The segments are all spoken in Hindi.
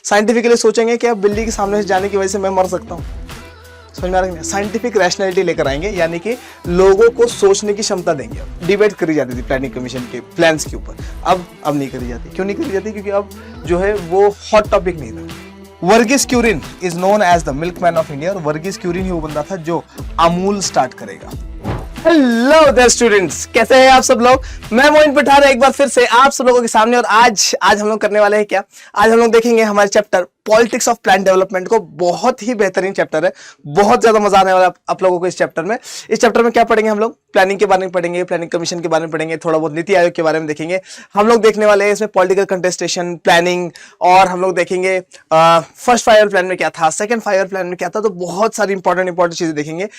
साइंटिफिकली सोचेंगे कि अब बिल्ली के सामने से जाने की वजह से मैं मर सकता हूँ। समझ में आ रहा है? साइंटिफिक रैशनैलिटी लेकर आएंगे, यानी कि लोगों को सोचने की क्षमता देंगे। डिबेट करी जाती थी प्लानिंग कमीशन के प्लान्स के ऊपर, अब नहीं करी जाती। क्यों नहीं करी जाती? क्योंकि अब जो है वो हॉट टॉपिक नहीं था। Verghese Kurien is known as the milkman of India. और वर्गीस क्यूरिन ही वो बंदा था जो अमूल स्टार्ट करेगा। हेलो देयर स्टूडेंट्स, कैसे हैं आप सब लोग? मैं मोइन पठार एक बार फिर से आप सब लोगों के सामने। और आज हम लोग करने वाले हैं क्या? आज हम लोग देखेंगे हमारे chapter politics of plan development को। बहुत ही बेहतरीन चैप्टर है, बहुत ज्यादा मजा आने वाला है आप लोगों को इस चैप्टर में। इस चैप्टर में क्या पढ़ेंगे हम लोग? प्लानिंग के बारे में पढ़ेंगे, प्लानिंग कमीशन के बारे में पढ़ेंगे, थोड़ा बहुत नीति आयोग के बारे में देखेंगे। हम लोग देखने वाले हैं इसमें पॉलिटिकल कंटेस्टेशन, प्लानिंग, और हम लोग देखेंगे फर्स्ट 5 ईयर प्लान में क्या था, सेकंड 5 ईयर प्लान में क्या था। तो बहुत सारी इंपॉर्टेंट चीजें देखेंगे,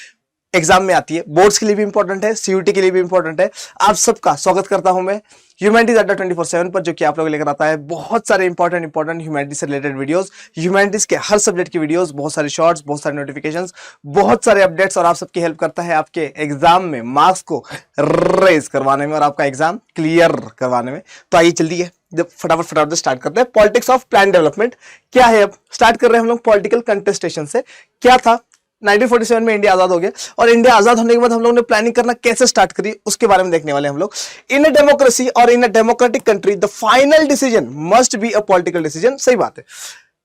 एग्जाम में आती है, बोर्ड्स के लिए भी इंपॉर्टेंट है, सीयूटी के लिए भी इंपॉर्टेंट है। आप सबका स्वागत करता हूं मैं ह्यूमैनिटीज अड्डा 24/7 पर, जो कि आप लोग लेकर आता है बहुत सारे इंपॉर्टेंट ह्यूमैनिटीज से रिलेटेड वीडियोस, ह्यूमैनिटीज के हर सब्जेक्ट की वीडियोस, बहुत सारे शॉर्ट्स, बहुत सारे नोटिफिकेशंस, बहुत सारे अपडेट्स। और आप सबकी हेल्प करता है आपके एग्जाम में मार्क्स को रेज करवाने में और आपका एग्जाम क्लियर करवाने में। तो आइए जल्दी है, जब फटाफट स्टार्ट करते हैं। पॉलिटिक्स ऑफ प्लान डेवलपमेंट क्या है? अब स्टार्ट कर रहे हैं हम लोग पॉलिटिकल कंटेस्टेशन से। क्या था? 1947 में इंडिया आजाद हो गया, और इंडिया आजाद होने के बाद हम लोगों ने प्लानिंग करना कैसे स्टार्ट करी उसके बारे में देखने वाले हम लोग। इन a democracy or in a democratic country the final decision must be a political decision. सही बात है।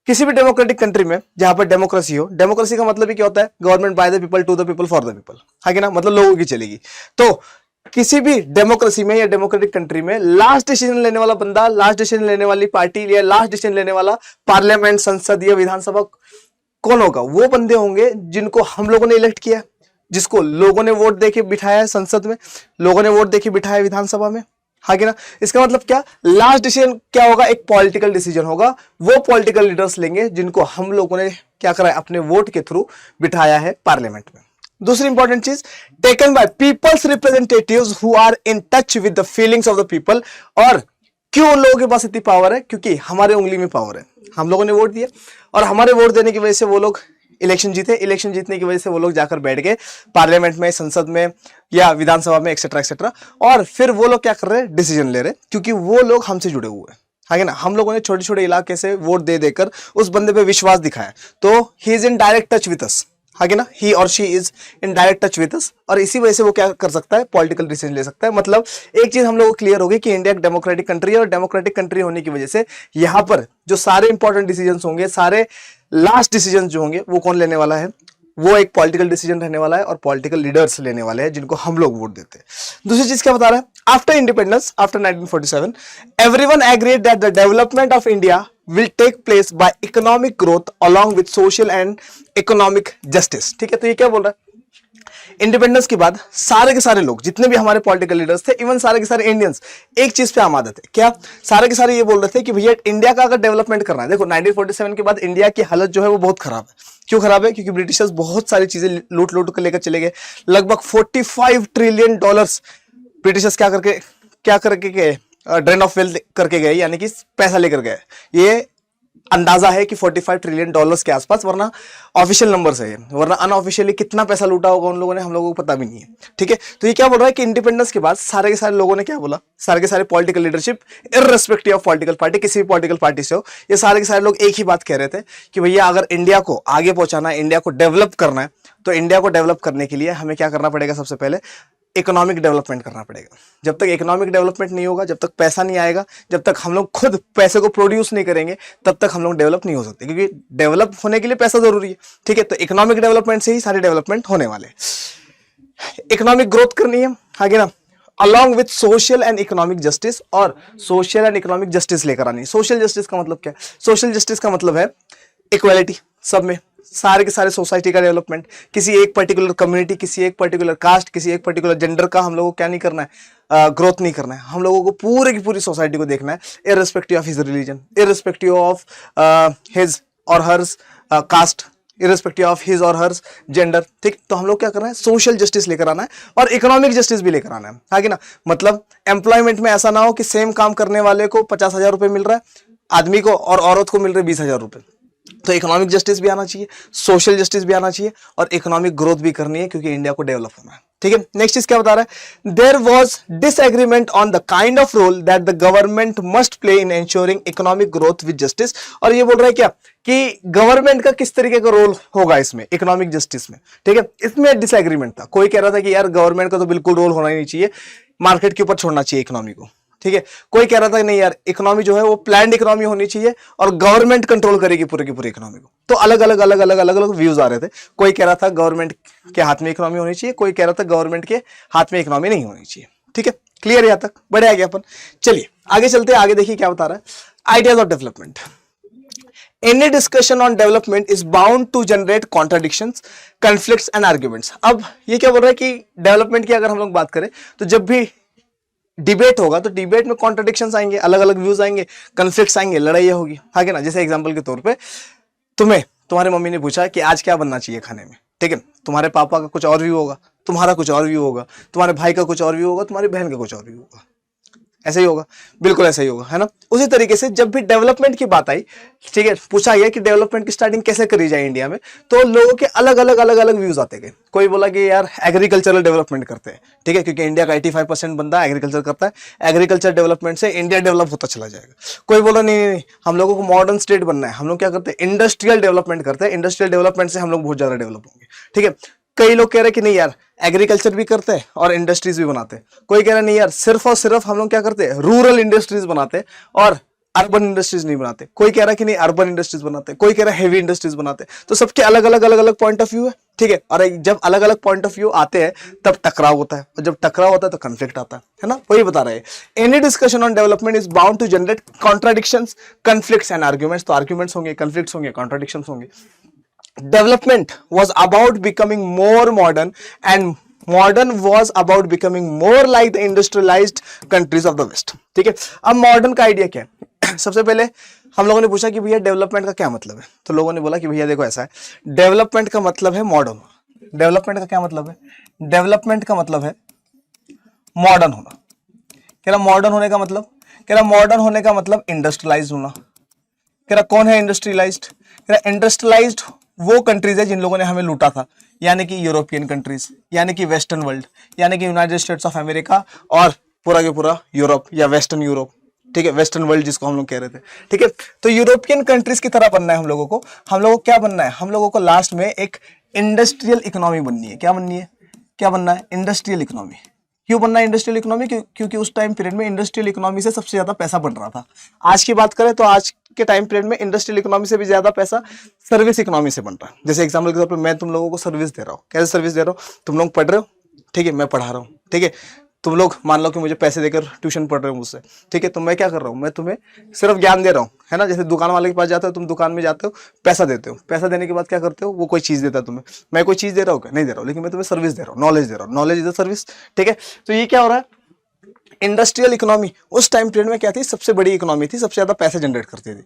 किसी भी डेमोक्रेटिक कंट्री में जहां पर डेमोक्रेसी हो, डेमोक्रेसी का मतलब ही क्या होता है? Government by the people, to the people, for the people, है कि ना? मतलब लोगों की चलेगी। तो किसी भी डेमोक्रेसी में या डेमोक्रेटिक कंट्री में लास्ट डिसीजन लेने वाला बंदा, लास्ट डिसीजन लेने वाली पार्टी या लास्ट डिसीजन लेने वाला पार्लियामेंट, संसद या विधानसभा कौन होगा? वो बंदे होंगे जिनको हम लोगों ने इलेक्ट किया, जिसको लोगों ने वोट देके बिठाया है संसद में, लोगों ने वोट देके बिठाया है विधानसभा में, हाँ कि ना? इसका मतलब क्या? लास्ट डिसीजन क्या होगा? एक पॉलिटिकल डिसीजन होगा। वो पॉलिटिकल लीडर्स लेंगे जिनको हम लोगों ने क्या करा है? अपने वोट के थ्रू बिठाया है पार्लियामेंट में। दूसरी इंपॉर्टेंट चीज, taken by people's representatives who are in touch with the feelings of the people. और क्यों उन लोगों के पास इतनी पावर है? क्योंकि हमारे उंगली में पावर है, हम लोगों ने वोट दिया, और हमारे वोट देने की वजह से वो लोग इलेक्शन जीते, इलेक्शन जीतने की वजह से वो लोग जाकर बैठ गए पार्लियामेंट में, संसद में या विधानसभा में, एक्सेट्रा एक्सेट्रा। और फिर वो लोग क्या कर रहे हैं? डिसीजन ले रहे हैं, क्योंकि वो लोग हमसे जुड़े हुए हैं, है ना? हम लोगों ने छोटे छोटे इलाके से वोट दे देकर उस बंदे पे विश्वास दिखाया, तो he is in direct touch with us, है ना? ही और she is in direct touch with us, और इसी वजह से वो क्या कर सकता है? पॉलिटिकल डिसीजन ले सकता है। मतलब एक चीज हम लोगों को क्लियर होगी कि इंडिया एक डेमोक्रेटिक कंट्री है, और डेमोक्रेटिक कंट्री होने की वजह से यहाँ पर जो सारे इंपॉर्टेंट डिसीजन होंगे, सारे लास्ट डिसीजन जो होंगे, वो कौन लेने वाला है? वो एक पॉलिटिकल डिसीजन रहने वाला है, और पॉलिटिकल लीडर्स लेने वाले हैं जिनको हम लोग वोट देते हैं। दूसरी चीज क्या बता रहा है? After independence, after 1947, everyone agreed that the development of India will take place by economic growth along with social and economic justice। ठीक है, तो ये क्या बोल रहा है? इंडिपेंडेंस के बाद सारे के सारे लोग, जितने भी हमारे पॉलिटिकल लीडर्स थे, इवन सारे के सारे इंडियंस, एक चीज पे आमादा थे। क्या? सारे के सारे ये बोल रहे थे कि भैया इंडिया का अगर डेवलपमेंट करना है, देखो 1947 के बाद इंडिया की हालत जो है वो बहुत खराब है। क्यों खराब है? क्योंकि ब्रिटिशर्स बहुत सारी चीजें लूट कर लेकर चले गए। लगभग $45 ट्रिलियन ब्रिटिशर्स क्या करके गए? ड्रेन ऑफ वेल्थ करके गए, यानी कि पैसा लेकर गए। ये अंदाजा है कि $45 ट्रिलियन के आसपास, वरना ऑफिशियल नंबर है, वरना अनऑफिशियली कितना पैसा लूटा होगा उन लोगों ने, हम लोगों को पता भी नहीं है। ठीक है, तो ये क्या बोल रहा है कि इंडिपेंडेंस के बाद सारे के सारे लोगों ने क्या बोला? सारे के सारे political leadership, irrespective of political party, किसी भी पॉलिटिकल पार्टी से हो, ये सारे के सारे लोग एक ही बात कह रहे थे कि भैया अगर इंडिया को आगे पहुंचाना है, इंडिया को डेवलप करना है, तो इंडिया को डेवलप करने के लिए हमें क्या करना पड़ेगा? सबसे पहले इकोनॉमिक डेवलपमेंट करना पड़ेगा। जब तक इकोनॉमिक डेवलपमेंट नहीं होगा, जब तक पैसा नहीं आएगा, जब तक हम लोग खुद पैसे को प्रोड्यूस नहीं करेंगे, तब तक हम लोग डेवलप नहीं हो सकते, क्योंकि डेवलप होने के लिए पैसा जरूरी है। ठीक है, तो इकोनॉमिक डेवलपमेंट से ही सारे डेवलपमेंट होने वाले। इकोनॉमिक ग्रोथ करनी है, आगे ना, along with social and economic justice, और सोशल एंड इकोनॉमिक जस्टिस लेकर आनी है। सोशल जस्टिस का मतलब क्या है? सोशल जस्टिस का मतलब है इक्वालिटी सब में, सारे के सारे सोसाइटी का डेवलपमेंट। किसी एक पर्टिकुलर कम्युनिटी, किसी एक पर्टिकुलर कास्ट, किसी एक पर्टिकुलर जेंडर का हम लोगों को क्या नहीं करना है? ग्रोथ नहीं करना है। हम लोगों को पूरे की पूरी सोसाइटी को देखना है, irrespective of his religion, irrespective of his or hers caste, irrespective of his or hers gender. ठीक, तो हम लोग क्या करना है? सोशल जस्टिस लेकर आना है, और इकोनॉमिक जस्टिस भी लेकर आना है कि ना? मतलब एम्प्लॉयमेंट में ऐसा ना हो कि सेम काम करने वाले को 50,000 रुपए मिल रहा है आदमी को, और औरत को मिल रहे 20,000 रुपए। तो इकोनॉमिक जस्टिस भी आना चाहिए, सोशल जस्टिस भी आना चाहिए, और इकोनॉमिक ग्रोथ भी करनी है, क्योंकि इंडिया को डेवलप होना है। ठीक है। नेक्स्ट चीज क्या बता रहा है, there was disagreement on the kind of role that the government must play in ensuring economic growth with justice. और ये बोल रहा है क्या कि गवर्नमेंट का किस तरीके का रोल होगा इसमें, इकोनॉमिक जस्टिस में। ठीक है, इसमें डिसएग्रीमेंट था। कोई कह रहा था कि यार गवर्नमेंट का तो बिल्कुल रोल होना ही नहीं चाहिए, मार्केट के ऊपर छोड़ना चाहिए इकोनॉमी को। ठीक है, कोई कह रहा था नहीं यार इकोनॉमी जो है वो प्लान्ड इकोनॉमी होनी चाहिए और गवर्नमेंट कंट्रोल करेगी पूरे की पूरी इकोनॉमी को। तो अलग अलग अलग अलग अलग अलग व्यूज आ रहे थे। कोई कह रहा था गवर्नमेंट के हाथ में इकोनॉमी होनी चाहिए, कोई कह रहा था गवर्नमेंट के हाथ में इकोनॉमी नहीं होनी चाहिए। ठीक है, क्लियर यहां तक, बढ़िया गया अपन। चलिए आगे चलते हैं, आगे देखिए क्या बता रहा है, ideas of development. Any discussion on development is bound to generate contradictions, conflicts and arguments। अब ये क्या बोल रहा है कि डेवलपमेंट की अगर हम लोग बात करें तो जब भी डिबेट होगा तो डिबेट में कॉन्ट्रडिक्शंस आएंगे, अलग अलग व्यूज आएंगे, कन्फ्लिक्ट्स आएंगे, लड़ाइयाँ होगी, है ना। जैसे एग्जांपल के तौर पे तुम्हारे मम्मी ने पूछा कि आज क्या बनना चाहिए खाने में। ठीक है, तुम्हारे पापा का कुछ और व्यू होगा, तुम्हारा कुछ और व्यू होगा, तुम्हारे भाई का कुछ और व्यू होगा, तुम्हारी बहन का कुछ और व्यू होगा। ऐसा ही होगा, बिल्कुल ऐसा ही होगा, है ना। उसी तरीके से जब भी डेवलपमेंट की बात आई, ठीक है, पूछा गया कि डेवलपमेंट की स्टार्टिंग कैसे करी जाए इंडिया में, तो लोगों के अलग अलग अलग अलग व्यूज आते गए। कोई बोला कि यार एग्रीकल्चरल डेवलपमेंट करते हैं, ठीक है, क्योंकि इंडिया का 85% बंदा एग्रीकल्चर करता है, एग्रीकल्चर डेवलपमेंट से इंडिया डेवलप होता चला जाएगा। कोई बोला नहीं, हम लोगों को मॉडर्न स्टेट बनना है, हम लोग क्या करते हैं, इंडस्ट्रियल डेवलपमेंट करते हैं, इंडस्ट्रियल डेवलपमेंट से हम लोग बहुत ज्यादा डेवलप होंगे। ठीक है, कई लोग कह रहे हैं कि नहीं यार एग्रीकल्चर भी करते हैं और इंडस्ट्रीज भी बनाते हैं। कोई कह रहा है नहीं यार सिर्फ और सिर्फ हम लोग क्या करते हैं, रूरल इंडस्ट्रीज बनाते हैं और अर्बन इंडस्ट्रीज नहीं बनाते। कोई कह रहा है कि नहीं अर्बन इंडस्ट्रीज बनाते हैं, कोई कह रहा है हेवी इंडस्ट्रीज बनाते हैं। तो सबके अलग अलग अलग अलग पॉइंट ऑफ व्यू है। ठीक है, और जब अलग अलग पॉइंट ऑफ व्यू आते हैं तब टकराव होता है, और जब टकराव होता है तो कन्फ्लिक्ट आता है ना। वही बता रहे हैं, any discussion on development is bound to generate contradictions, conflicts and arguments. तो आर्ग्यूमेंट्स होंगे, कन्फ्लिक्ट्स होंगे, कॉन्ट्राडिक्शंस होंगे। Development was about becoming more modern and modern was about becoming more like the industrialized countries of the West। ठीक है, अब मॉडर्न का आइडिया क्या है। सबसे पहले हम लोगों ने पूछा कि भैया डेवलपमेंट का क्या मतलब है, तो लोगों ने बोला कि भैया देखो ऐसा है, डेवलपमेंट का मतलब है मॉडर्न होना। डेवलपमेंट का क्या मतलब है, डेवलपमेंट का मतलब है मॉडर्न होना। कह रहा मॉडर्न होने का मतलब, कह रहा मॉडर्न होने का मतलब इंडस्ट्रियलाइज होना। कह रहा कौन है इंडस्ट्रियलाइज्ड, कह रहा इंडस्ट्रियलाइज्ड वो कंट्रीज है जिन लोगों ने हमें लूटा था, यानी कि यूरोपियन कंट्रीज, यानी कि वेस्टर्न वर्ल्ड, यानी कि यूनाइटेड स्टेट्स ऑफ अमेरिका और पूरा के पूरा यूरोप या वेस्टर्न यूरोप। ठीक है, वेस्टर्न वर्ल्ड जिसको हम लोग कह रहे थे। ठीक है, तो यूरोपियन कंट्रीज की तरह बनना है हम लोगों को। हम लोगों को क्या बनना है, हम लोगों को लास्ट में एक इंडस्ट्रियल इकोनॉमी बननी है। क्या बननी है, क्या बनना है, इंडस्ट्रियल इकोनॉमी। क्यों बनना है इंडस्ट्रियल इकोनॉमी, क्योंकि उस टाइम पीरियड में इंडस्ट्रियल इकोनॉमी से सबसे ज्यादा पैसा बन रहा था। आज की बात करें तो आज के टाइम पीरियड में इंडस्ट्रियल इकोनॉमी से भी ज्यादा पैसा सर्विस इकोनॉमी से बन रहा है। जैसे एग्जांपल के तौर पर मैं तुम लोगों को सर्विस दे रहा हूँ। कैसे सर्विस दे रहा हूँ, तुम लोग पढ़ रहे हो, ठीक है, मैं पढ़ा रहा हूँ। ठीक है, तुम लोग मान लो कि मुझे पैसे देकर ट्यूशन पढ़ रहे हो मुझसे। ठीक है, तो मैं क्या कर रहा हूँ, मैं तुम्हें सिर्फ ज्ञान दे रहा हूँ, है ना। जैसे दुकान वाले के पास जाते हो, तुम दुकान में जाते हो, पैसा देते हो, पैसा देने के बाद क्या करते हो, वो कोई चीज देता है तुम्हें। मैं कोई चीज दे रहा हूँ क्या, नहीं दे रहा हूँ, लेकिन मैं तुम्हें सर्विस दे रहा हूँ, नॉलेज दे रहा हूँ। Knowledge is a service. ठीक है, तो ये क्या हो रहा है, इंडस्ट्रियल इकोनॉमी उस टाइम पीरियड में क्या थी, सबसे बड़ी इकोनॉमी थी, सबसे ज्यादा पैसे जनरेट करती थी।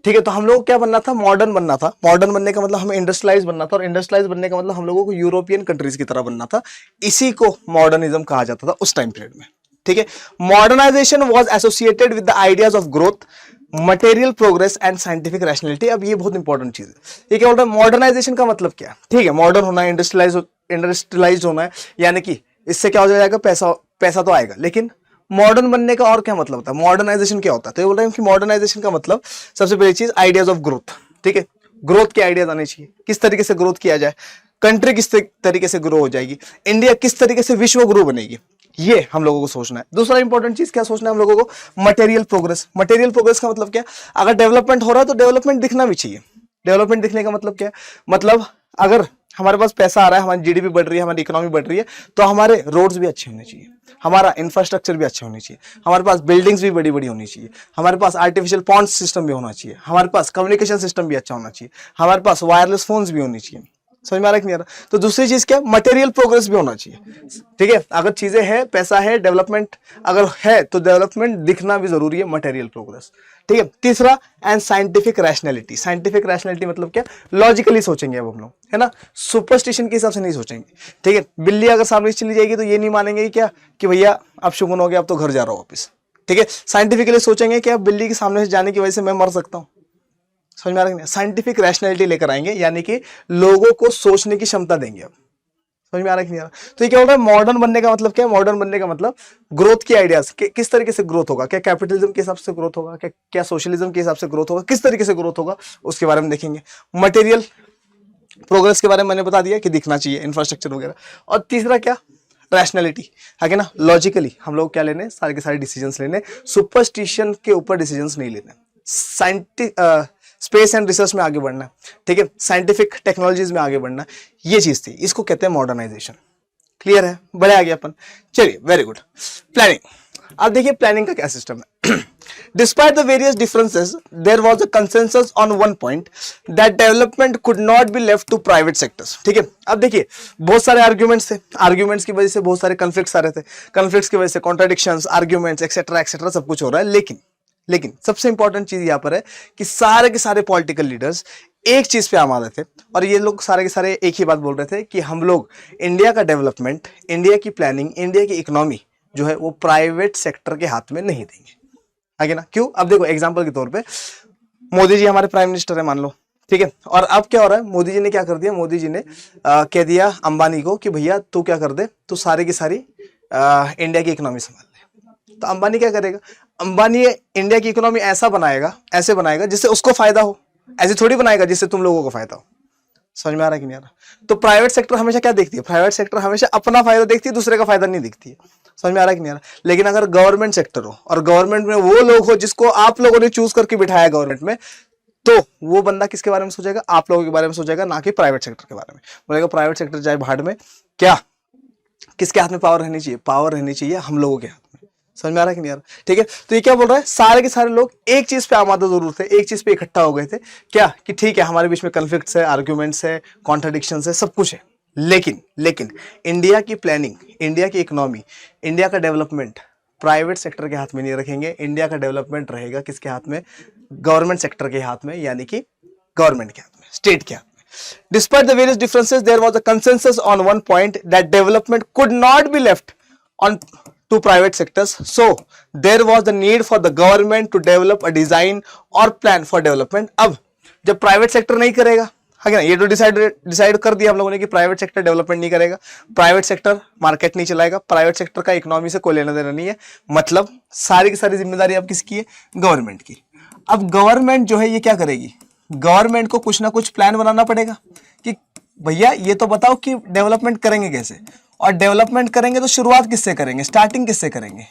ठीक है, तो हम लोग क्या बनना था, मॉडर्न बनना था। मॉडर्न बनने का मतलब हमें इंडस्ट्रियलाइज बनना था, और इंडस्ट्रियलाइज बनने का मतलब हम लोगों को यूरोपियन कंट्रीज की तरह बनना था। इसी को मॉडर्निज्म कहा जाता था उस टाइम पीरियड में। ठीक है, modernisation was associated with the ideas of growth, material progress and scientific rationality. अब ये बहुत इंपॉर्टेंट चीज है। ये क्या बोल रहा है, मॉडर्नाइजेशन का मतलब क्या है। ठीक है, मॉडर्न होना है, इंडस्ट्रियलाइज होना है, यानी कि इससे क्या हो जाएगा, पैसा तो आएगा। लेकिन मॉडर्न बनने का और क्या मतलब होता है, मॉडर्नाइजेशन क्या होता है, तो ये बोल रहे हैं कि मॉडर्नाइजेशन का मतलब सबसे पहली चीज आइडियाज ऑफ ग्रोथ। ठीक है, ग्रोथ के आइडियाज आने चाहिए, किस तरीके से ग्रोथ किया जाए, कंट्री किस तरीके से ग्रो हो जाएगी, इंडिया किस तरीके से विश्व गुरु बनेगी, ये हम लोगों को सोचना है। दूसरा इंपॉर्टेंट चीज क्या सोचना है हम लोगों को, मटेरियल प्रोग्रेस। मटेरियल प्रोग्रेस का मतलब क्या, अगर डेवलपमेंट हो रहा है तो डेवलपमेंट दिखना भी चाहिए। डेवलपमेंट दिखने का मतलब क्या है, मतलब अगर हमारे पास पैसा आ रहा है, हमारी जीडीपी बढ़ रही है, हमारी इकोनॉमी बढ़ रही है, तो हमारे रोड्स भी अच्छे होने चाहिए, हमारा इंफ्रास्ट्रक्चर भी अच्छा होनी चाहिए, हमारे पास बिल्डिंग्स भी बड़ी बड़ी होनी चाहिए, हमारे पास आर्टिफिशियल पॉन्ड सिस्टम भी होना चाहिए, हमारे पास कम्युनिकेशन सिस्टम भी अच्छा होना चाहिए, हमारे पास वायरलेस फोन्स भी होनी चाहिए। समझ में आ रहा है कि नहीं आ रहा। तो दूसरी चीज क्या, मटेरियल प्रोग्रेस भी होना चाहिए। ठीक है, अगर चीजें हैं, पैसा है, डेवलपमेंट अगर है तो डेवलपमेंट दिखना भी जरूरी है, मटेरियल प्रोग्रेस। ठीक है, तीसरा and scientific rationality. Scientific rationality मतलब क्या, लॉजिकली सोचेंगे अब हम लोग, है ना, सुपरस्टिशन के हिसाब से नहीं सोचेंगे। ठीक है, बिल्ली अगर सामने चली जाएगी तो ये नहीं मानेंगे कि क्या कि भैया अब शुगन हो गया, अब तो घर जा रहा हूँ वापिस। ठीक है, साइंटिफिकली सोचेंगे कि अब बिल्ली के सामने से जाने की वजह से मैं मर सकता हूँ। समझ में आ रहा है, साइंटिफिक रैशनैलिटी लेकर आएंगे, यानी कि लोगों को सोचने की क्षमता देंगे। अब समझ में आ रहा है कि नहीं आ रहा? तो ये क्या बोल रहा है, मॉडर्न बनने का मतलब क्या है? मॉडर्न बनने का मतलब ग्रोथ की आइडियाज किस तरीके से ग्रोथ होगा, क्या कैपिटलिज्म के हिसाब से ग्रोथ होगा, क्या सोशलिज्म के हिसाब से ग्रोथ होगा, किस तरीके से ग्रोथ होगा, उसके बारे में देखेंगे। मटेरियल प्रोग्रेस के बारे में मैंने बता दिया कि दिखना चाहिए इंफ्रास्ट्रक्चर वगैरह। और तीसरा क्या, रैशनैलिटी है ना, लॉजिकली हम लोग क्या लेने, सारे के सारे डिसीजंस लेने, सुपरस्टिशन के ऊपर डिसीजंस नहीं लेने, साइंटिफिक स्पेस एंड रिसर्च में आगे बढ़ना, ठीक है, साइंटिफिक टेक्नोलॉजीज में आगे बढ़ना, ये चीज थी, इसको कहते हैं मॉडर्नाइजेशन। क्लियर है, बड़े आ गए अपन। चलिए वेरी गुड। प्लानिंग, अब देखिए प्लानिंग का क्या सिस्टम है। Despite the various differences, there was a consensus on one point that development could not be left to private sectors. ठीक है, अब देखिए बहुत सारे आर्ग्यूमेंट्स थे, आर्ग्यूमेंट्स की वजह से बहुत सारे कन्फ्लिक्ट्स आ रहे थे, कन्फ्लिक्ट्स की वजह से कॉन्ट्राडिक्शंस, आर्ग्यूमेंट्स एक्सेट्रा एक्सेट्रा सब कुछ हो रहा है। लेकिन सबसे इंपॉर्टेंट चीज यहां पर है कि सारे के सारे पॉलिटिकल लीडर्स एक चीज पे आमादा थे, और ये लोग सारे के सारे एक ही बात बोल रहे थे कि हम लोग इंडिया का डेवलपमेंट, इंडिया की प्लानिंग, इंडिया की इकोनॉमी जो है वो प्राइवेट सेक्टर के हाथ में नहीं देंगे। आगे ना, क्यों? अब देखो एग्जांपल के तौर पे मोदी जी हमारे प्राइम मिनिस्टर है मान लो, ठीक है, और अब क्या हो रहा है, मोदी जी ने क्या कर दिया, मोदी जी ने कह दिया अंबानी को कि भैया तू क्या कर दे, तू सारी की सारी इंडिया की इकोनॉमी संभाल ले। तो अंबानी क्या करेगा, अंबानी इंडिया की इकोनॉमी ऐसा बनाएगा, ऐसे बनाएगा जिससे उसको फायदा हो, ऐसे थोड़ी बनाएगा जिससे तुम लोगों को फायदा हो। समझ में आ रहा है कि नहीं आ रहा? तो प्राइवेट सेक्टर हमेशा क्या देखती है, प्राइवेट सेक्टर हमेशा अपना फायदा देखती है, दूसरे का फायदा नहीं देखती है। समझ में आ रहा है कि नहीं आ रहा? लेकिन अगर गवर्नमेंट सेक्टर हो और गवर्नमेंट में वो लोग हो जिसको आप लोगों ने चूज करके बिठाया गवर्नमेंट में, तो वो बंदा किसके बारे में सोचेगा, आप लोगों के बारे में सोचेगा, ना कि प्राइवेट सेक्टर के बारे में। बोलेगा प्राइवेट सेक्टर जाए भाड़ में, क्या किसके हाथ में पावर रहनी चाहिए, पावर रहनी चाहिए हम लोगों के हाथ में। समझ में आ रहा है कि नहीं आ रहा? ठीक है, तो ये क्या बोल रहा है, सारे के सारे लोग एक चीज पे आमादा जरूर थे, एक चीज पे इकट्ठा हो गए थे, क्या कि ठीक है हमारे बीच में कन्फ्लिक्ट्स है, आर्ग्यूमेंट्स है, कॉन्ट्राडिक्शंस है, सब कुछ है, लेकिन इंडिया की प्लानिंग, इंडिया की इकोनॉमी, इंडिया का डेवलपमेंट प्राइवेट सेक्टर के हाथ में नहीं रखेंगे। इंडिया का डेवलपमेंट रहेगा किसके हाथ में, गवर्नमेंट सेक्टर के हाथ में, यानी कि गवर्नमेंट के हाथ में, स्टेट के हाथ में। Despite the various differences, there was a consensus on one point that development could not be left on to private sectors. So there was the need for the government to develop a design or plan for development. अब जब प्राइवेट सेक्टर नहीं करेगा, है ना, ये तो डिसाइड कर दिया हम लोगों ने कि प्राइवेट सेक्टर डेवलपमेंट नहीं करेगा, प्राइवेट सेक्टर मार्केट नहीं चलाएगा, प्राइवेट सेक्टर का इकोनॉमी से कोई लेना देना नहीं है, मतलब सारी की सारी जिम्मेदारी अब किसकी है, गवर्नमेंट की। अब गवर्नमेंट जो है ये क्या करेगी, गवर्नमेंट को कुछ ना कुछ प्लान बनाना पड़ेगा कि भैया ये तो बताओ कि डेवलपमेंट करेंगे कैसे, और डेवलपमेंट करेंगे तो शुरुआत किससे करेंगे, स्टार्टिंग किससे करेंगे।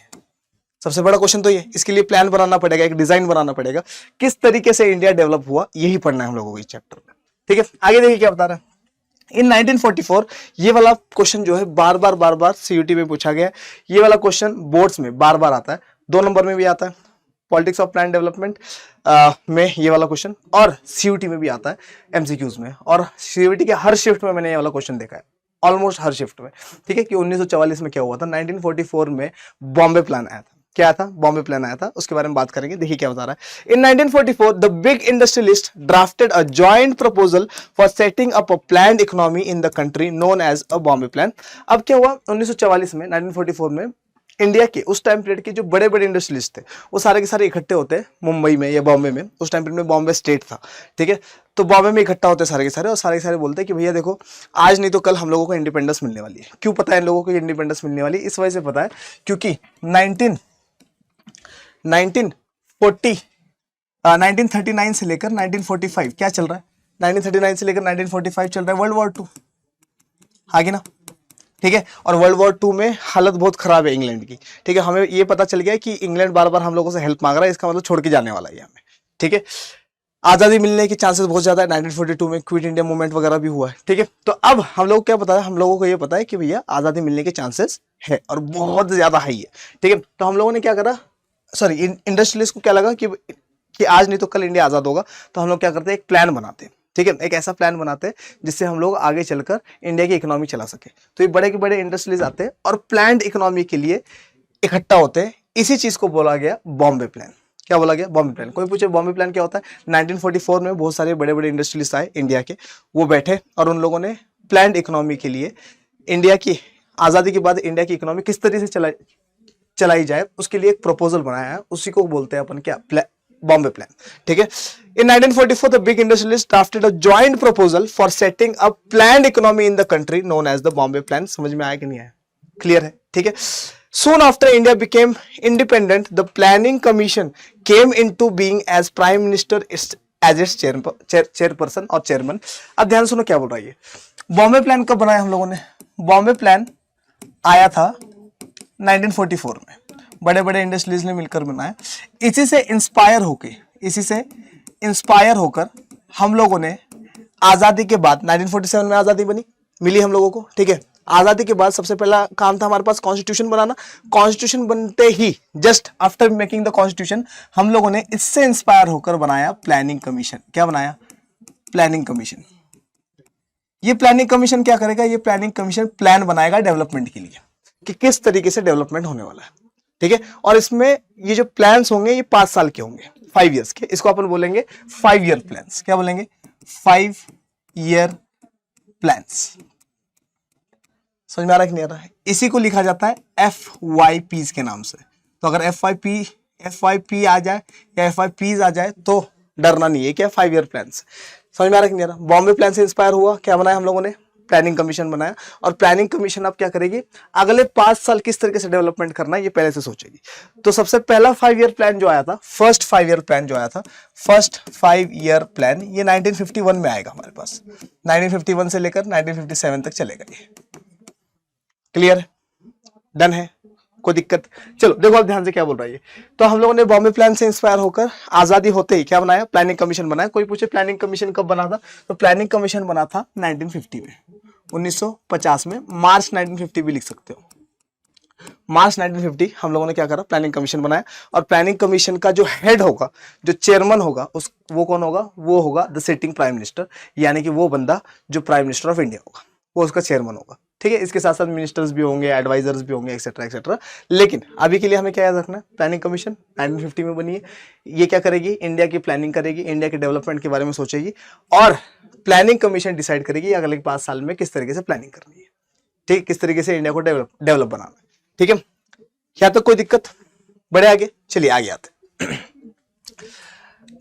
सबसे बड़ा क्वेश्चन तो ये, इसके लिए प्लान बनाना पड़ेगा, एक डिजाइन बनाना पड़ेगा, किस तरीके से इंडिया डेवलप हुआ, यही पढ़ना है हम लोगों को इस चैप्टर में। ठीक है, आगे देखिए क्या बता रहा है। इन 1944 ये वाला क्वेश्चन जो है बार बार सीयूटी में पूछा गया। ये वाला क्वेश्चन बोर्ड्स में बार बार आता है, 2 नंबर में भी आता है, पॉलिटिक्स ऑफ प्लान डेवलपमेंट में ये वाला क्वेश्चन, और सीयूटी में भी आता है एमसीक्यूज में, और सीयूटी के हर शिफ्ट में मैंने ये वाला क्वेश्चन देखा है, ऑलमोस्ट हर शिफ्ट में। ठीक है, कि 1944 में क्या हुआ था, 1944 में बॉम्बे प्लान आया था। क्या था, बॉम्बे प्लान आया था, उसके बारे में बात करेंगे। देखिए क्या बता रहा है। In 1944 the big industrialist drafted a joint proposal for setting up a planned economy in the country known as a Bombay plan. अब क्या हुआ, 1944 में, 1944 में इंडिया के उस टाइम पीरियड के जो बड़े बड़े इंडस्ट्रियलिस्ट थे वो सारे के सारे इकट्ठे होते हैं मुंबई में या बॉम्बे में। उस टाइम पीरियड में बॉम्बे स्टेट था, ठीक है, तो बॉम्बे में इकट्ठा होते सारे के सारे, और सारे के सारे बोलते हैं कि भैया देखो आज नहीं तो कल हम लोगों को इंडिपेंडेंस मिलने वाली है। क्यों पता है इन लोगों को इंडिपेंडेंस मिलने वाली है? इस वजह से पता है क्योंकि 1939 से लेकर 1945 क्या चल रहा है, 1939 से लेकर 1945 चल रहा है वर्ल्ड वॉर 2, आगे ना, ठीक है, और वर्ल्ड वॉर 2 में हालत बहुत खराब है इंग्लैंड की। ठीक है, हमें ये पता चल गया कि इंग्लैंड बार बार हम लोगों से हेल्प मांग रहा है, इसका मतलब छोड़ के जाने वाला है हमें। ठीक है, आज़ादी मिलने के चांसेस बहुत ज़्यादा है, 1942 में क्विट इंडिया मूवमेंट वगैरह भी हुआ है। ठीक है, तो अब हम लोग क्या पता है, हम लोगों को ये पता है कि भैया आज़ादी मिलने के चांसेस है और बहुत ज़्यादा हाई है। ठीक है, तो हम लोगों ने क्या करा, सॉरी इंडस्ट्रियलिस्ट को क्या लगा कि आज नहीं तो कल इंडिया आज़ाद होगा, तो हम लोग क्या करते हैं, एक प्लान बनाते हैं। ठीक है, एक ऐसा प्लान बनाते हैं जिससे हम लोग आगे चलकर इंडिया की इकोनॉमी चला सके। तो ये बड़े के बड़े इंडस्ट्रीज आते हैं और प्लान्ड इकोनॉमी के लिए इकट्ठा होते हैं। इसी चीज को बोला गया बॉम्बे प्लान। क्या बोला गया, बॉम्बे प्लान। कोई पूछे बॉम्बे प्लान क्या होता है, 1944 में बहुत सारे बड़े बड़े इंडस्ट्रियलिस्ट आए इंडिया के, वो बैठे और उन लोगों ने प्लान्ड इकोनॉमी के लिए इंडिया की आज़ादी के बाद इंडिया की इकोनॉमी किस तरीके से चलाई जाए उसके लिए एक प्रपोजल बनाया है। उसी को बोलते हैं अपन क्या, बॉम्बे प्लान, ठीक है। In 1944, the big industrialists drafted a joint proposal for setting up planned economy in the country known as the Bombay Plan. समझ में आया कि नहीं आया? Clear है, ठीक है। Soon after India became independent, the Planning Commission came into being as Prime Minister as its chairperson और chairman. अब ध्यान सुनो क्या बोल रहा है ये। बॉम्बे प्लान कब बनाया हम लोगों ने? बॉम्बे प्लान आया था 1944 में, बड़े बड़े इंडस्ट्रीज ने मिलकर बनाया। इसी से इंस्पायर होकर हम लोगों ने आजादी के बाद 1947 में आजादी मिली हम लोगों को, ठीक है। आजादी के बाद सबसे पहला काम था हमारे पास कॉन्स्टिट्यूशन बनाना। कॉन्स्टिट्यूशन बनते ही just after making the constitution हम लोगों ने इससे इंस्पायर होकर बनाया प्लानिंग कमीशन। क्या बनाया? Planning commission. ये प्लानिंग कमीशन क्या करेगा? ये प्लानिंग कमीशन प्लान बनाएगा डेवलपमेंट के लिए कि किस तरीके से डेवलपमेंट होने वाला है, ठीक है। और इसमें ये जो प्लान्स होंगे ये 5 साल के होंगे, 5 ईयर्स के। इसको अपन बोलेंगे 5 ईयर प्लान्स। क्या बोलेंगे? 5 ईयर प्लान्स। समझ में आ रहा है कि नहीं आ रहा है? इसी को लिखा जाता है FYPs के नाम से। तो अगर FYP आ जाए या FYPs आ जाए तो डरना नहीं है, क्या 5 ईयर प्लान्स। समझ में आ रहा है कि नहीं आ रहा? बॉम्बे प्लान से इंस्पायर हुआ, क्या बनाया हम लोगों ने? प्लानिंग कमीशन बनाया। और प्लानिंग कमीशन अब क्या करेगी? अगले 5 साल किस तरीके से डेवलपमेंट करना है ये पहले से सोचेगी। तो सबसे पहला 5 ईयर प्लान जो आया था, फर्स्ट 5 ईयर प्लान जो आया था, फर्स्ट 5 ईयर प्लान ये 1951 में आएगा हमारे पास। 1951 से लेकर 1957 तक चलेगा ये। क्लियर? डन है? कोई दिक्कत? चलो देखो अब ध्यान से क्या बोल रहा है ये। तो हम लोगों ने बॉम्बे प्लान से इंस्पायर होकर आजादी होते ही क्या बनाया? प्लानिंग कमीशन बनाया। कोई पूछे प्लानिंग कमीशन कब बना था? तो प्लानिंग कमीशन बना था 1950 में, 1950 में, मार्च 1950 भी लिख सकते हो। मार्च 1950 हम लोगों ने क्या करा? प्लानिंग कमीशन बनाया। और प्लानिंग कमीशन का जो हेड होगा, जो चेयरमैन होगा, वो कौन होगा? वो होगा द सिटिंग प्राइम मिनिस्टर, यानी कि वो बंदा जो प्राइम मिनिस्टर ऑफ इंडिया होगा वो उसका चेयरमैन होगा, ठीक है। इसके साथ साथ मिनिस्टर्स भी होंगे, एडवाइजर्स भी होंगे, एक्सेट्रा एक्सेट्रा। लेकिन अभी के लिए हमें क्या याद रखना है? प्लानिंग कमीशन 1950 में बनी है। ये क्या करेगी? इंडिया की प्लानिंग करेगी, इंडिया के डेवलपमेंट के बारे में सोचेगी और प्लानिंग कमीशन डिसाइड करेगी अगले 5 साल में किस तरीके से प्लानिंग करनी है, ठीक, किस तरीके से इंडिया को डेवलप बनाना है, ठीक है। यहाँ तक कोई दिक्कत? बड़े आगे चलिए, आगे आते।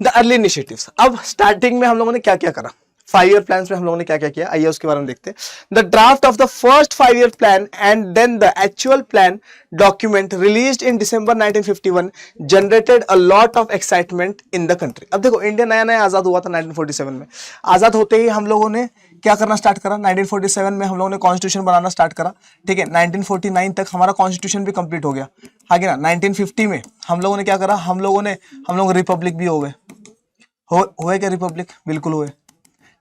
The early initiatives. अब स्टार्टिंग में हम लोगों ने क्या क्या करा? 5 ईयर प्लान में हम लोगों ने क्या क्या किया, आइए उसके बारे में देखते हैं। The draft of the first 5 year plan and then the actual plan document released in December 1951 generated a lot of excitement in the country. अब देखो, इंडिया नया नया आजाद हुआ था 1947 में। आजाद होते ही हम लोगों ने क्या करना स्टार्ट करा? 1947 में हम लोगों ने कॉन्स्टिट्यूशन बनाना स्टार्ट करा, ठीक है। 1949 तक हमारा कॉन्स्टिट्यूशन भी कंप्लीट हो गया, आगे ना 1950 में हम लोगों ने क्या करा? हम लोग रिपब्लिक भी हो गए। हुए क्या रिपब्लिक? बिल्कुल हुए,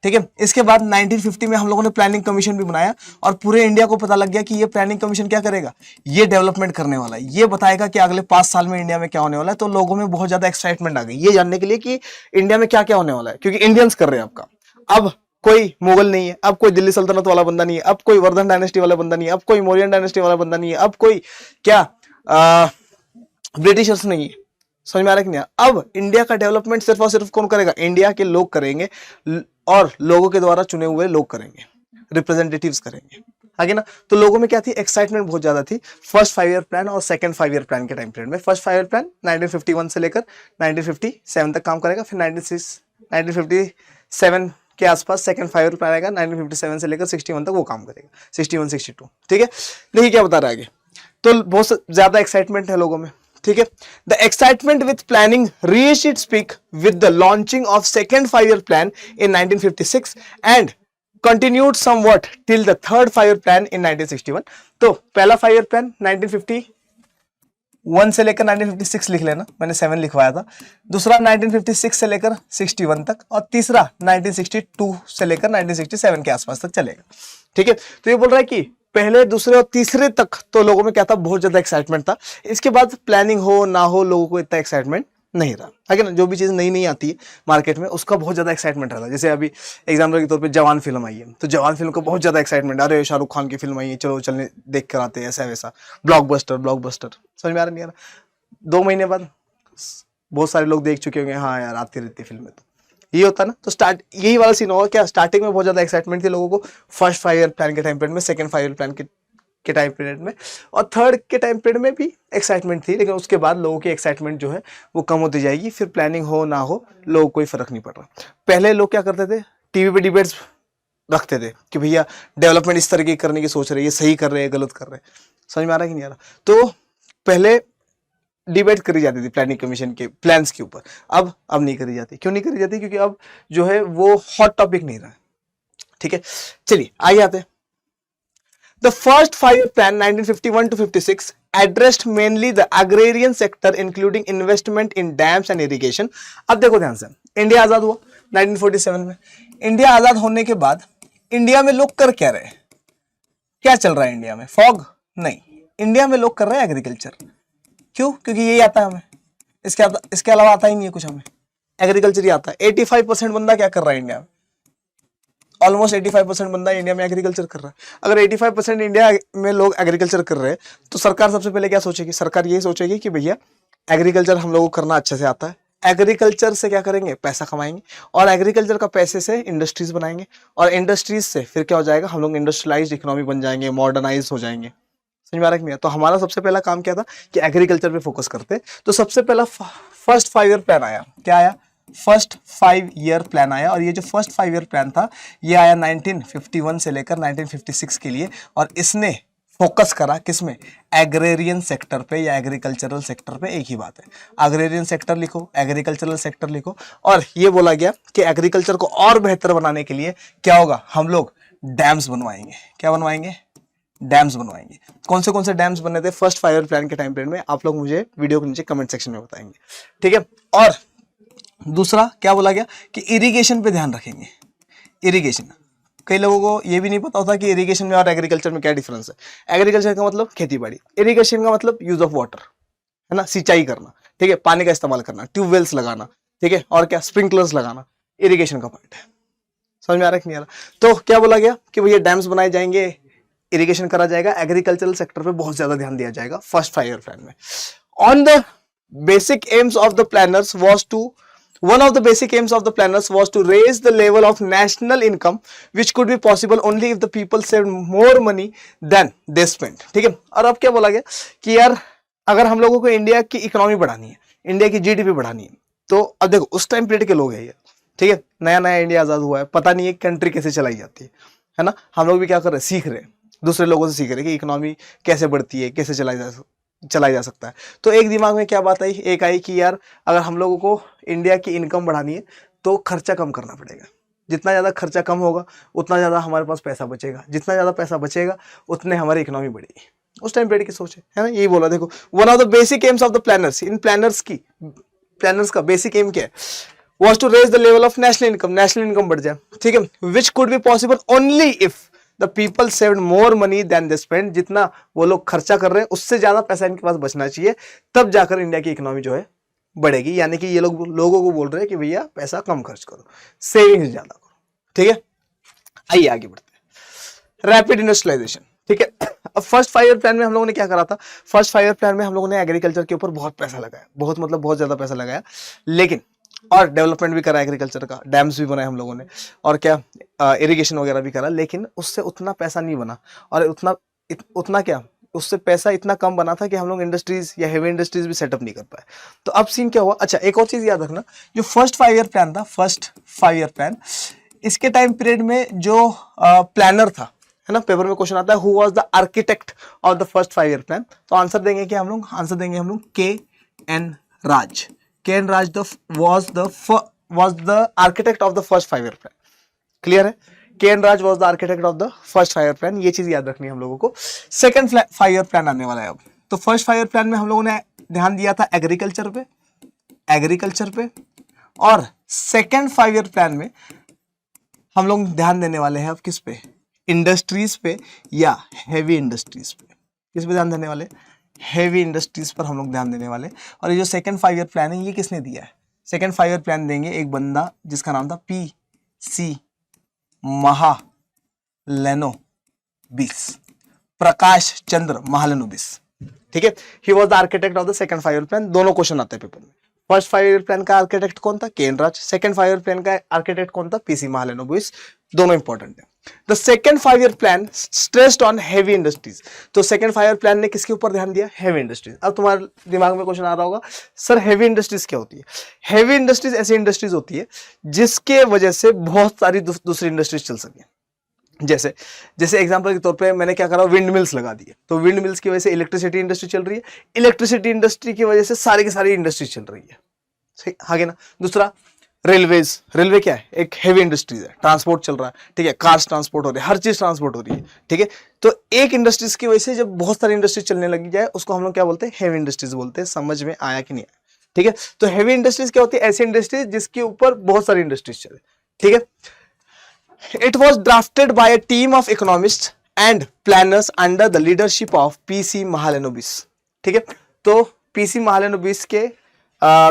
ठीक है। इसके बाद 1950 में हम लोगों ने प्लानिंग कमीशन भी बनाया और पूरे इंडिया को पता लग गया कि ये प्लानिंग कमीशन क्या करेगा? ये डेवलपमेंट करने वाला है, ये बताएगा कि अगले 5 साल में इंडिया में क्या होने वाला है। तो लोगों में बहुत ज्यादा एक्साइटमेंट आ गई ये जानने के लिए कि इंडिया में क्या क्या होने वाला है, क्योंकि इंडियंस कर रहे हैं आपका। अब कोई मुगल नहीं है, अब कोई दिल्ली सल्तनत वाला बंदा नहीं है, अब कोई वर्धन डायनेस्टी वाला बंदा नहीं है, अब कोई मौर्यन डायनेस्टी वाला बंदा नहीं है, अब कोई क्या ब्रिटिशर्स नहीं है। समझ में आ रहा है कि नहीं? अब इंडिया का डेवलपमेंट सिर्फ और सिर्फ कौन करेगा? इंडिया के लोग करेंगे और लोगों के द्वारा चुने हुए लोग करेंगे, रिप्रेजेंटेटिव्स करेंगे, आगे ना। तो लोगों में क्या थी? एक्साइटमेंट बहुत ज्यादा थी फर्स्ट 5 ईयर प्लान और सेकंड 5 ईयर प्लान के टाइम पीरियड में। फर्स्ट 5 ईयर प्लान 1951 से लेकर 1957 तक काम करेगा, फिर 1957 के आसपास सेकंड 5 ईयर प्लान आएगा, 1957 से लेकर 61 तक वो काम करेगा, 61 62, ठीक है। देखिए क्या बता रहा है आगे। तो बहुत ज्यादा एक्साइटमेंट है लोगों में, ठीक है। The excitement with planning reached its peak with the launching of second 5 year plan in 1956 and continued somewhat till the third 5 year plan in 1961। तो पहला 5 ईयर प्लान 1951 से लेकर 1956 लिख लेना, मैंने 7 लिखवाया था। दूसरा 1956 से लेकर 61 तक और तीसरा 1962 से लेकर 1967 के आसपास तक चलेगा, ठीक है। तो ये बोल रहा है कि पहले, दूसरे और तीसरे तक तो लोगों में क्या था? बहुत ज्यादा एक्साइटमेंट था। इसके बाद प्लानिंग हो ना हो लोगों को इतना एक्साइटमेंट नहीं रहा, है ना। जो भी चीज नई नई आती है मार्केट में उसका बहुत ज्यादा एक्साइटमेंट रहता है। जैसे अभी एग्जाम्पल के तौर पे जवान फिल्म आई है, तो जवान फिल्म को बहुत ज्यादा एक्साइटमेंट, अरे शाहरुख खान की फिल्म आई है, चलो चलने देख कर आते हैं, ऐसा वैसा, ब्लॉकबस्टर। समझ में आ रहा नहीं आ रहा? 2 महीने बाद बहुत सारे लोग देख चुके होंगे, हाँ यार आती रहती है फिल्में, तो ये होता है ना। तो यही वाला सीन होगा क्या? स्टार्टिंग में बहुत ज्यादा एक्साइटमेंट थी लोगों को फर्स्ट 5 ईयर प्लान के टाइम पीरियड में, सेकंड 5 ईयर प्लान के के टाइम पीरियड में, और थर्ड के टाइम पीरियड में भी एक्साइटमेंट थी, लेकिन उसके बाद लोगों की एक्साइटमेंट जो है वो कम होती जाएगी। फिर प्लानिंग हो ना हो लोगों को कोई फर्क नहीं पड़ रहा। पहले लोग क्या करते थे, टीवी पे डिबेट्स रखते थे कि भैया डेवलपमेंट इस तरीके करने की सोच रहे हैं, ये सही कर रहे हैं गलत कर रहे हैं, समझ में आ रहा है कि नहीं आ रहा। तो पहले डिबेट करी जाती थी प्लानिंग कमीशन के प्लान्स के ऊपर, अब नहीं करी जाती। क्यों नहीं करी जाती? क्योंकि अब जो है वो हॉट टॉपिक नहीं रहा है। ठीक है, चलिए आगे आते हैं। The first 5-year plan 1951 to 56 addressed mainly the agrarian sector including investment in dams and irrigation। अब देखो ध्यान से, इंडिया आजाद हुआ 1947 में। इंडिया आजाद होने के बाद इंडिया में लोग कर क्या रहे, क्या चल रहा है इंडिया में? फॉग नहीं, इंडिया में लोग कर रहे हैं एग्रीकल्चर। क्यों? क्योंकि यही आता है हमें, इसके अलावा आता ही नहीं है कुछ, हमें एग्रीकल्चर ही आता है। 85% बंदा क्या कर रहा है इंडिया में? ऑलमोस्ट 85% बंदा इंडिया में एग्रीकल्चर कर रहा है। अगर 85% इंडिया में लोग एग्रीकल्चर कर रहे हैं तो सरकार सबसे पहले क्या सोचेगी? सरकार यही सोचेगी कि भैया एग्रीकल्चर हम लोगों को करना अच्छे से आता है, एग्रीकल्चर से क्या करेंगे? पैसा कमाएंगे, और एग्रीकल्चर का पैसे से इंडस्ट्रीज बनाएंगे, और इंडस्ट्रीज से फिर क्या हो जाएगा? हम लोग इंडस्ट्रियलाइज्ड इकोनॉमी बन जाएंगे, मॉडर्नाइज हो जाएंगे। समझ में आ रहा है कि नहीं? तो हमारा सबसे पहला काम क्या था कि एग्रीकल्चर पे फोकस करते। तो सबसे पहला फर्स्ट 5-year प्लान आया। क्या आया? फर्स्ट 5-year प्लान आया। और ये जो फर्स्ट 5-year प्लान था ये आया 1951 से लेकर 1956 के लिए, और इसने फोकस करा किसमें? एग्रेरियन सेक्टर पे या एग्रीकल्चरल सेक्टर पे। एक ही बात है, एग्रेरियन सेक्टर लिखो, एग्रीकल्चरल सेक्टर लिखो। और ये बोला गया कि एग्रीकल्चर को और बेहतर बनाने के लिए क्या होगा? हम लोग डैम्स बनवाएंगे। क्या बनवाएंगे? डैम्स बनवाएंगे। कौन से डैम्स बने थे फर्स्ट 5-year प्लान के टाइम पीरियड में? आप लोग मुझे वीडियो के नीचे कमेंट सेक्शन में बताएंगे। ठीक है, और दूसरा क्या बोला गया कि इरिगेशन पे ध्यान रखेंगे। इरिगेशन, कई लोगों को ये भी नहीं पता होता कि इरिगेशन में और एग्रीकल्चर में क्या डिफरेंस है। एग्रीकल्चर का मतलब खेती बाड़ी, इरिगेशन का मतलब यूज ऑफ वाटर, है ना, सिंचाई करना। ठीक है, पानी का इस्तेमाल करना, ट्यूबवेल्स लगाना, ठीक है, और क्या? स्प्रिंकलर्स लगाना, इरिगेशन का पार्ट है। समझ में आ रहा है कि नहीं आ रहा? तो क्या बोला गया कि भैया डैम्स बनाए जाएंगे, इरिगेशन करा जाएगा, एग्रीकल्चरल सेक्टर पे बहुत ज्यादा ध्यान दिया जाएगा फर्स्ट 5-year प्लान में। On the basic aims of the planners was to One of the basic aims of the planners was to raise the level of national income, which could be possible only if the people saved more money than they spent। ठीक है, और अब क्या बोला गया कि यार अगर हम लोगों को इंडिया की इकोनॉमी बढ़ानी है, इंडिया की जीडीपी बढ़ानी है, तो अब देखो उस टाइम पीरियड के लोग हैं ये, ठीक है, नया नया इंडिया आजाद हुआ है, पता नहीं है कंट्री कैसे चलाई जाती है ना। हम लोग भी क्या कर रहे हैं? सीख रहे हैं, दूसरे लोगों से सीख रहे हैं कि इकोनॉमी कैसे बढ़ती है, कैसे चलाई जा सकता है। तो एक दिमाग में क्या बात आई? एक आई कि यार अगर हम लोगों को इंडिया की इनकम बढ़ानी है तो खर्चा कम करना पड़ेगा। जितना ज़्यादा खर्चा कम होगा उतना ज़्यादा हमारे पास पैसा बचेगा, जितना ज़्यादा पैसा बचेगा उतने हमारी इकोनॉमी बढ़ेगी। उस टाइम पीरियड की सोच है ना, यही बोला। देखो, one of the basic aims of the planners, इन प्लानर्स का बेसिक एम क्या है? Was to raise the level of national income, national income बढ़ जाए। ठीक है, which could be possible only if the people saved more money than they spend. जितना वो लोग खर्चा कर रहे हैं उससे ज्यादा पैसा इनके पास बचना चाहिए, तब जाकर इंडिया की इकोनॉमी जो है बढ़ेगी। यानी कि ये लोगों को बोल रहे हैं कि भैया पैसा कम खर्च करो, सेविंग्स ज्यादा करो। ठीक है, आइए आगे बढ़ते हैं। Rapid industrialisation. ठीक है, अब फर्स्ट 5-year प्लान में हम लोगों ने क्या करा था? फर्स्ट 5-year प्लान में हम लोगों ने एग्रीकल्चर के ऊपर बहुत पैसा लगाया, बहुत मतलब बहुत ज्यादा पैसा लगाया, लेकिन और डेवलपमेंट भी करा एग्रीकल्चर का, डैम्स भी बनाए हम लोगों ने, और क्या इरिगेशन वगैरह भी करा, लेकिन उससे उतना पैसा नहीं बना। और उतना क्या, उससे पैसा इतना कम बना था कि हम लोग इंडस्ट्रीज या हेवी इंडस्ट्रीज भी सेटअप नहीं कर पाए। तो अब सीन क्या हुआ? अच्छा, एक और चीज याद रखना, जो फर्स्ट 5-year प्लान था, फर्स्ट 5-year प्लान, इसके टाइम पीरियड में जो प्लानर था, है ना, पेपर में क्वेश्चन आता है, who was the architect of the first 5-year plan? तो आंसर देंगे क्या हम लोग? आंसर देंगे हम लोग K N. Raj. K N. Raj was the architect of the first 5-year plan। Clear है? K N. Raj was the architect of the first 5-year plan। ये चीज याद रखनी है हम लोगों को। सेकंड 5-year प्लान आने वाला है अब। तो फर्स्ट 5-year प्लान में हम लोगों ने ध्यान दिया था एग्रीकल्चर पे, और सेकंड 5-year प्लान में हम लोग ध्यान देने वाले हैं अब किस पे? इंडस्ट्रीज पे या हैवी इंडस्ट्रीज पे। किस पे ध्यान देने वाले? हैवी इंडस्ट्रीज पर हम लोग ध्यान देने वाले। और ये जो सेकंड 5-year प्लान है ये किसने दिया है? सेकंड 5-year प्लान देंगे एक बंदा जिसका नाम था P.C. महालनोबिस, प्रकाश चंद्र महालनोबिस। ठीक है, he was the architect of the second 5-year plan. दोनों क्वेश्चन आते हैं पेपर में, फर्स्ट 5 ईयर प्लान का आर्किटेक्ट कौन था? के एन राज। सेकंड 5 ईयर प्लान का आर्किटेक्ट कौन था? पीसी महालनोबिस। दोनों इंपॉर्टेंट है। The second 5 year plan stressed on heavy industries. तो सेकंड 5 ईयर प्लान ने किसके ऊपर ध्यान दिया? Heavy industries. अब तुम्हारे दिमाग में क्वेश्चन आ रहा होगा, सर हेवी इंडस्ट्रीज क्या होती है? हेवी इंडस्ट्रीज ऐसी इंडस्ट्रीज होती है जिसके वजह से बहुत सारी दूसरी इंडस्ट्रीज चल सके। जैसे जैसे एग्जांपल के तौर पे मैंने क्या करा, विंड मिल्स लगा दिए, तो विंड मिल्स की वजह से इलेक्ट्रिसिटी इंडस्ट्री चल रही है, इलेक्ट्रिसिटी इंडस्ट्री की वजह से सारी की सारी इंडस्ट्री चल रही है, सही आगे ना। दूसरा रेलवेज, रेलवे क्या है? एक हेवी इंडस्ट्रीज है, ट्रांसपोर्ट चल रहा है, ठीक है, कार्स ट्रांसपोर्ट हो रही है, हर चीज ट्रांसपोर्ट हो रही है, ठीक है। तो एक इंडस्ट्रीज की वजह से जब बहुत सारी इंडस्ट्रीज चलने लगी जाए उसको हम लोग क्या बोलते हैं? हेवी इंडस्ट्रीज बोलते हैं। समझ में आया कि नहीं आया? ठीक है, तो हेवी इंडस्ट्रीज क्या होती है? ऐसी इंडस्ट्रीज जिसके ऊपर बहुत सारी इंडस्ट्रीज चले, ठीक है। It was drafted by a team of economists and planners under the leadership of PC Mahalanobis। ठीक है, तो PC Mahalanobis के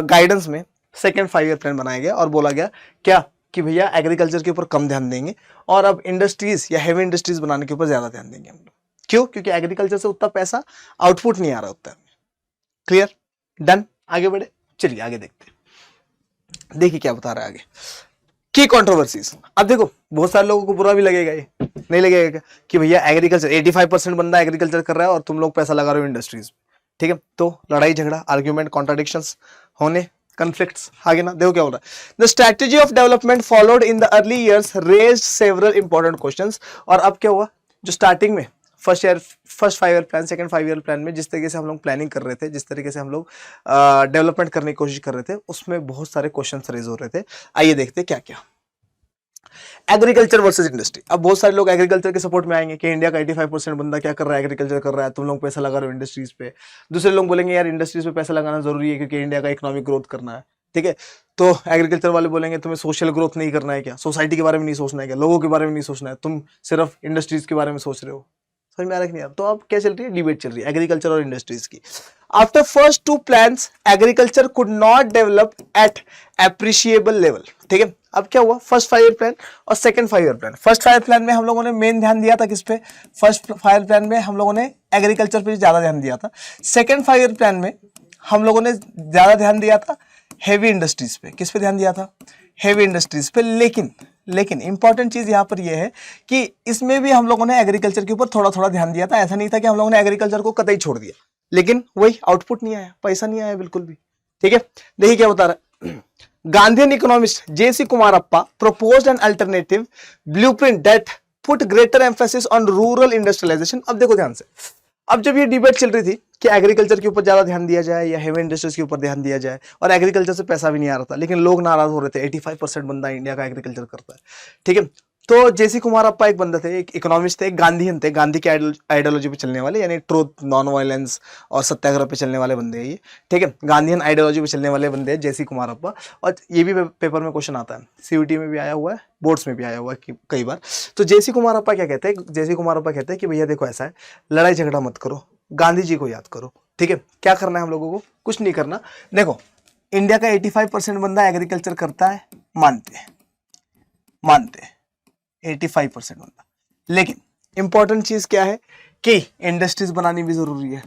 गाइडेंस में सेकेंड 5 ईयर प्लान बनाया गया और बोला गया क्या कि भैया एग्रीकल्चर के ऊपर कम ध्यान देंगे और अब इंडस्ट्रीज या हेवी इंडस्ट्रीज बनाने के ऊपर ज्यादा ध्यान देंगे हम लोग। क्यों? क्योंकि एग्रीकल्चर से उतना पैसा आउटपुट नहीं आ रहा होता है। क्लियर? डन? आगे बढ़े, चलिए आगे देखते हैं। देखिए क्या बता रहा है आगे, की कंट्रोवर्सीज। अब देखो बहुत सारे लोगों को बुरा भी लगेगा, ये नहीं लगेगा क्या कि भैया एग्रीकल्चर 85% बंदा एग्रीकल्चर कर रहा है और तुम लोग पैसा लगा रहे हो इंडस्ट्रीज, ठीक है। तो लड़ाई झगड़ा, आर्ग्यूमेंट, कॉन्ट्राडिक्शंस होने, कन्फ्लिक्ट्स, आगे ना देखो क्या हो रहा है। The strategy of development followed in the early years raised several important questions. और अब क्या हुआ, जो स्टार्टिंग में first 5 year plan, second 5 year plan में जिस तरीके से हम लोग प्लानिंग कर रहे थे, जिस तरीके से हम लोग डेवलपमेंट करने की कोशिश कर रहे थे, उसमें बहुत सारे क्वेश्चंस रेज हो रहे थे। आइए देखते क्या क्या। Agriculture versus industry. अब बहुत सारे लोग एग्रीकल्चर के सपोर्ट में आएंगे कि इंडिया का 85% बंदा क्या कर रहा है? एग्रीकल्चर कर रहा है, तुम लोग पैसा लगा रहे हो इंडस्ट्रीज पे। दूसरे लोग बोलेंगे यार इंडस्ट्रीज पे पैसा लगाना जरूरी है क्योंकि इंडिया का इकोनॉमिक ग्रोथ करना है, ठीक है। तो एग्रीकल्चर वाले बोलेंगे तुम्हें सोशल ग्रोथ नहीं करना है क्या? सोसाइटी के बारे में नहीं सोचना है क्या? लोगों के बारे में नहीं सोचना है, तुम सिर्फ इंडस्ट्रीज के बारे में सोच रहे हो। समझ में आ रहा है कि नहीं? तो अब क्या चल रही है? डिबेट चल रही है एग्रीकल्चर और इंडस्ट्रीज की। After first 2 plans agriculture could not develop at appreciable level, ठीक है। अब क्या हुआ, फर्स्ट 5 ईयर प्लान और second 5 year plan. First 5 year plan में हम लोगों ने मेन ध्यान दिया था किस पे? फर्स्ट 5 ईयर प्लान में हम लोगों ने एग्रीकल्चर पे ज्यादा ध्यान दिया था। सेकंड 5 ईयर प्लान में हम लोगों ने ज्यादा ध्यान दिया था हेवी इंडस्ट्रीज पे। किस पे ध्यान दिया था? हेवी इंडस्ट्रीज पे। लेकिन इंपॉर्टेंट चीज यहां पर यह है कि इसमें भी हम लोगों ने एग्रीकल्चर के ऊपर थोड़ा थोड़ा ध्यान दिया था। ऐसा नहीं था कि हम लोगों ने एग्रीकल्चर को कतई छोड़ दिया, लेकिन वही आउटपुट नहीं आया, पैसा नहीं आया बिल्कुल भी, ठीक है। देखिए क्या बता रहा है। Gandhian economist J.C. Kumarappa proposed an alternative blueprint that put greater emphasis on rural industrialization। अब देखो ध्यान से, अब जब ये डिबेट चल रही थी कि एग्रीकल्चर के ऊपर ज्यादा ध्यान दिया जाए या हेवी इंडस्ट्रीज के ऊपर ध्यान दिया जाए, और एग्रीकल्चर से पैसा भी नहीं आ रहा था, लेकिन लोग नाराज हो रहे थे। 85% बंदा इंडिया का एग्रीकल्चर करता है, ठीक है। तो जेसी कुमारप्पा एक बंदा थे, एक इकोनॉमिस्ट थे, एक गांधीयन थे, गांधी की आइडियोलॉजी पे चलने वाले, यानी ट्रूथ, नॉन वायलेंस और सत्याग्रह पे चलने वाले बंदे हैं ये, ठीक है। गांधीयन आइडियोलॉजी पे चलने वाले बंदे हैं जेसी कुमारप्पा। और ये भी पेपर में क्वेश्चन आता है, सीयूटी में भी आया हुआ है, बोर्ड्स में भी आया हुआ है कई बार। तो जेसी कुमारप्पा क्या कहते हैं? जेसी कुमारप्पा कहते हैं कि भैया देखो ऐसा है, लड़ाई झगड़ा मत करो, गांधी जी को याद करो, ठीक है। क्या करना है हम लोगों को? कुछ नहीं करना। देखो इंडिया का 85% बंदा एग्रीकल्चर करता है, मानते हैं 85% बंदा, लेकिन इंपॉर्टेंट चीज क्या है कि इंडस्ट्रीज बनानी भी जरूरी है।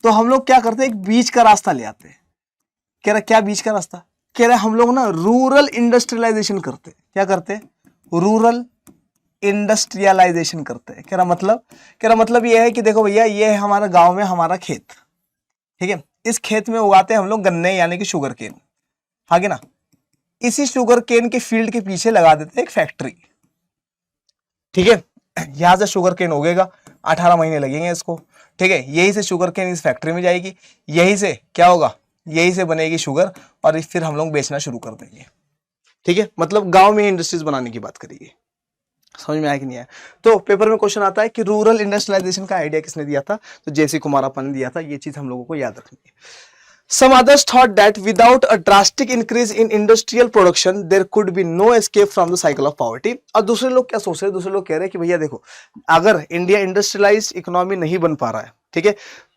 तो हम लोग क्या करते हैं? एक बीच का रास्ता ले आते हैं। कह रहा क्या बीच का रास्ता? कह रहा हम लोग ना रूरल इंडस्ट्रियलाइजेशन करते हैं। क्या करते हैं? रूरल इंडस्ट्रियलाइजेशन करते हैं। कह रहा मतलब ये है कि देखो भैया ये है हमारा गांव में हमारा खेत, ठीक है। इस खेत में उगाते हैं हम लोग गन्ने यानी कि शुगर केन, आगे ना। इसी शुगर केन के फील्ड के पीछे लगा देते हैं एक फैक्ट्री, ठीक है। यहां से शुगर केन उगेगा, 18 महीने लगेंगे इसको, ठीक है। यही से शुगर केन इस फैक्ट्री में जाएगी, यही से क्या होगा? यही से बनेगी शुगर, और फिर हम लोग बेचना शुरू कर देंगे, ठीक है। मतलब गांव में इंडस्ट्रीज बनाने की बात करेंगे। समझ में आया कि नहीं आया? तो पेपर में क्वेश्चन आता है कि रूरल इंडस्ट्रियलाइजेशन का आइडिया किसने दिया था? तो जेसी कुमारप्पा ने दिया था। ये चीज हम लोगों को याद रखनी है। Some others thought that without a drastic increase in industrial production, there could be no escape from the cycle of poverty। और दूसरे लोग क्या सोच रहे हैं? दूसरे लोग कह रहे हैं कि भैया देखो अगर इंडिया इंडस्ट्रियलाइज्ड इकोनॉमी नहीं बन पा रहा है, ठीक है,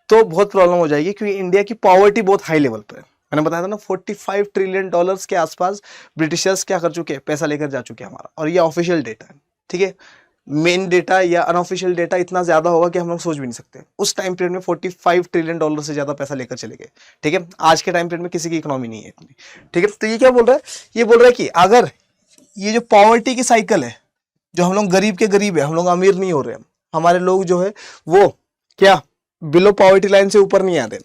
तो बहुत प्रॉब्लम हो जाएगी, क्योंकि इंडिया की पॉवर्टी बहुत हाई लेवल पर है। मैंने बताया था ना, $45 ट्रिलियन के आसपास ब्रिटिशर्स क्या कर चुके हैं? पैसा लेकर जा चुके हैं हमारा, और ये ऑफिशियल डेटा है, ठीक है। मेन डेटा या अनऑफिशियल डेटा इतना ज्यादा होगा कि हम लोग सोच भी नहीं सकते। उस टाइम पीरियड में 45 ट्रिलियन डॉलर से ज्यादा पैसा लेकर चले गए, ठीक है। आज के टाइम पीरियड में किसी की इकोनॉमी नहीं है इतनी, ठीक है। तो ये क्या बोल रहा है, ये बोल रहा है कि अगर ये जो पॉवर्टी की साइकिल है, जो हम लोग गरीब के गरीब है, हम लोग अमीर नहीं हो रहे, हमारे लोग जो है वो क्या बिलो पॉवर्टी लाइन से ऊपर नहीं आ रहे।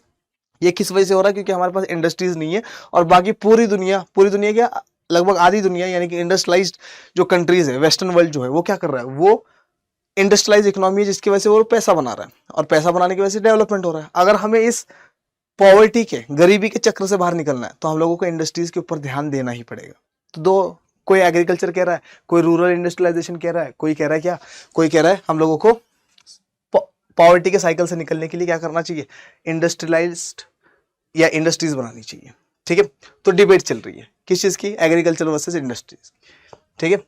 ये किस वजह से हो रहा है, क्योंकि हमारे पास इंडस्ट्रीज नहीं है, और बाकी पूरी दुनिया क्या लगभग आधी दुनिया यानी कि इंडस्ट्रियलाइज्ड जो कंट्रीज है, वेस्टर्न वर्ल्ड जो है वो क्या कर रहा है, वो इंडस्ट्रियलाइज इकोनॉमी है, जिसकी वजह से वो पैसा बना रहा है, और पैसा बनाने की वजह से डेवलपमेंट हो रहा है। अगर हमें इस पॉवर्टी के, गरीबी के चक्र से बाहर निकलना है, तो हम लोगों को इंडस्ट्रीज के ऊपर ध्यान देना ही पड़ेगा। तो कोई एग्रीकल्चर कह रहा है, कोई रूरल इंडस्ट्रियलाइजेशन कह रहा है, कोई कह रहा है क्या, कोई कह रहा है हम लोगों को पॉवर्टी के साइकिल से निकलने के लिए क्या करना चाहिए, इंडस्ट्रियलाइज्ड या इंडस्ट्रीज बनानी चाहिए, ठीक है। तो डिबेट चल रही है किस चीज की, एग्रीकल्चर वर्सेस इंडस्ट्रीज, ठीक है।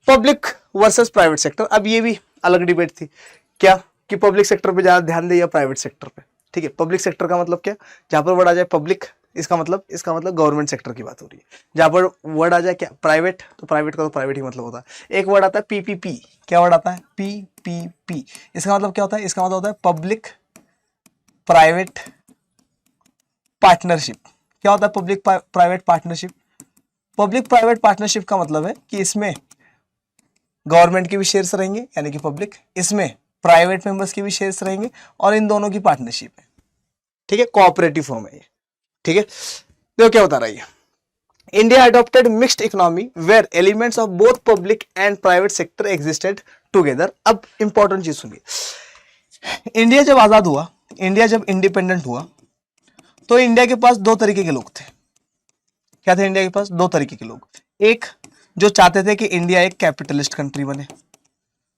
पब्लिक वर्सेस प्राइवेट सेक्टर, अब ये भी अलग डिबेट थी क्या, कि पब्लिक सेक्टर पे ज्यादा ध्यान दे या प्राइवेट सेक्टर पे, ठीक है। पब्लिक सेक्टर का मतलब क्या, जहां पर वर्ड आ जाए पब्लिक, इसका मतलब गवर्नमेंट सेक्टर की बात हो रही है। जहां पर वर्ड आ जाए क्या प्राइवेट, तो प्राइवेट का तो प्राइवेट ही मतलब होता है। एक वर्ड आता है पीपीपी, क्या वर्ड आता है, पीपीपी, इसका मतलब क्या होता है, इसका मतलब होता है पब्लिक प्राइवेट पार्टनरशिप। क्या होता है public private partnership, public private partnership का मतलब है कि इसमें गवर्नमेंट के भी शेयर्स रहेंगे यानी कि पब्लिक, इसमें प्राइवेट मेंबर्स के भी शेयर्स रहेंगे, और इन दोनों की पार्टनरशिप है, ठीक है, कोऑपरेटिव फॉर्म है ये, ठीक है। देखो क्या बता रहा है, India adopted mixed economy where elements of both public and private sector existed together. अब इंपॉर्टेंट चीज सुनिए, इंडिया जब आजाद हुआ, इंडिया जब इंडिपेंडेंट हुआ, तो इंडिया के पास दो तरीके के लोग थे। क्या थे इंडिया के पास, दो तरीके के लोग, एक जो चाहते थे कि इंडिया एक कैपिटलिस्ट कंट्री बने,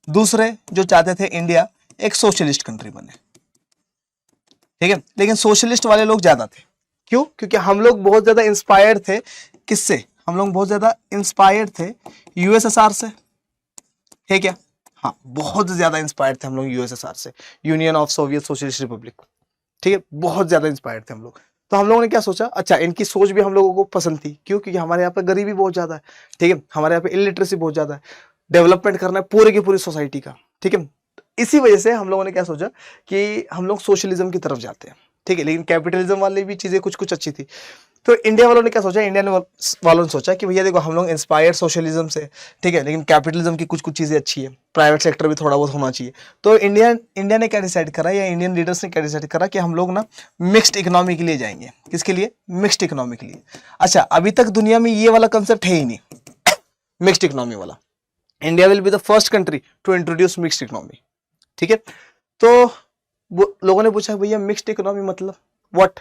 दूसरे जो चाहते थे इंडिया एक सोशलिस्ट कंट्री बने, ठीक है। लेकिन सोशलिस्ट वाले लोग ज्यादा थे, क्यों, क्योंकि हम लोग बहुत ज्यादा इंस्पायर्ड थे, किससे, हम लोग बहुत ज्यादा इंस्पायर्ड थे यूएसएसआर से, है क्या, हाँ बहुत ज्यादा इंस्पायर्ड थे हम लोग यूएसएसआर से, union of Soviet socialist Republic, ठीक है, बहुत ज्यादा इंस्पायर्ड थे हम लोग। तो हम लोगों ने क्या सोचा, अच्छा इनकी सोच भी हम लोगों को पसंद थी, क्यों, क्योंकि हमारे यहाँ पे गरीबी बहुत ज्यादा है, ठीक है, हमारे यहाँ पे इलिटरेसी बहुत ज्यादा है, डेवलपमेंट करना है पूरे की पूरी सोसाइटी का, ठीक है। इसी वजह से हम लोगों ने क्या सोचा कि हम लोग सोशलिज्म की तरफ जाते हैं, ठीक है। लेकिन कैपिटलिज्म वाली भी चीजें कुछ कुछ अच्छी थी, तो इंडिया वालों ने क्या सोचा, इंडियन वालों ने सोचा कि भैया देखो हम लोग इंस्पायर्ड सोशलिज्म से, ठीक है, लेकिन कैपिटलिज्म की कुछ कुछ चीजें अच्छी है, प्राइवेट सेक्टर भी थोड़ा बहुत होना चाहिए। तो इंडिया ने क्या डिसाइड करा, या इंडियन लीडर्स ने क्या डिसाइड करा कि हम लोग ना मिक्स्ड इकोनॉमी के लिए जाएंगे। किसके लिए, मिक्स्ड इकोनॉमी के लिए। अच्छा अभी तक दुनिया में ये वाला कंसेप्ट है ही नहीं मिक्स्ड इकोनॉमी वाला, India will be the first country to introduce mixed economy, ठीक है। तो लोगों ने पूछा भैया मिक्स्ड इकोनॉमी मतलब व्हाट,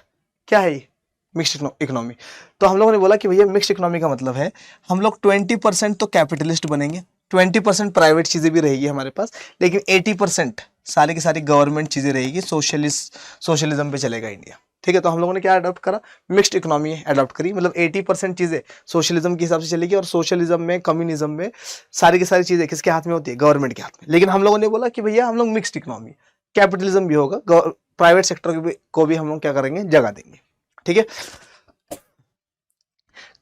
क्या है ये मिक्स्ड इकोनॉमी। तो हम लोगों ने बोला कि भैया मिक्स्ड इकोनॉमी का मतलब है हम लोग 20% तो कैपिटलिस्ट बनेंगे, 20% प्राइवेट चीजें भी रहेगी हमारे पास, लेकिन 80% सारी की सारी गवर्नमेंट चीजें रहेगी, सोशलिज्म पे चलेगा इंडिया, ठीक है। तो हम लोगों ने क्या अडॉप्ट करा, मिक्स्ड इकोनॉमी अडॉप्ट करी, मतलब 80% चीजें सोशलिज्म के हिसाब से चलेगी, और सोशलिज्म में, कम्युनिज्म में सारी की सारी चीजें किसके हाथ में होती है, गवर्नमेंट के हाथ में। लेकिन हम लोगों ने बोला कि भैया हम लोग मिक्स्ड इकोनॉमी, कैपिटलिज्म भी होगा, प्राइवेट सेक्टर को भी हम लोग क्या करेंगे, जगह देंगे, ठीक है।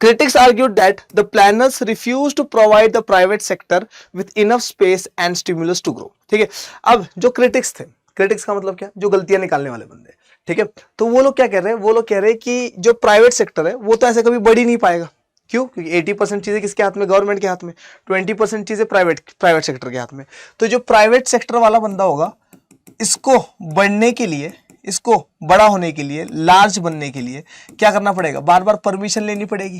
Critics argued that the planners refused to provide the private sector with enough space and stimulus to grow, ठीक है। अब जो क्रिटिक्स थे, क्रिटिक्स का मतलब क्या, जो गलतियां निकालने वाले बंदे, ठीक है। तो वो लोग क्या कह रहे हैं, वो लोग कह रहे हैं कि जो प्राइवेट सेक्टर है वो तो ऐसे कभी बढ़ ही नहीं पाएगा, क्यों, क्योंकि 80% चीजें किसके हाथ में, गवर्नमेंट के हाथ में, 20% चीजें प्राइवेट सेक्टर के हाथ में। तो जो प्राइवेट सेक्टर वाला बंदा होगा, इसको बढ़ने के लिए, इसको बड़ा होने के लिए, लार्ज बनने के लिए क्या करना पड़ेगा, बार बार परमिशन लेनी पड़ेगी।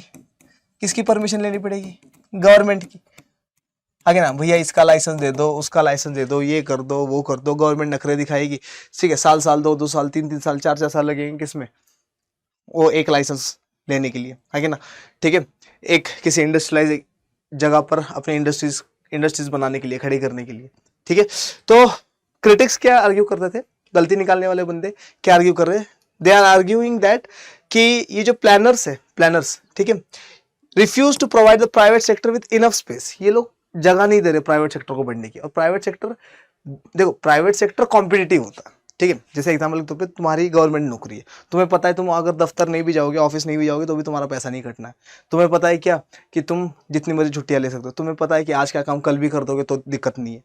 किसकी परमिशन लेनी पड़ेगी, गवर्नमेंट की, आगे ना भैया इसका लाइसेंस दे दो, उसका लाइसेंस दे दो, ये कर दो, वो कर दो, गवर्नमेंट नखरे दिखाएगी, ठीक है। साल 2 साल 3 साल 4 साल लगेंगे किसमें, वो एक लाइसेंस लेने के लिए, है ना, ठीक है। एक किसी इंडस्ट्रियलाइज जगह पर अपने इंडस्ट्रीज बनाने के लिए, खड़ी करने के लिए, ठीक है। तो क्रिटिक्स क्या आर्ग्यू करते थे, गलती निकालने वाले बंदे क्या आर्ग्यू कर रहे हैं, दे आर आर्ग्यूइंग दैट कि ये जो प्लानर्स है, प्लानर्स, ठीक है, refuse to provide the private sector with enough space, ये लोग जगह नहीं दे रहे प्राइवेट सेक्टर को बढ़ने की। और प्राइवेट सेक्टर, देखो प्राइवेट सेक्टर कॉम्पिटिटिव होता है, ठीक है, जैसे एग्जाम्पल के तौर पे तुम्हारी गवर्नमेंट नौकरी है, तुम्हें पता है तुम अगर दफ्तर नहीं भी जाओगे, ऑफिस नहीं भी जाओगे, तो भी तुम्हारा पैसा नहीं कटना है। तुम्हें पता है क्या कि तुम जितनी मर्जी छुट्टियां ले सकते हो, तुम्हें पता है कि आज का काम कल भी कर दोगे तो दिक्कत नहीं है,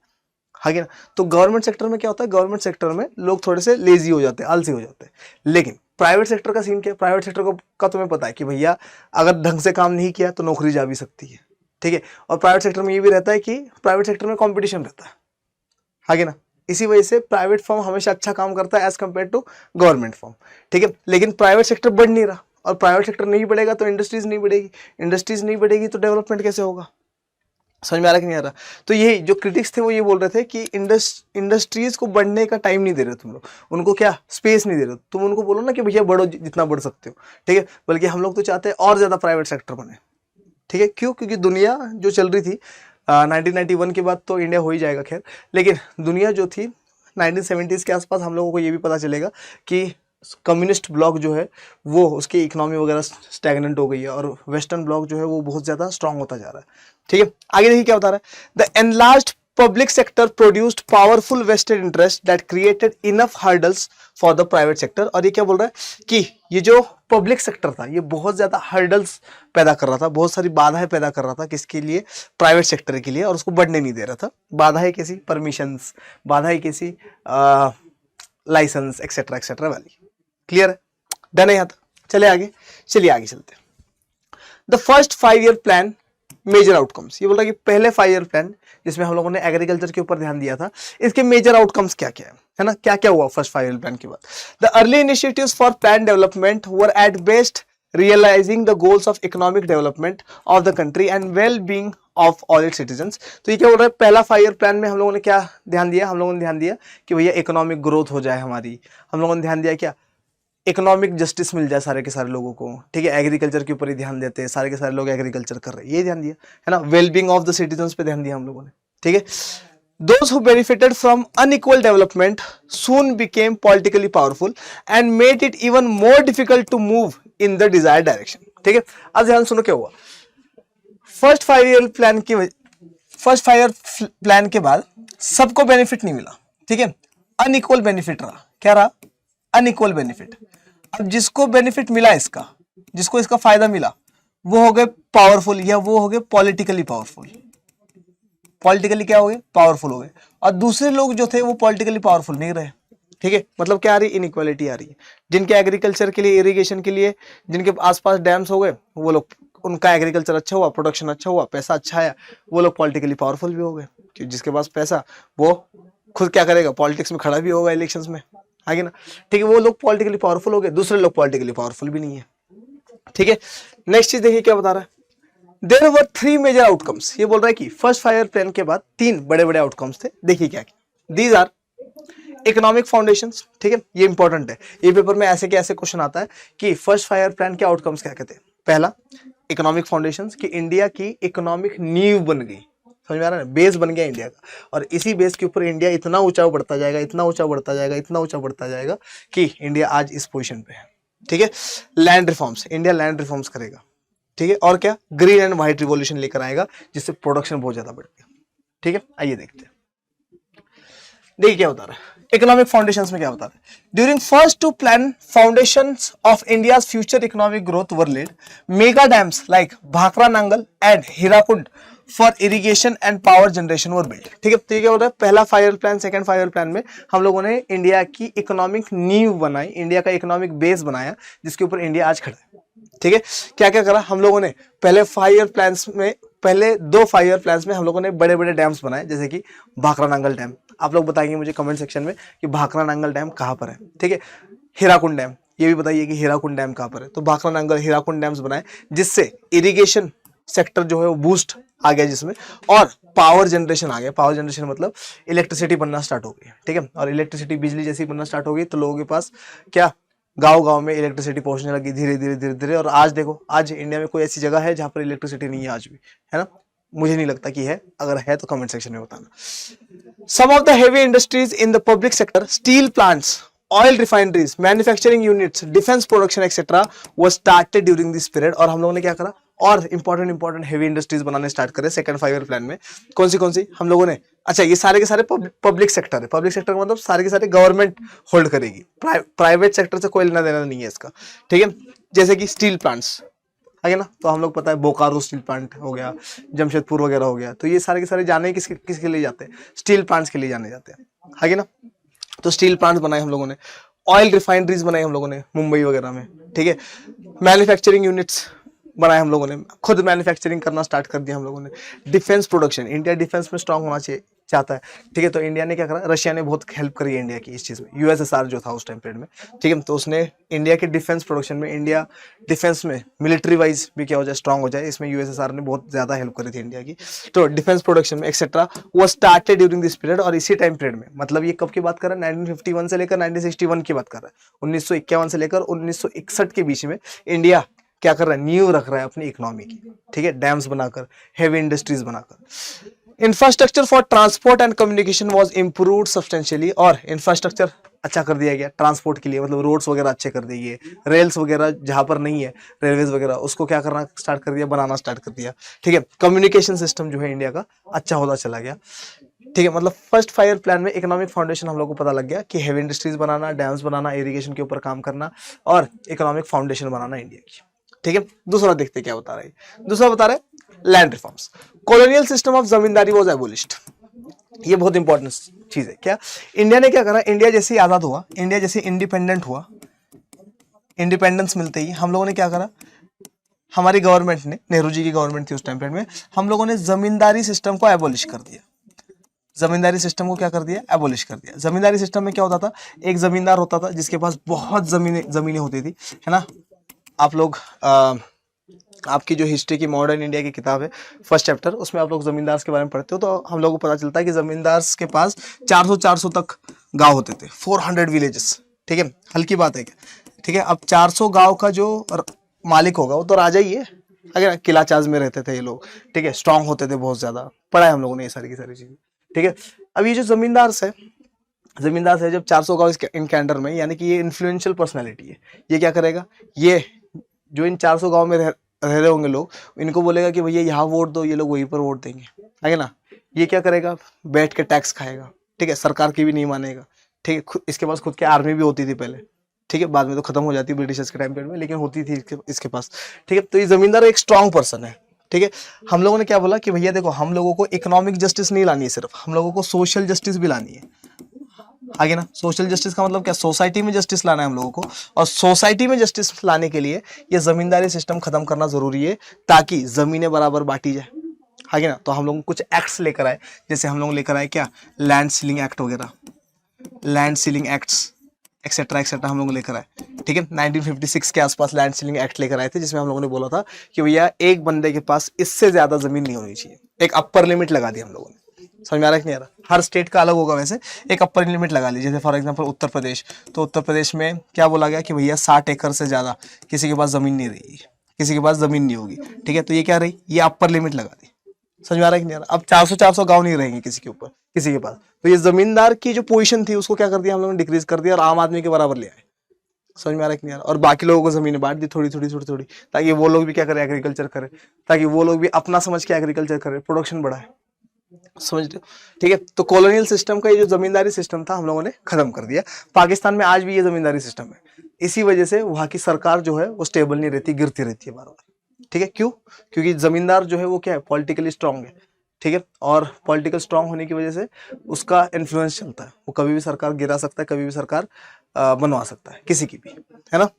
हाँ कि ना। तो गवर्नमेंट सेक्टर में क्या होता है, गवर्नमेंट सेक्टर में लोग थोड़े से लेजी हो जाते हैं, आलसी हो जाते हैं। लेकिन प्राइवेट सेक्टर का सीन क्या है, प्राइवेट सेक्टर का तुम्हें पता है कि भैया अगर ढंग से काम नहीं किया तो नौकरी जा भी सकती है, ठीक है। और प्राइवेट सेक्टर में ये भी रहता है कि प्राइवेट सेक्टर में कॉम्पिटिशन रहता है, हाँ कि ना। इसी वजह से प्राइवेट फर्म हमेशा अच्छा काम करता है as compared to government firm, ठीक है। लेकिन प्राइवेट सेक्टर बढ़ नहीं रहा, और प्राइवेट सेक्टर नहीं बढ़ेगा तो इंडस्ट्रीज नहीं बढ़ेगी, इंडस्ट्रीज नहीं बढ़ेगी तो डेवलपमेंट कैसे होगा, समझ में आ रहा कि नहीं आ रहा। तो यही जो क्रिटिक्स थे वो ये बोल रहे थे कि इंडस्ट्रीज को बढ़ने का टाइम नहीं दे रहे तुम लोग, उनको क्या स्पेस नहीं दे रहे। तुम उनको बोलो ना कि भैया बढ़ो जितना बढ़ सकते हो, ठीक है। बल्कि हम लोग तो चाहते हैं और ज्यादा प्राइवेट सेक्टर बने, ठीक है। क्यों? क्योंकि दुनिया जो चल रही थी 1991 के बाद तो इंडिया हो ही जाएगा खैर, लेकिन दुनिया जो थी 1970s के आसपास हम लोगों को ये भी पता चलेगा कि कम्युनिस्ट ब्लॉक जो है वो उसकी इकोनॉमी वगैरह स्टैग्नेंट हो गई है, और वेस्टर्न ब्लॉक जो है वो बहुत ज़्यादा स्ट्रांग होता जा रहा है, ठीक है। आगे देखिए क्या बता रहा है, the enlarged public sector produced powerful vested interest that created enough hurdles for the private sector। और ये क्या बोल रहा है कि ये जो पब्लिक सेक्टर था ये बहुत ज्यादा हर्डल्स पैदा कर रहा था, बहुत सारी बाधाएं पैदा कर रहा था, किसके लिए? प्राइवेट सेक्टर के लिए, और उसको बढ़ने नहीं दे रहा था। बाधाएं कैसी? परमिशंस, बाधाएं कैसी? लाइसेंस एक्सेट्रा एक्सेट्रा वाली। क्लियर है? डन है यहाँ तक? चले आगे, चलिए आगे चलते हैं। The first 5 year plan major outcomes, ये बोल रहा है कि पहले 5 ईयर प्लान जिसमें हम लोगों ने एग्रीकल्चर के ऊपर ध्यान दिया था, इसके मेजर आउटकम्स क्या क्या है ना, क्या क्या हुआ फर्स्ट 5 ईयर प्लान के बाद। The early initiatives for plan development were at best realising the goals of economic development of the country and well being of all its citizens. तो ये क्या बोल रहा है, पहला 5 ईयर प्लान में हम लोगों ने क्या ध्यान दिया? हम लोगों ने ध्यान दिया कि भैया इकोनॉमिक ग्रोथ हो जाए हमारी, हम लोगों ने ध्यान दिया क्या? इकोनॉमिक जस्टिस मिल जाए सारे के सारे लोगों को, ठीक है। एग्रीकल्चर के ऊपर ही ध्यान देते हैं, सारे के सारे लोग एग्रीकल्चर कर रहे हैं, ये ध्यान दिया है ना। वेलबींग ऑफ द सिटीजन्स पे ध्यान दिया हम लोगों ने, ठीक है। Those who benefited from unequal development soon became politically powerful and made it even more difficult to move in the desired direction, ठीक है। अब ध्यान सुनो क्या हुआ। फर्स्ट 5 ईयर प्लान के बाद सबको बेनिफिट नहीं मिला, ठीक है। अनइक्वल बेनिफिट रहा, क्या रहा? Unequal benefit. अब जिसको बेनिफिट मिला, इसका जिसको इसका फायदा मिला, वो हो गए पावरफुल, या वो हो गए पॉलिटिकली पावरफुल। पॉलिटिकली क्या हो गए? पावरफुल हो गए। और दूसरे लोग जो थे वो पॉलिटिकली पावरफुल नहीं रहे, ठीक है। मतलब क्या आ रही? इनइक्वालिटी आ रही है। जिनके एग्रीकल्चर के लिए, इरिगेशन के लिए, जिनके आसपास डैम्स हो गए, वो लोग, उनका एग्रीकल्चर अच्छा हुआ, प्रोडक्शन अच्छा हुआ, पैसा अच्छा आया, वो लोग पॉलिटिकली पावरफुल भी हो गए। क्योंकि जिसके पास पैसा वो खुद क्या करेगा? पॉलिटिक्स में खड़ा भी होगा इलेक्शंस में, आगे ना, ठीक है। वो लोग पॉलिटिकली पावरफुल हो गए, दूसरे लोग पॉलिटिकली पावरफुल भी नहीं है, ठीक है। नेक्स्ट चीज देखिए क्या बता रहा है। There were 3 major outcomes. ये बोल रहा है कि फर्स्ट 5 ईयर प्लान के बाद 3 बड़े बड़े आउटकम्स थे। देखिए क्या क्या। दीज आर इकोनॉमिक फाउंडेशंस, ठीक है। ये इंपॉर्टेंट है, ये पेपर में ऐसे के ऐसे क्वेश्चन आता है कि फर्स्ट 5 ईयर प्लान के आउटकम्स क्या कहते हैं। पहला, इकोनॉमिक फाउंडेशंस, कि इंडिया की इकोनॉमिक नींव बन गई, समझ में आ रहा है? बेस बन गया इंडिया का, और इसी बेस के ऊपर इंडिया इतना ऊंचा बढ़ता जाएगा, इतना ऊंचा बढ़ता जाएगा, इतना ऊंचा बढ़ता जाएगा कि इंडिया आज इस पोजीशन पे है, ठीक है। Land reforms, India land reforms करेगा, ठीक है। और क्या? ग्रीन एंड व्हाइट रिवॉल्यूशन लेकर आएगा, जिससे प्रोडक्शन बहुत ज्यादा बढ़ेगा, ठीक है। आइए देखते हैं, देखिए क्या बता रहा है इकोनॉमिक फाउंडेशंस में, क्या बता रहा है। During first 2 plan foundations of India's future economic growth were laid. Mega dams like Bhakra Nangal and Hirakud for irrigation and power generation were build, ठीक है। तो ये क्या बोल रहा है, पहला 5 year plan, second 5 year plan में हम लोगों ने इंडिया की इकोनॉमिक नींव बनाई, इंडिया का इकोनॉमिक बेस बनाया, जिसके ऊपर इंडिया आज खड़ा है, ठीक है। क्या क्या करा हम लोगों ने? पहले 5 ईयर प्लान्स में, पहले 2 5 ईयर प्लान्स में हम लोगों ने बड़े बड़े डैम्स बनाए, जैसे कि भाखरा नांगल डैम। आप लोग बताएंगे मुझे कमेंट सेक्शन में कि भाखरा नांगल डैम कहाँ पर है, ठीक है। हीराकुंड डैम, ये भी बताइए कि हीराकुंड डैम कहाँ पर है। तो भाखरा नांगल, हीराकुंड डैम्स बनाए, जिससे इरिगेशन सेक्टर जो है वो बूस्ट आ गया जिसमें, और पावर जनरेशन आ गया। पावर जनरेशन मतलब इलेक्ट्रिसिटी बनना स्टार्ट हो गई, ठीक है। और इलेक्ट्रिसिटी, बिजली जैसी बनना स्टार्ट हो गई तो लोगों के पास क्या, गांव गांव में इलेक्ट्रिसिटी पहुंचने लगी धीरे धीरे धीरे धीरे। और आज देखो, आज इंडिया में कोई ऐसी जगह है जहां पर इलेक्ट्रिसिटी नहीं है आज भी, है ना? मुझे नहीं लगता कि है, अगर है तो कमेंट सेक्शन में बताना। Some of the heavy industries in the public sector, steel plants, oil refineries, manufacturing units, defence production etcetera was started during this period. और हम लोगों ने क्या करा? और इंपॉर्टेंट हेवी इंडस्ट्रीज बनाने स्टार्ट करे सेकंड 5 ईयर प्लान में। कौन सी हम लोगों ने, अच्छा ये सारे के सारे पब्लिक सेक्टर है। पब्लिक सेक्टर का मतलब सारे के सारे गवर्नमेंट होल्ड करेगी, प्राइवेट सेक्टर से कोई लेना देना नहीं है इसका, ठीक है। जैसे कि स्टील प्लांट्स है ना, तो हम लोग पता है बोकारो स्टील प्लांट हो गया, जमशेदपुर वगैरह हो गया, तो ये सारे के सारे जाने किसके लिए जाते हैं, स्टील प्लांट्स के लिए जाने जाते हैं, है ना। तो स्टील प्लांट्स बनाए हम लोगों ने, ऑयल रिफाइनरीज बनाई हम लोगों ने मुंबई वगैरह में, ठीक है। मैन्युफैक्चरिंग यूनिट्स बनाए हम लोगों ने, खुद मैन्युफैक्चरिंग करना स्टार्ट कर दिया हम लोगों ने। डिफेंस प्रोडक्शन, इंडिया डिफेंस में स्ट्रांग होना चाहता है, ठीक है। तो इंडिया ने क्या करा, रशिया ने बहुत हेल्प करी है इंडिया की इस चीज़ में, यूएसएसआर जो था उस टाइम पीरियड में, ठीक है। तो उसने इंडिया के डिफेंस प्रोडक्शन में, इंडिया डिफेंस में मिलिट्री वाइज भी क्या हो जाए, स्ट्रांग हो जाए, इसमें यूएसएसआर ने बहुत ज़्यादा हेल्प करी थी इंडिया की। तो डिफेंस प्रोडक्शन में एक्सेट्रा वो स्टार्टेड ड्यूरिंग दिस पीरियड। और इसी टाइम पीरियड में, मतलब ये कब की बात कर रहा है, 1951 से लेकर 1961 की बात कर रहा है, 1951 से लेकर 1961 के बीच में इंडिया क्या कर रहा है, नींव रख रहा है अपनी इकोनॉमी की, ठीक है, डैम्स बनाकर, हेवी इंडस्ट्रीज बनाकर। Infrastructure for transport and communication was improved substantially, और इंफ्रास्ट्रक्चर अच्छा कर दिया गया ट्रांसपोर्ट के लिए, मतलब रोड्स वगैरह अच्छे कर दिए गए, रेल्स वगैरह जहां पर नहीं है रेलवेज वगैरह, उसको क्या करना स्टार्ट कर दिया, बनाना स्टार्ट कर दिया, ठीक है। कम्युनिकेशन सिस्टम जो है इंडिया का अच्छा होता चला गया, ठीक है। मतलब फर्स्ट 5 ईयर प्लान में इकोनॉमिक फाउंडेशन हम लोग को पता लग गया कि हेवी इंडस्ट्रीज बनाना, डैम्स बनाना, इरिगेशन के ऊपर काम करना और इकोनॉमिक फाउंडेशन बनाना इंडिया की, ठीक है। दूसरा देखते क्या बता रहा है, दूसरा बता रहा है land reforms. Colonial system of zamindari was एबोलिश्ड। ये बहुत इंपॉर्टेंट चीज है। क्या इंडिया ने क्या करा, इंडिया जैसे ही आजाद हुआ, इंडिया जैसे इंडिपेंडेंट हुआ, इंडिपेंडेंस मिलते ही हम लोगों ने क्या करा, हमारी गवर्नमेंट ने, नेहरू जी की गवर्नमेंट थी उस टाइम में, हम लोगों ने जमींदारी सिस्टम को एबोलिश कर दिया। जमींदारी सिस्टम को क्या कर दिया, एबोलिश कर दिया। जमींदारी सिस्टम में क्या होता था, एक जमींदार होता था जिसके पास बहुत जमीनें होती थी, है ना। आप लोग आपकी जो हिस्ट्री की मॉडर्न इंडिया की किताब है फर्स्ट चैप्टर, उसमें आप लोग जमींदार के बारे में पढ़ते हो, तो हम लोगों को पता चलता है कि जमींदार के पास 400 तक गांव होते थे, 400 विलेजेस, ठीक है। हल्की बात है क्या, ठीक है। अब 400 गांव का जो मालिक होगा वो तो राजा ही है, अगर किला चार्ज में रहते थे ये लोग, ठीक है, स्ट्रांग होते थे बहुत ज्यादा, पढ़ा है हम लोगों ने ये सारी की सारी चीजें, ठीक है। अब ये जो जमींदार से जब 400 गांव इनके अंडर में, यानी कि ये इन्फ्लुएंशियल पर्सनैलिटी है, ये क्या करेगा, ये जो इन 400 गांव में रह रहे होंगे लोग, इनको बोलेगा कि भैया यहाँ वोट दो, ये लोग वहीं पर वोट देंगे, है ना। ये क्या करेगा, बैठ के टैक्स खाएगा, ठीक है, सरकार की भी नहीं मानेगा, ठीक है। इसके पास खुद की आर्मी भी होती थी पहले, ठीक है, बाद में तो खत्म हो जाती ब्रिटिशर्स के टाइम पीरियड में, लेकिन होती थी इसके पास, ठीक है। तो ये जमींदार एक स्ट्रांग पर्सन है, ठीक है। हम लोगों ने क्या बोला कि भैया देखो, हम लोगों को इकोनॉमिक जस्टिस नहीं लानी है सिर्फ, हम लोगों को सोशल जस्टिस भी लानी है, आगे ना। सोशल जस्टिस का मतलब क्या, सोसाइटी में जस्टिस लाना है हम लोगों को, और सोसाइटी में जस्टिस लाने के लिए ये जमींदारी सिस्टम खत्म करना जरूरी है, ताकि जमीनें बराबर बांटी जाए, आगे ना। तो हम लोग कुछ एक्ट्स लेकर आए, जैसे हम लोग लेकर आए क्या, लैंड सीलिंग एक्ट वगैरह, land ceiling acts etcetera etcetera हम लोग लेकर आए, ठीक है। 1956 के आसपास लैंड सीलिंग एक्ट लेकर आए थे, जिसमें हम लोगों ने बोला था कि भैया एक बंदे के पास इससे ज्यादा जमीन नहीं होनी चाहिए, एक अपर लिमिट लगा दी हम लोगों ने। समझ में आ रहा है कि नहीं आ रहा, हर स्टेट का अलग होगा वैसे, एक अपर लिमिट लगा ली। जैसे फॉर एग्जांपल उत्तर प्रदेश, तो उत्तर प्रदेश में क्या बोला गया कि भैया 60 एकड़ से ज्यादा किसी के पास जमीन नहीं रहेगी, किसी के पास जमीन नहीं होगी, ठीक है। तो ये क्या रही, ये अपर लिमिट लगा दी। समझ में आ रहा है कि नहीं आ रहा, अब 400 गांव नहीं रहेंगे किसी के ऊपर, किसी के पास। तो ये जमींदार की जो पोजीशन थी उसको क्या कर दिया हम लोगों ने, डिक्रीज कर दिया और आम आदमी के बराबर ले आए। समझ में आ रहा है कि नहीं आ रहा, और बाकी लोगों को जमीनें बांट दी थोड़ी थोड़ी, ताकि वो लोग भी क्या करें, एग्रीकल्चर करें, ताकि वो लोग भी अपना समझ के एग्रीकल्चर करें, प्रोडक्शन बढ़ाए, समझ रहे हो, ठीक है। तो कॉलोनियल सिस्टम का ये जो जमींदारी सिस्टम था हम लोगों ने खत्म कर दिया। पाकिस्तान में आज भी ये जमींदारी सिस्टम है, इसी वजह से वहां की सरकार जो है वो स्टेबल नहीं रहती, गिरती रहती है बार बार, ठीक है। क्यों, क्योंकि जमींदार जो है वो क्या है, पॉलिटिकली स्ट्रांग है, ठीक है। और पॉलिटिकल स्ट्रांग होने की वजह से उसका इन्फ्लुएंस चलता है, वो कभी भी सरकार गिरा सकता है, कभी भी सरकार बनवा सकता है, किसी की भी, है ना।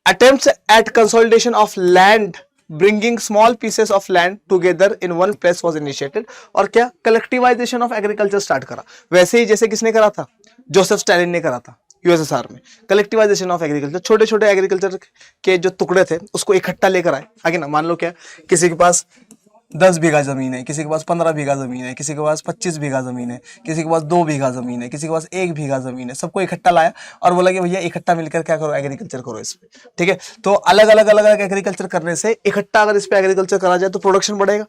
Attempts at consolidation of land bringing small pieces of land together in one place was initiated, और क्या, कलेक्टिवाइजेशन ऑफ एग्रीकल्चर स्टार्ट करा, वैसे ही जैसे किसने करा था, जोसेफ स्टालिन ने करा था यूएसएसआर में। कलेक्टिवाइजेशन ऑफ एग्रीकल्चर, छोटे छोटे एग्रीकल्चर के जो टुकड़े थे उसको इकट्ठा लेकर आए, आगे ना। मान लो क्या, किसी के पास 10 बीघा जमीन है, किसी के पास 15 बीघा जमीन है, किसी के पास 25 बीघा जमीन है, किसी के पास 2 बीघा जमीन है, किसी के पास 1 बीघा जमीन है, सबको इकट्ठा लाया और बोला कि भैया इकट्ठा मिलकर क्या करो, एग्रीकल्चर करो इस पे, ठीक है। तो अलग अलग एग्रीकल्चर करने से इकट्ठा अगर इस पे एग्रीकल्चर करा जाए तो प्रोडक्शन बढ़ेगा,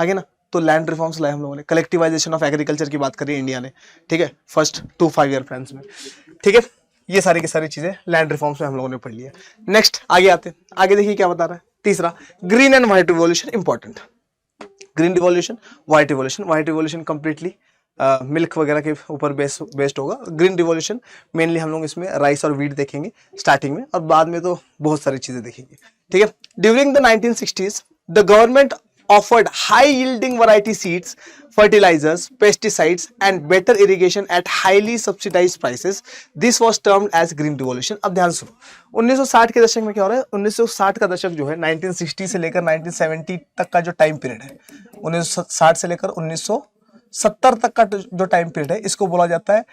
आगे ना। तो लैंड रिफॉर्म्स लाए हम लोगों ने, कलेक्टिवाइजेशन ऑफ एग्रीकल्चर की बात करी इंडिया ने, ठीक है, फर्स्ट 2-5 ईयर प्लान्स में, ठीक है। ये सारी की सारी चीजें लैंड रिफॉर्म्स में हम लोगों ने पढ़ लिया। नेक्स्ट आगे आते, आगे देखिए क्या बता रहा है, तीसरा green and white revolution important, green revolution, white revolution. White revolution completely milk वगैरह के ऊपर बेस्ड होगा। ग्रीन रिवॉल्यूशन मेनली हम लोग इसमें राइस और वीट देखेंगे स्टार्टिंग में, और बाद में तो बहुत सारी चीजें देखेंगे, ठीक है। During the 1960s the government offered high yielding variety seeds, fertilizers, pesticides and better irrigation at highly subsidized prices. This was termed as green revolution. अब ध्यान सुनो, 1960 के दशक में क्या हो रहा है, 1960 का दशक जो है 1960 से लेकर 1970 तक का जो टाइम पीरियड है, 1960 से लेकर 1970 तक का जो टाइम पीरियड है, इसको बोला जाता है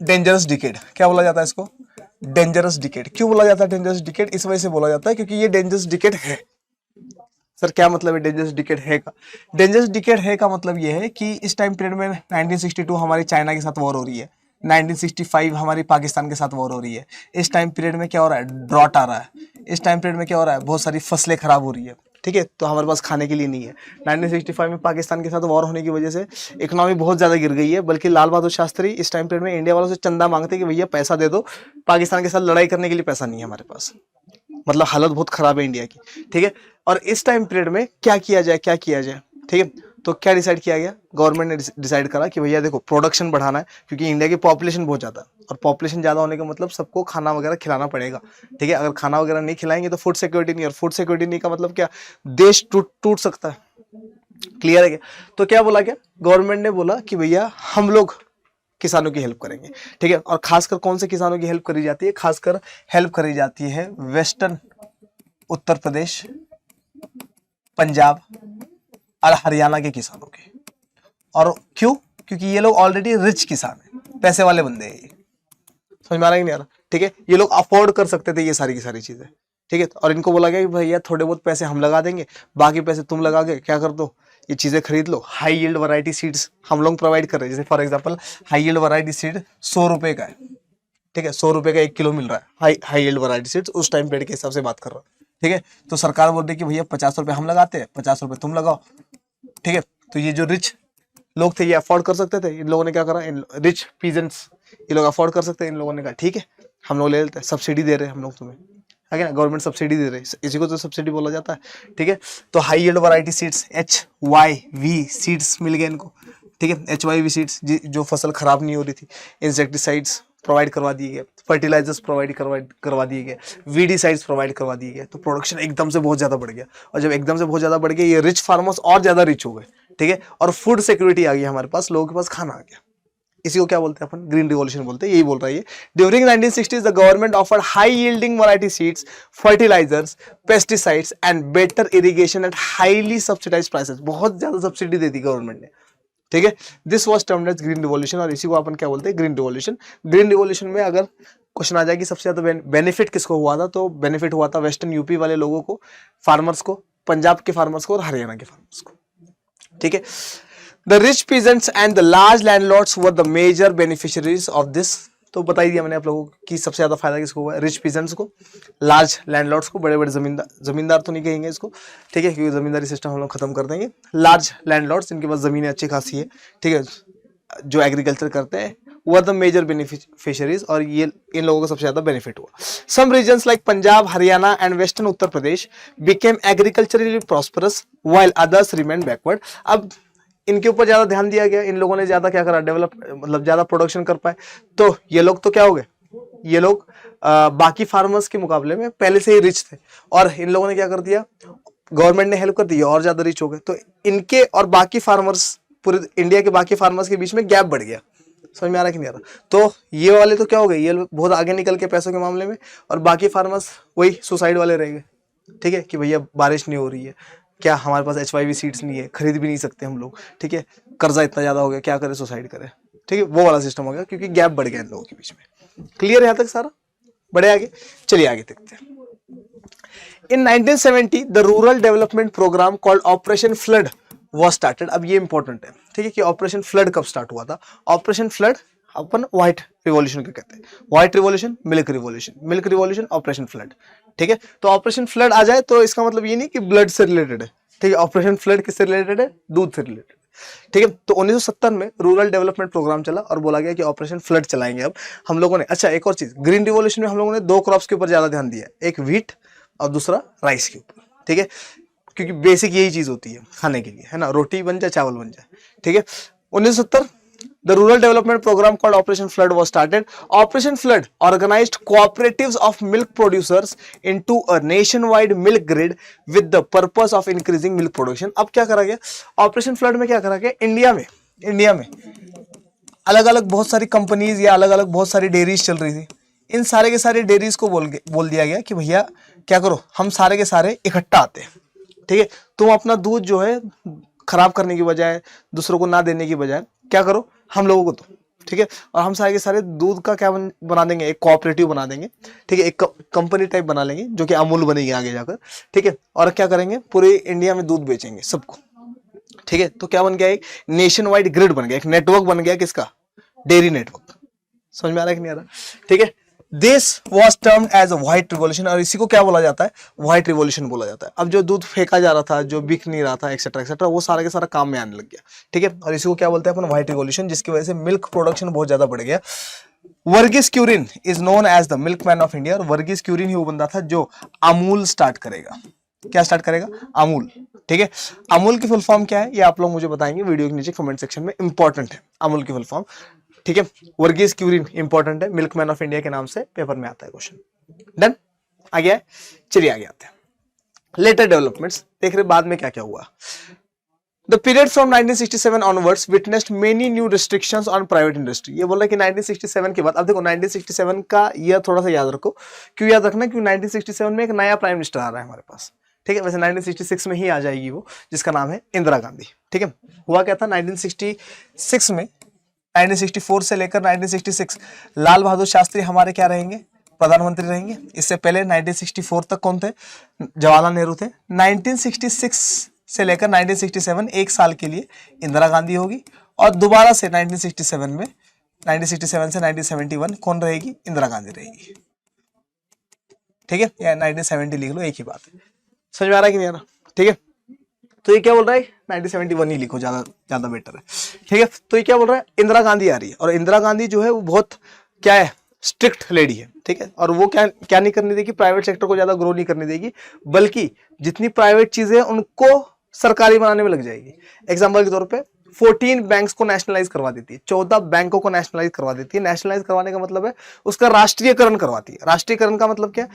डेंजरस डिकेड। क्या बोला जाता है इसको? Dangerous decade. क्यों बोला जाता है डेंजरस डिकेड? इस वजह से बोला जाता है क्योंकि ये डेंजरस डिकेड है। सर क्या मतलब है डेंजरस डिकेड है का? डेंजरस डिकेड है का मतलब ये है कि इस टाइम पीरियड में 1962 हमारी चाइना के साथ वॉर हो रही है, 1965 हमारी पाकिस्तान के साथ वॉर हो रही है। इस टाइम पीरियड में क्या हो रहा है? ड्रॉट आ रहा है। इस टाइम पीरियड में क्या हो रहा है? बहुत सारी फसलें खराब हो रही है, ठीक है, तो हमारे पास खाने के लिए नहीं है। 1965 में पाकिस्तान के साथ वॉर होने की वजह से इकोनॉमी बहुत ज़्यादा गिर गई है, बल्कि लाल बहादुर शास्त्री इस टाइम पीरियड में इंडिया वालों से चंदा मांगते कि भैया पैसा दे दो, पाकिस्तान के साथ लड़ाई करने के लिए पैसा नहीं है हमारे पास, मतलब हालत बहुत खराब है इंडिया की, ठीक है। और इस टाइम पीरियड में क्या किया जाए, क्या किया जाए, ठीक है, तो क्या डिसाइड किया गया? गवर्नमेंट ने डिसाइड करा कि भैया देखो प्रोडक्शन बढ़ाना है, क्योंकि इंडिया की पॉपुलेशन बहुत ज़्यादा है, और पॉपुलेशन ज़्यादा होने का मतलब सबको खाना वगैरह खिलाना पड़ेगा, ठीक है। अगर खाना वगैरह नहीं खिलाएंगे तो फूड सिक्योरिटी नहीं, और फूड सिक्योरिटी नहीं का मतलब क्या? देश टूट सकता है। क्लियर है क्या? तो क्या बोला गया? गवर्नमेंट ने बोला कि भैया हम लोग किसानों की हेल्प करेंगे, ठीक है। और खासकर कौन से किसानों की हेल्प करी जाती है? खासकर हेल्प करी जाती है वेस्टर्न उत्तर प्रदेश, पंजाब और हरियाणा के किसानों के। और क्यों? क्योंकि ये लोग ऑलरेडी रिच किसान हैं, पैसे वाले बंदे हैं। समझ में आ रहा है कि नहीं आ रहा? ठीक है, ये लोग अफोर्ड कर सकते थे ये सारी की सारी चीजें, ठीक है। और इनको बोला गया कि भैया थोड़े बहुत पैसे हम लगा देंगे, बाकी पैसे तुम लगा के क्या कर दो, ये चीजें खरीद लो। हाई यील्ड वैरायटी सीड्स हम लोग प्रोवाइड कर रहे हैं। जैसे for example high yield variety seed 100 रुपए का है, ठीक है, 100 रुपए का 1 किलो मिल रहा है हाई यील्ड वैरायटी सीड्स, उस टाइम पीरियड के हिसाब से बात कर रहा हूँ, ठीक है। तो सरकार बोल रही है कि भैया 50 रुपए हम लगाते हैं, 50 रुपए तुम लगाओ, ठीक है। तो ये जो रिच लोग थे ये अफोर्ड कर सकते थे, इन लोगों ने क्या करा, इन रिच पीजेंट्स ये लोग अफोर्ड कर सकते हैं, इन लोगों ने कहा ठीक है हम लोग ले लेते हैं, सब्सिडी दे रहे हैं हम लोग तुम्हें, है ना, गवर्नमेंट सब्सिडी दे रही है, इसी को तो सब्सिडी बोला जाता है, ठीक है। तो high yield variety seeds HYV seeds मिल गए इनको, ठीक है। HYV सीड्स जो फसल खराब नहीं हो रही थी, इंसेक्टिसाइड्स प्रोवाइड करवा दिए गए, फर्टिलाइजर्स प्रोवाइड करवा दिए गए, वीडीसाइड्स प्रोवाइड करवा दिए गए। तो प्रोडक्शन एकदम से बहुत ज़्यादा बढ़ गया, और जब एकदम से बहुत ज़्यादा बढ़ गया ये रिच फार्मर्स और ज़्यादा रिच हो गए, ठीक है। और फूड सिक्योरिटी आ गई हमारे पास, लोगों के पास खाना आ गया। इसी को क्या बोलते हैं अपन? ग्रीन रिवॉल्यूशन बोलते हैं, यही बोल रहा है ये। During 1960s the government offered high yielding variety seeds, fertilisers, pesticides and better irrigation at highly subsidised prices. बहुत ज्यादा सब्सिडी दे दी गवर्नमेंट ने, ठीक है। This was termed as green revolution, और इसी को अपन क्या बोलते हैं? Green revolution. ग्रीन रिवॉल्यूशन में अगर क्वेश्चन आ जाए कि सबसे ज्यादा बेनिफिट किसको हुआ था, तो बेनिफिट हुआ था वेस्टर्न यूपी वाले लोगों को, फार्मर्स को, पंजाब के फार्मर्स को और हरियाणा के फार्मर्स को, ठीक है। The rich peasants and the large landlords were the major beneficiaries of this. तो बता ही दिया मैंने आप लोगों को कि सबसे ज्यादा फायदा किसको हुआ? रिच पीजेंट्स को, लार्ज लैंडलॉर्ड्स को, बड़े बड़े जमींदार तो नहीं कहेंगे इसको, ठीक है, क्योंकि जमींदारी सिस्टम हम लोग खत्म कर देंगे। लार्ज लैंडलॉर्ड्स, इनके पास जमीनें अच्छी खासी है, ठीक है, जो एग्रीकल्चर करते हैं, वो द मेजर बेनिफिशियरीज, और ये इन लोगों को सबसे ज्यादा बेनिफिट हुआ। Some regions like Punjab, Haryana and western Uttar Pradesh became agriculturally prosperous while others remain backward. अब इनके ऊपर ज्यादा ध्यान दिया गया, इन लोगों ने ज्यादा क्या करा, डेवलप, मतलब ज्यादा प्रोडक्शन कर पाए। तो ये लोग तो क्या हो गए, ये लोग बाकी फार्मर्स के मुकाबले में पहले से ही रिच थे, और इन लोगों ने क्या कर दिया, गवर्नमेंट ने हेल्प कर दी और ज्यादा रिच हो गए। तो इनके और बाकी फार्मर्स, पूरे इंडिया के बाकी फार्मर्स के बीच में गैप बढ़ गया। समझ में आ रहा कि नहीं आ रहा? तो ये वाले तो क्या हो गए, ये बहुत आगे निकल के पैसों के मामले में, और बाकी फार्मर्स वही सुसाइड वाले रह गए, ठीक है, कि भैया बारिश नहीं हो रही है, क्या हमारे पास HYV सीड्स नहीं है, खरीद भी नहीं सकते हम लोग, ठीक है, कर्जा इतना ज्यादा हो गया, क्या करें, सुसाइड करें, ठीक है, वो वाला सिस्टम हो गया, क्योंकि गैप बढ़ गया इन लोगों के बीच में। क्लियर है यहाँ तक सारा? बड़े आगे, चलिए आगे देखते हैं। In 1970 the rural development programme called operation flood was started. अब ये इंपॉर्टेंट है, ठीक है, कि ऑपरेशन फ्लड कब स्टार्ट हुआ था? ऑपरेशन फ्लड अपन व्हाइट रिवॉल्यूशन को कहते हैं, white revolution, milk revolution, milk revolution, operation flood, ठीक है। तो ऑपरेशन फ्लड आ जाए तो इसका मतलब ये नहीं कि ब्लड से रिलेटेड है, ठीक है, ऑपरेशन फ्लड किससे रिलेटेड है? दूध से रिलेटेड, ठीक है। तो 1970 में रूरल डेवलपमेंट प्रोग्राम चला और बोला गया कि ऑपरेशन फ्लड चलाएंगे अब हम लोगों ने। अच्छा, एक और चीज, ग्रीन रिवॉल्यूशन में हम लोगों ने 2 क्रॉप्स के ऊपर ज्यादा ध्यान दिया, एक व्हीट और दूसरा राइस के ऊपर, ठीक है, क्योंकि बेसिक यही चीज होती है खाने के लिए, है ना, रोटी बन जाए चावल बन जाए, ठीक है। 1970 the rural development program called Operation Flood was started. Operation Flood organized cooperatives of milk producers into a nationwide milk grid with the purpose of increasing milk production. अब क्या करा गया ऑपरेशन फ्लड में, क्या करा गया, इंडिया में अलग अलग बहुत सारी कंपनीज या अलग अलग बहुत सारी डेयरीज चल रही थी। इन सारे के सारे डेयरीज को बोल दिया गया कि भैया क्या करो, हम सारे के सारे इकट्ठा आते हैं, ठीक है, तुम अपना दूध जो है खराब करने की बजाय, दूसरों को ना देने की बजाय क्या करो, हम लोगों को दो, ठीक है, और हम सारे के सारे दूध का क्या बना देंगे, एक कोऑपरेटिव बना देंगे, ठीक है, एक कंपनी टाइप बना लेंगे जो कि अमूल बनेगी आगे जाकर, ठीक है, और क्या करेंगे, पूरे इंडिया में दूध बेचेंगे सबको, ठीक है। तो क्या बन गया, एक नेशन वाइड ग्रिड बन गया, एक नेटवर्क बन गया, किसका, डेयरी नेटवर्क। समझ में आ रहा है कि नहीं आ रहा, ठीक है। This was termed as a white revolution, और इसी को क्या बोला जाता है, व्हाइट रिवॉल्यूशन बोला जाता है। अब जो दूध फेंका जा रहा था, जो बिक नहीं रहा था, एक्सेट्रा एक्सेट्रा, वो सारा के सारा काम में आने लग गया, ठीक है, और इसी को क्या बोलते हैं अपन, व्हाइट रिवॉल्यूशन, जिसकी वजह से मिल्क प्रोडक्शन बहुत ज्यादा बढ़ गया। Verghese Kurien is known as the milkman of India, और वर्गीस क्यूरिन ही वो बंदा था जो अमूल स्टार्ट करेगा। क्या स्टार्ट करेगा, अमूल, ठीक है। अमूल की फुल फॉर्म क्या है, ये आप लोग मुझे बताएंगे वीडियो के नीचे कमेंट सेक्शन में, इंपॉर्टेंट है अमूल की फुल फॉर्म, ठीक है। वर्गीस क्यूरिन इंपॉर्टेंट है, मिल्कमैन ऑफ इंडिया के नाम से पेपर में आता है क्वेश्चन। डन, आ गया है, चलिए आगे आते हैं। लेटर डेवलपमेंट्स देख रहे बाद में क्या क्या हुआ। The period from 1967 onwards witnessed many new restrictions on private industry. ये बोल रहा है कि 1967 के बाद, अब देखो 1967 का ईयर थोड़ा सा याद रखो, क्यों याद रखना, क्योंकि 1967 में एक नया प्राइम मिनिस्टर आ रहा है हमारे पास, ठीक है। वैसे 1966 में ही आ जाएगी वो, जिसका नाम है इंदिरा गांधी, ठीक है। हुआ क्या था 1966 में, 1964 से लेकर 1966 लाल बहादुर शास्त्री हमारे क्या रहेंगे, प्रधानमंत्री रहेंगे। इससे पहले 1964 तक कौन थे, जवाहरलाल नेहरू थे। 1966 से लेकर 1967 एक साल के लिए इंदिरा गांधी होगी, और दोबारा से 1967 में, 1967 से 1971 कौन रहेगी, इंदिरा गांधी रहेगी, ठीक है, या 1970 लिख लो, एक ही बात है। समझ में आ रहा है कि नहीं आ रहा, ठीक है। तो ये क्या बोल रहा है, 1971 ही लिखो, ज्यादा बेटर है, ठीक है। तो ये क्या बोल रहा है, इंदिरा गांधी आ रही है, और इंदिरा गांधी जो है वो बहुत क्या है, स्ट्रिक्ट लेडी है, ठीक है, और वो क्या नहीं करने देगी, प्राइवेट सेक्टर को ज्यादा ग्रो नहीं करने देगी, बल्कि जितनी प्राइवेट चीजें उनको सरकारी बनाने में लग जाएगी। एग्जाम्पल के तौर पे 14 बैंक्स को नेशनलाइज करवा देती है, 14 बैंकों को नेशनलाइज करवा देती है। नेशनलाइज करवाने का मतलब है उसका राष्ट्रीयकरण करवाती है। राष्ट्रीयकरण का मतलब क्या,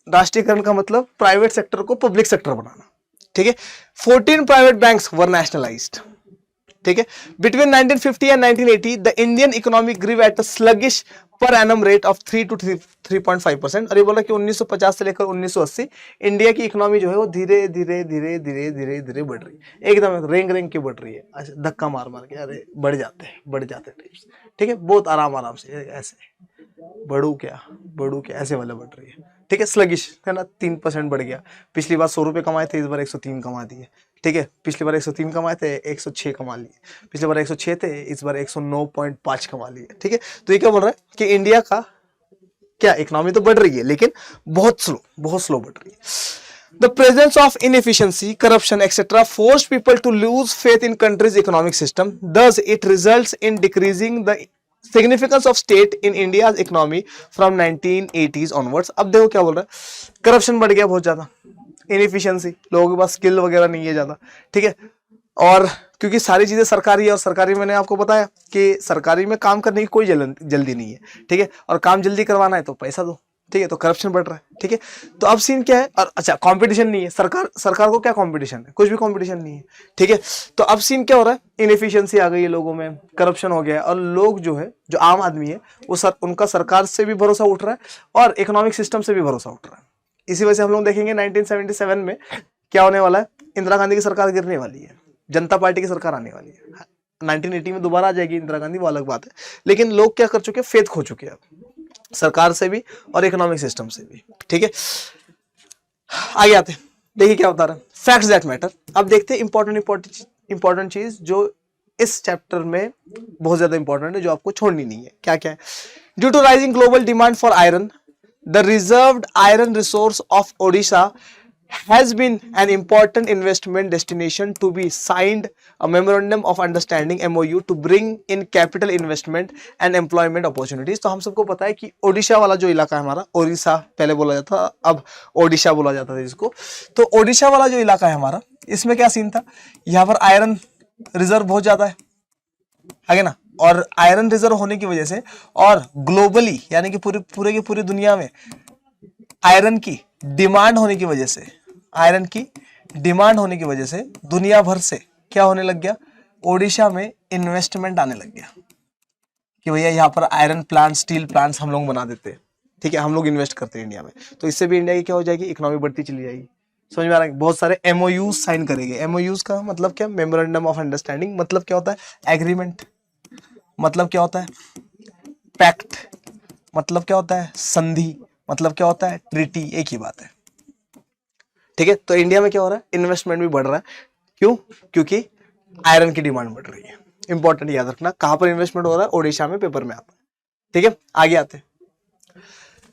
राष्ट्रीयकरण का मतलब प्राइवेट सेक्टर को पब्लिक सेक्टर बनाना, ठीक है। 14 प्राइवेट बैंक्स वर नेशनलाइज्ड, ठीक है। Between 1950 and 1980 the Indian economy grew at a sluggish per annum rate of 3 to 3.5%। और ये बोला कि 1950 से लेकर 1980 इंडिया की इकोनॉमी जो है वो धीरे धीरे धीरे धीरे धीरे धीरे बढ़ रही है, एकदम रेंग रेंग के बढ़ रही है, ऐसे धक्का मार मार के, अरे बढ़ जाते हैं, ठीक है, बहुत आराम से, ऐसे बढ़ू क्या ऐसे वाला बढ़ रही है, ठीक है। स्लगिश है ना, 3% बढ़ गया। पिछली बार 100 रुपए कमाए थे, इस बार 103 कमा दिए, ठीक है। पिछली बार 103 कमाए थे, 106 कमा लिए। पिछली बार 106 थे, इस बार 109.5 कमा लिए, ठीक है। तो ये क्या बोल रहा है कि इंडिया का क्या इकोनॉमी तो बढ़ रही है, लेकिन बहुत स्लो बढ़ रही है। The presence of inefficiency, corruption, etc. forced people to lose faith in country's economic system. Thus, it results in decreasing the significance of state in India's economy from 1980s onwards. अब देखो क्या बोल रहा है, करप्शन बढ़ गया बहुत ज्यादा, इनएफिशिएंसी, लोगों के पास स्किल वगैरह नहीं है ज्यादा, ठीक है। और क्योंकि सारी चीजें सरकारी है, और सरकारी मैंने आपको बताया कि सरकारी में काम करने की कोई जल्दी नहीं है, ठीक है, और काम जल्दी करवाना है तो पैसा दो, ठीक है, तो करप्शन बढ़ रहा है, ठीक है। तो अब सीन क्या है, और अच्छा कंपटीशन नहीं है, सरकार को क्या कंपटीशन है, कुछ भी कंपटीशन नहीं है, ठीक है। तो अब सीन क्या हो रहा है, इनएफिशिएंसी आ गई है लोगों में, करप्शन हो गया है, और लोग जो है, जो आम आदमी है, वो उनका सरकार से भी भरोसा उठ रहा है और इकोनॉमिक सिस्टम से भी भरोसा उठ रहा है। इसी वजह से हम लोग देखेंगे 1977 में क्या होने वाला है, इंदिरा गांधी की सरकार गिरने वाली है, जनता पार्टी की सरकार आने वाली है। 1980 में दोबारा आ जाएगी इंदिरा गांधी, वो अलग बात है, लेकिन लोग क्या कर चुके हैं, फेथ खो चुके हैं सरकार से भी और इकोनॉमिक सिस्टम से भी, ठीक है। आगे आते हैं, देखिए क्या बता रहा है, फैक्ट्स दैट मैटर। अब देखते हैं इंपॉर्टेंट चीज जो इस चैप्टर में बहुत ज्यादा इंपॉर्टेंट है, जो आपको छोड़नी नहीं है। क्या क्या है, due to rising global demand for iron, the reserved iron resource of Odisha has been an important investment destination to be signed a memorandum of understanding MOU to bring in capital investment and employment opportunities। तो हम सबको पता है कि ओडिशा वाला जो इलाका है हमारा, ओडिशा पहले बोला जाता था, अब ओडिशा बोला जाता था इसको। तो ओडिशा वाला जो इलाका है हमारा, इसमें क्या सीन था, यहाँ पर आयरन रिजर्व बहुत ज्यादा है ना, और आयरन रिजर्व होने की वजह से और ग्लोबली यानी कि पूरे की पूरी दुनिया में आयरन की डिमांड होने की वजह से, आयरन की डिमांड होने की वजह से दुनिया भर से क्या होने लग गया, ओडिशा में इन्वेस्टमेंट आने लग गया कि भैया यहाँ पर आयरन प्लांट, स्टील प्लांट्स हम लोग बना देते हैं, ठीक है, हम लोग इन्वेस्ट करते हैं इंडिया में। तो इससे भी इंडिया की क्या हो जाएगी, इकोनॉमी बढ़ती चली जाएगी। समझ में आ रहा है? बहुत सारे MOUs साइन करेंगे। MOUs का मतलब क्या, मेमोरेंडम ऑफ अंडरस्टैंडिंग, मतलब क्या होता है, एग्रीमेंट, मतलब क्या होता है, पैक्ट, मतलब क्या होता है, संधि, मतलब क्या होता है, ट्रीटी, एक ही बात है, ठीक है। तो इंडिया में क्या हो रहा है, इन्वेस्टमेंट भी बढ़ रहा है। क्यों? क्योंकि आयरन की डिमांड बढ़ रही है। इंपॉर्टेंट याद रखना, कहां पर इन्वेस्टमेंट हो रहा है, ओडिशा में, पेपर में आता है, ठीक है। आगे आते हैं।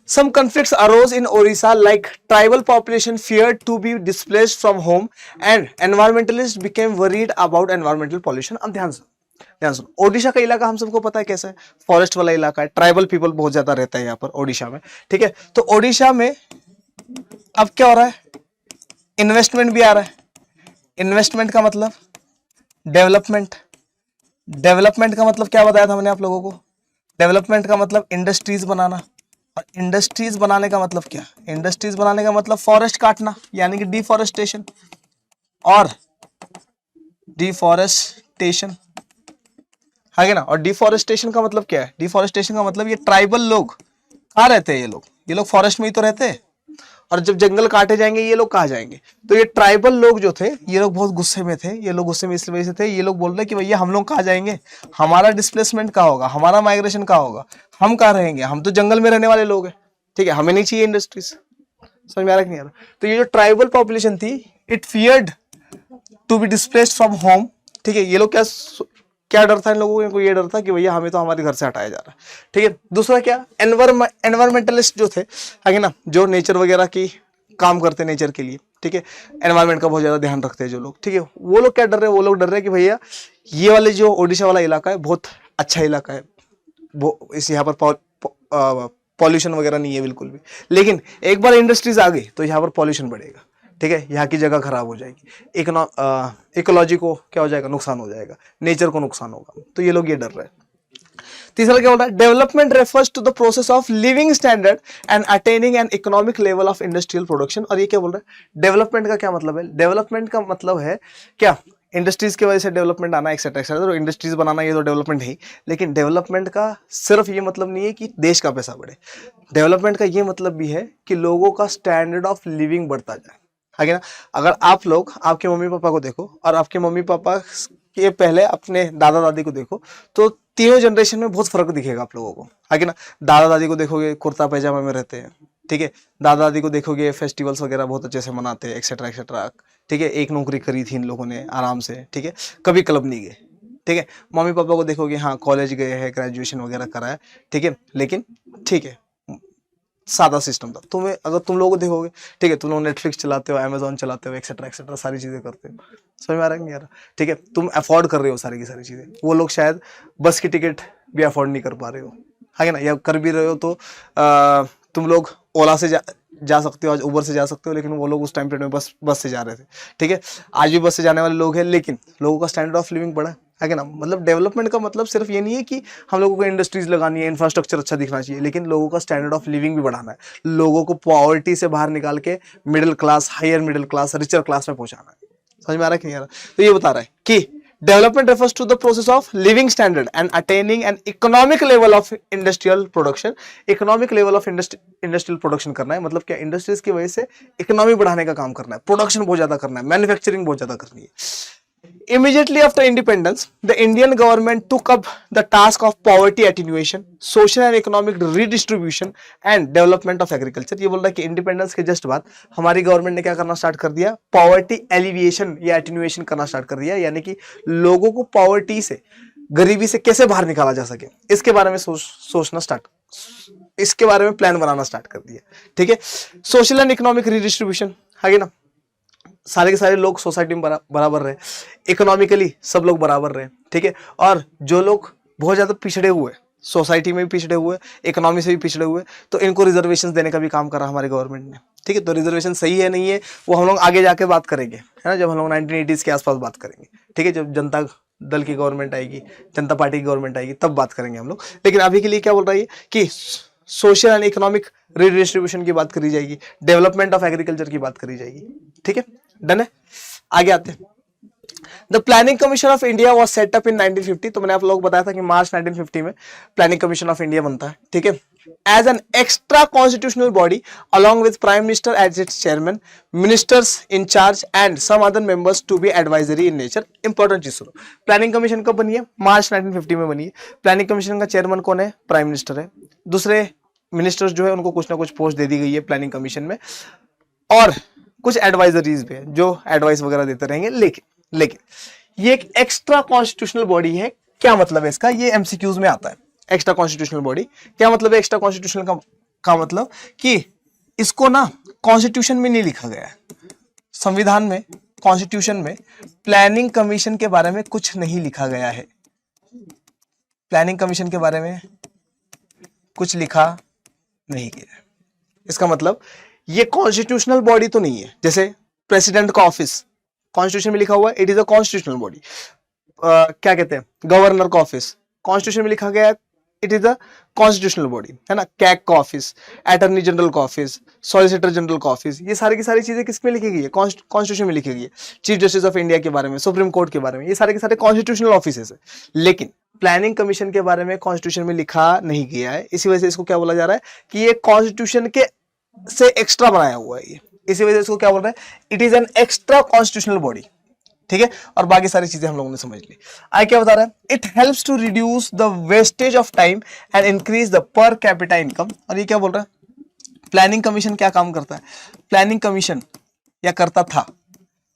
Some conflicts arose in Orissa, like tribal population feared to be displaced from home and environmentalists became worried about environmental pollution। अब ध्यान सुनो, ओडिशा का इलाका हम सबको पता है कैसा है, फॉरेस्ट वाला इलाका है, ट्राइबल पीपल बहुत ज्यादा रहता है यहाँ पर ओडिशा में, ठीक है। तो ओडिशा में अब क्या हो रहा है, इन्वेस्टमेंट भी आ रहा है। इन्वेस्टमेंट का मतलब डेवलपमेंट, डेवलपमेंट का मतलब क्या बताया था मैंने आप लोगों को, डेवलपमेंट का मतलब इंडस्ट्रीज बनाना, और इंडस्ट्रीज बनाने का मतलब क्या, इंडस्ट्रीज बनाने का मतलब फॉरेस्ट काटना, यानी कि डिफॉरेस्टेशन, और डिफॉरेस्टेशन है ना। और डिफॉरेस्टेशन का मतलब क्या है, डिफॉरेस्टेशन का मतलब ये ट्राइबल लोग कहाँ रहते हैं, ये लोग फॉरेस्ट में ही तो रहते हैं, और जब जंगल काटे जाएंगे ये लोग कहाँ जाएंगे। तो ये ट्राइबल लोग जो थे, ये लोग बहुत गुस्से में थे, ये लोग गुस्से में इस वजह से थे, ये लोग बोल रहे कि भैया हम लोग कहाँ जाएंगे, हमारा डिस्प्लेसमेंट कहाँ होगा, हमारा माइग्रेशन कहाँ होगा, हम कहाँ रहेंगे, हम तो जंगल में रहने वाले लोग हैं, ठीक है, हमें नहीं चाहिए इंडस्ट्रीज। समझ में आ रहा है कि नहीं आ रहा? तो ये जो ट्राइबल पॉपुलेशन थी, it feared to be displaced from home, ठीक है। ये लोग क्या डर था इन लोगों को, ये डर था कि भैया हमें तो हमारे घर से हटाया जा रहा है, ठीक है। दूसरा क्या, एनवायरमेंटलिस्ट जो थे, है ना, जो नेचर वगैरह की काम करते हैं नेचर के लिए, ठीक है, एनवायरमेंट का बहुत ज्यादा ध्यान रखते हैं जो लोग, ठीक है, वो लोग क्या डर रहे हैं, वो लोग डर रहे हैं कि भैया ये वाले जो ओडिशा वाला इलाका है बहुत अच्छा इलाका है, वो इस यहाँ पर पॉल्यूशन वगैरह नहीं है बिल्कुल भी, लेकिन एक बार इंडस्ट्रीज आ गई तो यहाँ पर पॉल्यूशन बढ़ेगा, ठीक है, यहाँ की जगह खराब हो जाएगी, इकोलॉजी को क्या हो जाएगा, नुकसान हो जाएगा, नेचर को नुकसान होगा, तो ये लोग ये डर रहे हैं। तीसरा क्या बोल रहा है, development refers to the process of living standard and attaining an economic level of industrial production. और ये क्या बोल रहा है, डेवलपमेंट का क्या मतलब है, डेवलपमेंट का मतलब है क्या, इंडस्ट्रीज की वजह से डेवलपमेंट आना, एक्सेट्रा एक्सेट्रा, तो इंडस्ट्रीज बनाना ये तो डेवलपमेंट है, लेकिन डेवलपमेंट का सिर्फ ये मतलब नहीं है कि देश का पैसा बढ़े, डेवलपमेंट का ये मतलब भी है कि लोगों का स्टैंडर्ड ऑफ लिविंग बढ़ता जाए, है ना। अगर आप लोग आपके मम्मी पापा को देखो और आपके मम्मी पापा के पहले अपने दादा दादी को देखो, तो तीनों जनरेशन में बहुत फर्क दिखेगा आप लोगों को, है ना। दादा दादी को देखोगे कुर्ता पैजामा में रहते हैं, ठीक है, दादा दादी को देखोगे फेस्टिवल्स वगैरह बहुत अच्छे से मनाते हैं, एक्सेट्रा एक्सेट्रा, ठीक है, एक नौकरी करी थी इन लोगों ने आराम से, ठीक है, कभी क्लब नहीं गए, ठीक है। मम्मी पापा को देखोगे, हाँ कॉलेज गए हैं, ग्रेजुएशन वगैरह करा है, ठीक है, लेकिन ठीक है सादा सिस्टम था। तुम्हें अगर तुम लोगों को देखोगे, ठीक है, तुम लोग नेटफ्लिक्स चलाते हो, अमेजोन चलाते हो, एक्सेट्रा एक्सेट्रा सारी चीजें करते हो, समझ में आ रहा है नहीं आ रहा, ठीक है, तुम अफोर्ड कर रहे हो सारी की सारी चीजें, वो लोग शायद बस की टिकट भी अफोर्ड नहीं कर पा रहे हो, है ना, या कर भी रहे हो तो तुम लोग ओला से जा सकते हो, आज उबर से जा सकते हो, लेकिन वो लोग उस टाइम पीरियड में बस से जा रहे थे, ठीक है, आज भी बस से जाने वाले लोग हैं, लेकिन लोगों का स्टैंडर्ड ऑफ लिविंग बढ़ा है ना। मतलब डेवलपमेंट का मतलब सिर्फ ये नहीं है कि हम लोगों को इंडस्ट्रीज लगानी है, इंफ्रास्ट्रक्चर अच्छा दिखना चाहिए, लेकिन लोगों का स्टैंडर्ड ऑफ लिविंग भी बढ़ाना है, लोगों को पॉवर्टी से बाहर निकाल के middle class, higher middle class, richer class में पहुंचाना है। समझ में आ रहा है कि नहीं आ रहा? तो ये बता रहा है कि development refers to the process of living standard and attaining an economic level of industrial production। Economic level of industrial production करना है, मतलब क्या, इंडस्ट्रीज की वजह से इकोनॉमी बढ़ाने का काम करना है, प्रोडक्शन बहुत ज्यादा करना है, मैन्युफैक्चरिंग बहुत ज्यादा करनी है। Immediately after independence, the Indian government took up the task of poverty attenuation, social and economic redistribution and development of agriculture। ये बोल रहा है कि इंडिपेंडेंस के जस्ट बाद हमारी गवर्नमेंट ने क्या करना स्टार्ट कर दिया, पॉवर्टी एलिविएशन या एटेन्युएशन करना स्टार्ट कर दिया, यानी कि लोगों को पॉवर्टी से, गरीबी से कैसे बाहर निकाला जा सके, इसके बारे में सोचना स्टार्ट, इसके बारे में प्लान बनाना स्टार्ट कर दिया, ठीक है। सोशल एंड इकोनॉमिक रीडिस्ट्रीब्यूशन, है ना, सारे के सारे लोग सोसाइटी में बराबर रहे, इकोनॉमिकली सब लोग बराबर रहे, ठीक है। और जो लोग बहुत ज़्यादा पिछड़े हुए, सोसाइटी में भी पिछड़े हुए, इकोनॉमी से भी पिछड़े हुए, तो इनको रिजर्वेशन देने का भी काम करा हमारे गवर्नमेंट ने, ठीक है। तो रिजर्वेशन सही है नहीं है वो हम लोग आगे जाके बात करेंगे, है ना, जब हम लोग 1980s के आसपास बात करेंगे, ठीक है। जब जनता दल की गवर्नमेंट आएगी, जनता पार्टी की गवर्नमेंट आएगी, तब बात करेंगे हम लोग। लेकिन अभी के लिए क्या बोल रहा है कि सोशल एंड इकोनॉमिक रिडिस्ट्रीब्यूशन की बात करी जाएगी, डेवलपमेंट ऑफ एग्रीकल्चर की बात करी जाएगी, ठीक है। डन है, आगे आते हैं। The planning commission of India was set up in 1950। तो मैंने आप लोग बताया था कि मार्च 1950 में प्लानिंग कमीशन ऑफ इंडिया बनता है, ठीक है। As an extra constitutional body along with prime minister as its chairman, ministers in charge and some other members to be advisory in nature. Important चीज सुनो, प्लानिंग कमीशन कब बनी है? मार्च 1950 में बनी है। प्लानिंग कमीशन का चेयरमैन कौन है? प्राइम मिनिस्टर है। दूसरे मिनिस्टर्स जो है उनको कुछ ना कुछ पोस्ट दे दी गई है प्लानिंग कमीशन में, और कुछ एडवाइजरीज भी है जो एडवाइस वगैरह देते रहेंगे। लेकिन ये एक एक्स्ट्रा कॉन्स्टिट्यूशनल बॉडी है। क्या मतलब है इसका? ये एमसीक्यूज में आता है। एक्स्ट्रा कॉन्स्टिट्यूशनल बॉडी क्या मतलब है? एक्स्ट्रा कॉन्स्टिट्यूशनल का मतलब कि इसको ना कॉन्स्टिट्यूशन में नहीं लिखा गया है, संविधान में, कॉन्स्टिट्यूशन में प्लानिंग कमीशन के बारे में कुछ नहीं लिखा गया है। प्लानिंग कमीशन के बारे में कुछ लिखा नहीं गया। इसका मतलब ये कॉन्स्टिट्यूशनल बॉडी तो नहीं है। जैसे प्रेसिडेंट का ऑफिस कॉन्स्टिट्यूशन में लिखा हुआ है, it is a constitutional body. क्या कहते हैं, गवर्नर का ऑफिस कॉन्स्टिट्यूशन में लिखा गया है, it is a constitutional body, है ना। कैग का ऑफिस, अटॉर्नी जनरल का ऑफिस, सॉलिसिटर जनरल का ऑफिस, ये सारी की सारी चीजें किस में लिखी गई है? कॉन्स्टिट्यूशन में लिखी गई है। चीफ जस्टिस ऑफ इंडिया के बारे में, सुप्रीम कोर्ट के बारे में, ये सारे के सारे कॉन्स्टिट्यूशनल ऑफिस है। लेकिन प्लानिंग कमीशन के बारे में कॉन्स्टिट्यूशन में लिखा नहीं गया है। इसी वजह से इसको क्या बोला जा रहा है कि ये कॉन्स्टिट्यूशन के से एक्स्ट्रा बनाया हुआ है। ये इसी वजह से इसको क्या बोल रहे हैं? It is an extra constitutional body, ठीक है। और बाकी सारी चीजें हम लोगों ने समझ ली। आगे क्या बता रहा है? It helps to reduce the wastage of time and increase the per capita income. और ये क्या बोल रहा है? प्लानिंग कमीशन क्या काम करता है? प्लानिंग कमीशन या करता था,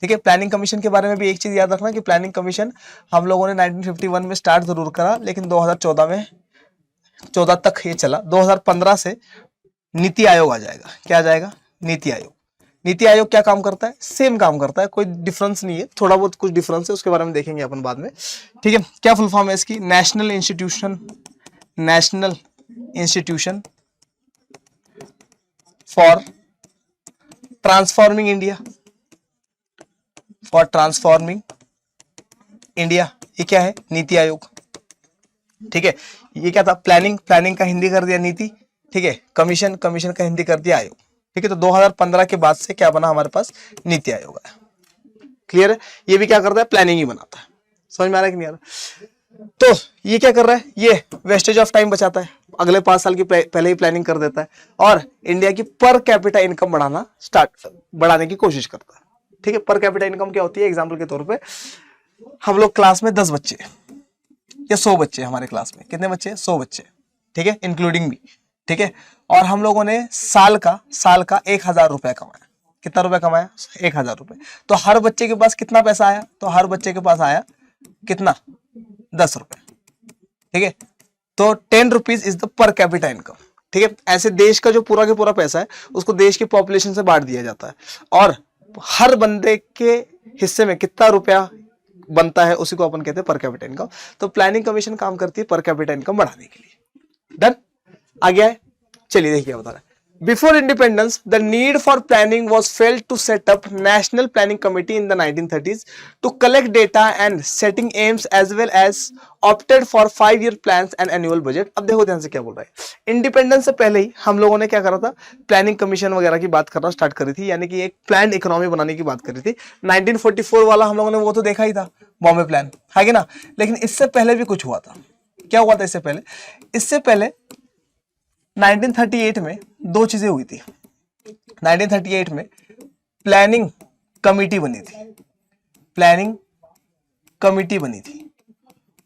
ठीक है। प्लानिंग कमीशन के बारे में भी एक चीज याद रखना कि प्लानिंग कमीशन हम लोगों ने 1951 में स्टार्ट जरूर करा, लेकिन 2014 तक ये चला। 2015 से नीति आयोग आ जाएगा। क्या आ जाएगा? नीति आयोग। नीति आयोग क्या काम करता है? सेम काम करता है, कोई डिफरेंस नहीं है, थोड़ा बहुत कुछ डिफरेंस है, उसके बारे में देखेंगे अपन बाद में, ठीक है। क्या फुल फॉर्म है इसकी? National institution for transforming India, ये क्या है? नीति आयोग, ठीक है। ये क्या था? प्लानिंग का हिंदी कर दिया नीति, ठीक है। कमीशन का हिंदी कर दिया आयोग, ठीक है। तो 2015 के बाद से क्या बना हमारे पास? नीति आयोग आया। क्लियर है? ये भी क्या करता है? प्लानिंग ही बनाता है। समझ में आ रहा है कि नहीं आ रहा? तो ये क्या कर रहा है? ये वेस्टेज ऑफ टाइम बचाता है, अगले 5 साल की पहले ही प्लानिंग कर देता है, और इंडिया की पर कैपिटा इनकम बढ़ाने की कोशिश करता है, ठीक है। पर कैपिटा इनकम क्या होती है? एग्जाम्पल के तौर पर हम लोग क्लास में 10 बच्चे या 100 बच्चे, हमारे क्लास में कितने बच्चे? 100 बच्चे, ठीक है, इंक्लूडिंग भी, ठीक है। और हम लोगों ने साल का 1000 रुपया कमाया। कितना रुपया कमाया? 1000 रुपये। तो हर बच्चे के पास कितना पैसा आया? तो हर बच्चे के पास आया कितना? 10 रुपए, ठीक है। तो 10 rupees is the per capita income, ठीक है। ऐसे देश का जो पूरा के पूरा पैसा है उसको देश की पॉपुलेशन से बांट दिया जाता है, और हर बंदे के हिस्से में कितना रुपया बनता है उसी को अपन कहते हैं पर कैपिटा इनकम। तो प्लानिंग कमीशन काम करती है पर कैपिटा इनकम बढ़ाने के लिए। डन? आ गया है? चलिए देखिए बता रहा है। Before independence, the need for planning was felt to set up National Planning Committee in the 1930s to collect data and setting aims as well as opted for 5-year plans and annual budget। अब देखो ध्यान से क्या बोल रहा है। इंडिपेंडेंस से पहले ही हम लोगों ने क्या करा था? प्लानिंग कमीशन वगैरह की बात करना स्टार्ट करी थी, यानी कि एक प्लान इकोनॉमी बनाने की बात करी थी। 1944 वाला हम लोगों ने वो तो देखा ही था, बॉम्बे प्लान, है कि ना। लेकिन इससे पहले भी कुछ हुआ था। क्या हुआ था इससे पहले? इससे पहले 1938 में 2 चीजें हुई थी। 1938 में प्लानिंग कमिटी बनी थी,